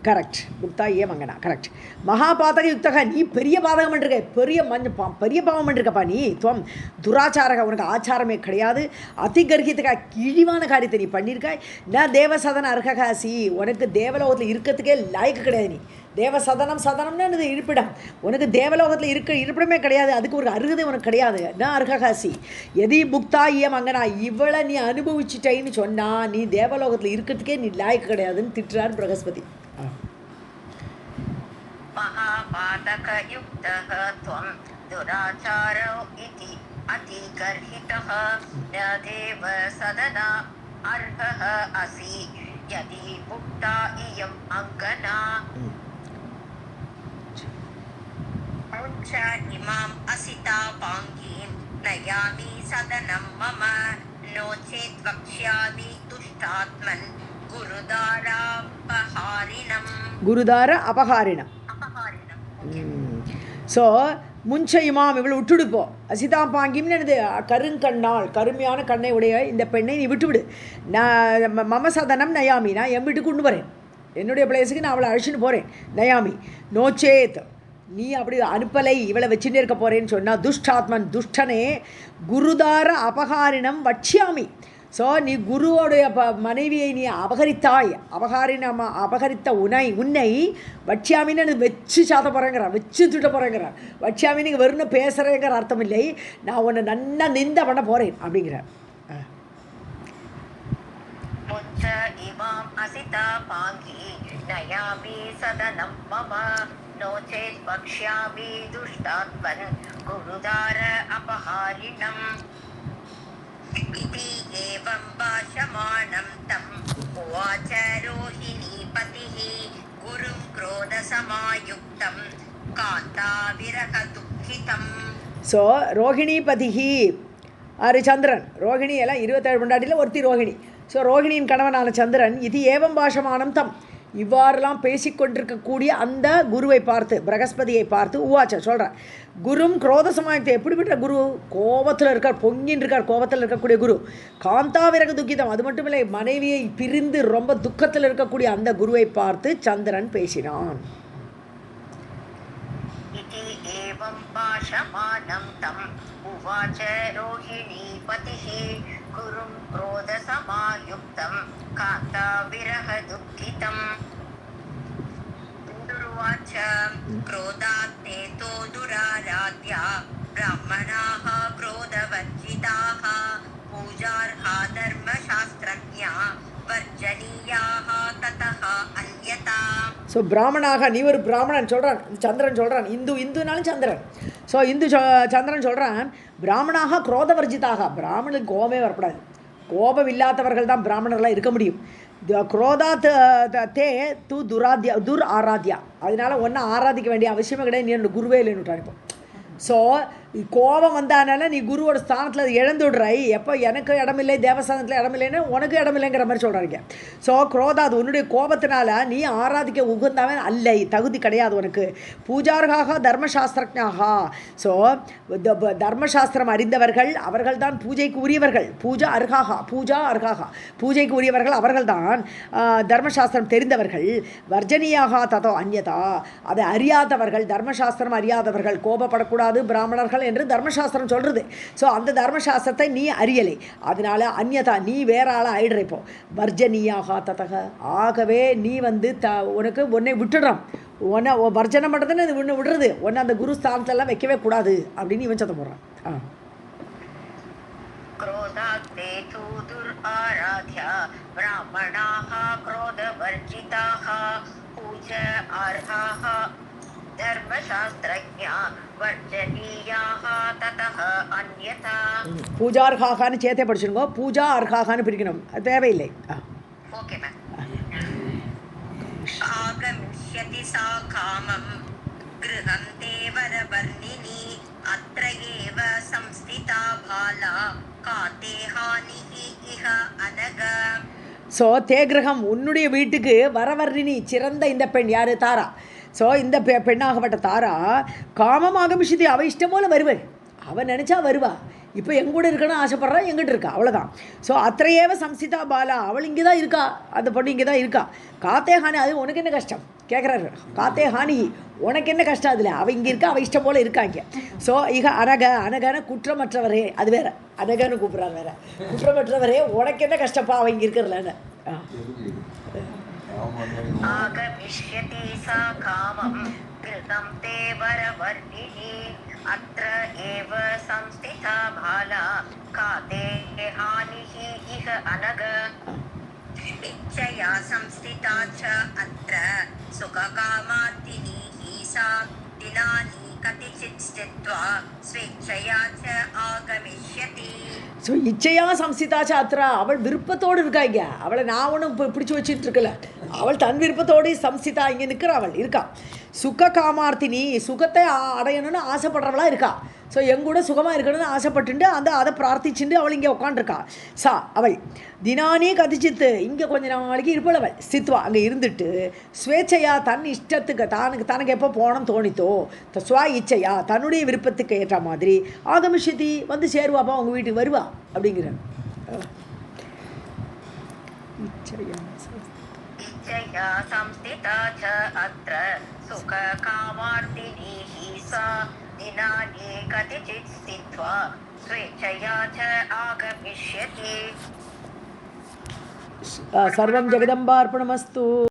கரெக்ட், புக்தா ஏ மங்கனா, கரெக்ட். மகாபாதக யுக்தக, நீ பெரிய பாதகம் பண்ணிருக்க, பெரிய பாவம் பண்ணிருக்கப்பா நீ. துவம் துராச்சாரக, உனக்கு ஆச்சாரமே கிடையாது. அதிகர்கித்துக்கா, கிழிவான காரியத்தை நீ பண்ணியிருக்காய். நான் தேவசதன அர்ஹகாசி, உனக்கு தேவலோகத்தில் இருக்கிறதுக்கே லாய்க்கு கிடையாது. நீ தேவசதனம்னு என்னது இருப்பிடம், உனக்கு தேவலோகத்தில் இருப்பிடமே கிடையாது, அதுக்கு ஒரு அருகதை உனக்கு கிடையாது. நான் அர்ஹகாசி எதி புக்தா ஏ மங்கனா, இவளை நீ அனுபவிச்சுட்டேன்னு சொன்னா நீ தேவலோகத்தில் இருக்கிறதுக்கே நீ லாய்க்கு கிடையாதுன்னு திட்டுறார் பிரகஸ்பதி. महापातकयुक्तः त्वं दुराचारो इति अतिगर्हितः न देवसदना अर्हः असि यदि मुक्ता इयम् अङ्गना. मुञ्च इमाम् असितापाङ्गीं नयामि सदनं मम नो चेत् वक्ष्यामि दुष्टात्मन् குருதார அபகாரிணம். ஸோ முன்சையுமாம், இவளை விட்டுடுப்போ. அசிதா பாங்கிம்னு என்னது, கருங்கண்ணாள், கருமையான கண்ணை உடைய இந்த பெண்ணை நீ விட்டுவிடு. நான் மமசதனம் நயாமி, நான் என் வீட்டுக்கு கொண்டு வரேன், என்னுடைய பிளேஸுக்கு நான் அவளை அழைச்சிட்டு போகிறேன். நயாமி நோச்சேத், நீ அப்படி அனுப்பலை, இவளை வச்சுட்டே இருக்க போகிறேன்னு சொன்னால் துஷ்டாத்மன், துஷ்டனே குருதார அபகாரிணம் வட்சியாமி, ஸோ நீ குருவோடைய மனைவியை நீ அபகரித்தாய், அபகரித்த உன்னை வட்சியாமின்னு வச்சு சாத்த போகிறேங்கிறான், வச்சு திட்ட போகிறேங்கிறான். வட்சியாமின்னு வெறும் பேசுகிறேங்கிற அர்த்தம் இல்லை, நான் உன்னை நன்னா நிந்த பண்ண போகிறேன் அப்படிங்கிறார். इति एवं भाषमाणं तम् उवाच रोहिणीपतिः गुरुं क्रोधसमायुक्तं कान्ताविरहदुःखितम्. ஸோ ரோஹிணிபதிஹி ஆறு சந்திரன். ரோஹிணி எல்லாம் 27 பொண்டாட்டியில் ஒருத்தி ரோஹிணி. ஸோ ரோஹிணியின் கணவனான சந்திரன் இது ஏவம் பாஷமானம் தம், இவ்வாறெல்லாம் பேசிக்கொண்டிருக்கக்கூடிய அந்த குருவை பார்த்து, பிரகஸ்பதியை பார்த்து உவாச்ச சொல்கிறார். குரும் குரோத சமாயத்தை, எப்படிப்பட்ட குரு? கோபத்தில் இருக்கார், பொங்கின்னு இருக்கார், கோபத்தில் இருக்கக்கூடிய குரு. காந்தாவிரக துக்கிதம், அது மட்டும் இல்லை மனைவியை பிரிந்து ரொம்ப துக்கத்தில் இருக்கக்கூடிய அந்த குருவை பார்த்து சந்திரன் பேசினான். गुरुं क्रोधसमायुक्तं कान्ताविरहदुःखितम्. इन्दुर्वाच क्रोधात्ते तो दुराराध्या ब्राह्मणाः क्रोधवर्जिताः पूजार्हा धर्मशास्त्रज्ञा वर्जनीयाः ततः अन्यथा. ஸோ பிராமணாக, நீ ஒரு பிராமணன் சொல்கிறான் சந்திரன் சொல்கிறான். இந்துனாலும் சந்திரன். ஸோ சந்திரன் சொல்கிறான், பிராமணாக குரோதவர்ஜிதாக, பிராமணனுக்கு கோபமே வரக்கூடாது, கோபம் இல்லாதவர்கள் தான் பிராமணர்களாக இருக்க முடியும். குரோதாத் தே து துர் ஆராத்யா, அதனால ஒன்றும் ஆராதிக்க வேண்டிய அவசியமே கிடையாது, நீ என்னோட குருவே இல்லைன்னு இப்போ. ஸோ கோபம் வந்தானால நீ குருவோட ஸ்தானத்தில் அதை இழந்து விடுறாய். எப்போ எனக்கு இடமில்லை, தேவஸ்தானத்தில் இடமில்லைன்னு உனக்கு இடமில்லைங்கிற மாதிரி சொல்கிறாங்க. ஸோ குரோதா, அது உன்னுடைய கோபத்தினால நீ ஆராதிக்க உகந்தவன் அல்லை, தகுதி கிடையாது உனக்கு. பூஜார்காக தர்மசாஸ்திரஜாக, ஸோ தர்மசாஸ்திரம் அறிந்தவர்கள் அவர்கள் தான் பூஜைக்கு உரியவர்கள். பூஜா அர்காக பூஜைக்கு உரியவர்கள் அவர்கள் தான் தர்மசாஸ்திரம் தெரிந்தவர்கள். வர்ஜனியாக ததோ அந்யதா, அதை அறியாதவர்கள், தர்மசாஸ்திரம் அறியாதவர்கள், கோபப்படக்கூடாது பிராமணர்கள் என்று தர்மசாஸ்திரம் சொல்கிறது. ஸோ அந்த தர்மசாஸ்திரத்தை நீ அறியலை, அதனால அந்யதா நீ வேற ஆளாக ஆயிடுற. இப்போ வர்ஜனியாக ததக, ஆகவே நீ வந்து உனக்கு உன்னை விட்டுடுறான், உன்னை வர்ஜனம் பண்ணுறதுன்னு உன்னை விடுறது, உன்னை அந்த குரு ஸ்தானத்திலலாம் வைக்கவே கூடாது அப்படின்னு இவன் சத்தம் போடுறான். क्रोधात्ते तु दुराराध्या ब्राह्मणाः क्रोधवर्जिताः पूजार्हाः धर्मशास्त्रज्ञा वर्जनीयाः ततः अन्यथा. பூஜார்கான்னு சேர்த்தே படிச்சுருங்க, பூஜா அர்ஹான்னு பிரிக்கணும், அது தேவையில்லை. Okay ma'am. ஆகமிஷ்யதி சா காமம் கிருஹம் தேவரவர்ணினி அத்ர ஏவ சம்ஸ்திதா பாலா காதே ஹானிஹி இஹ அனக. ஸோ தேகிரகம், உன்னுடைய வீட்டுக்கு வரவர்ணினி, சிறந்த இந்த பெண் யார்? தாரா. ஸோ இந்த பெண்ணாகப்பட்ட தாரா காமமாக மிஷிதி, அவள் இஷ்டம் போல் வருவள், அவன் நினச்சா வருவா. இப்போ எங்கூட இருக்கணும்னு ஆசைப்பட்றா, எங்கிட்ட இருக்கா, அவ்வளோதான். ஸோ அத்தையேவ சம்சிதா பாலா, அவள் இங்கே தான் இருக்கா, அந்த பொண்ணு இங்கே தான் இருக்கா. காத்தே ஹானி, அது உனக்கு என்ன கஷ்டம் கேட்குறாரு. காத்தே ஹானி, உனக்கு என்ன கஷ்டம் அதில், அவள் இங்கே இருக்கா, அவள் இஷ்டம் போல் இருக்காங்க. ஸோ இக அனகன குற்றமற்றவரே, அது வேற, அனகன்னு கூப்பிட்றாங்க வேற, குற்றமற்றவரே உனக்கு என்ன கஷ்டப்பா அவள் இங்கே இருக்கிறலன்னு. ஆகமிஷ்யதி சா காமம் கிருதம் தே வரவர்ணினி அத்ர ஏவ சம்ஸ்திதா பாலா காதே ஹானிஹி இஹ அனக. இச்சயா சம்ஸ்திதா ச அத்ர சுககாமார்த்தினி சா தினானி கதிசித் ஸ்தித்வா ஸ்வேச்சயா ச ஆகமிஷ்யதி. ஸோ இச்சையா சம்சிதா சாத்ரா, அவள் விருப்பத்தோடு இருக்காங்க, அவளை நான் ஒன்றும் பிடிச்சி வச்சுட்டு இருக்கல, அவள் தன் விருப்பத்தோடு சம்சிதா இங்கே நிற்கிற அவள் இருக்கா. சுக காமார்த்தினி, சுகத்தை அடையணும்னு ஆசைப்படுறவளாக இருக்கா. ஸோ எங்கூட சுகமாக இருக்கணும்னு ஆசைப்பட்டுண்டு அதை பிரார்த்திச்சுட்டு அவள் இங்கே உட்காண்டிருக்கா. அவள் தினானே கதிச்சித்து, இங்கே கொஞ்ச நாளைக்கு இருப்பள் அவள் ஸ்தித்வா, அங்கே இருந்துட்டு ஸ்வேச்சையா, தன் இஷ்டத்துக்கு தனக்கு எப்போ போகணும்னு தோணித்தோ, ஸ்வா இச்சையா, தன்னுடைய விருப்பத்துக்கு ஏற்ற மாதிரி ஆகமிஷதி, வந்து சேருவாப்பா, அவங்க வீட்டுக்கு வருவா அப்படிங்கிற. இச்சையா சம்ஸ்திதா ச அத்ர சுக காமார்த்தினி சா தினானி கதிசித் ஸ்தித்வா ஸ்வேச்சயா ச ஆகமிஷ்யதி. சர்வம் ஜெகதம்பார்ப்பணமஸ்து.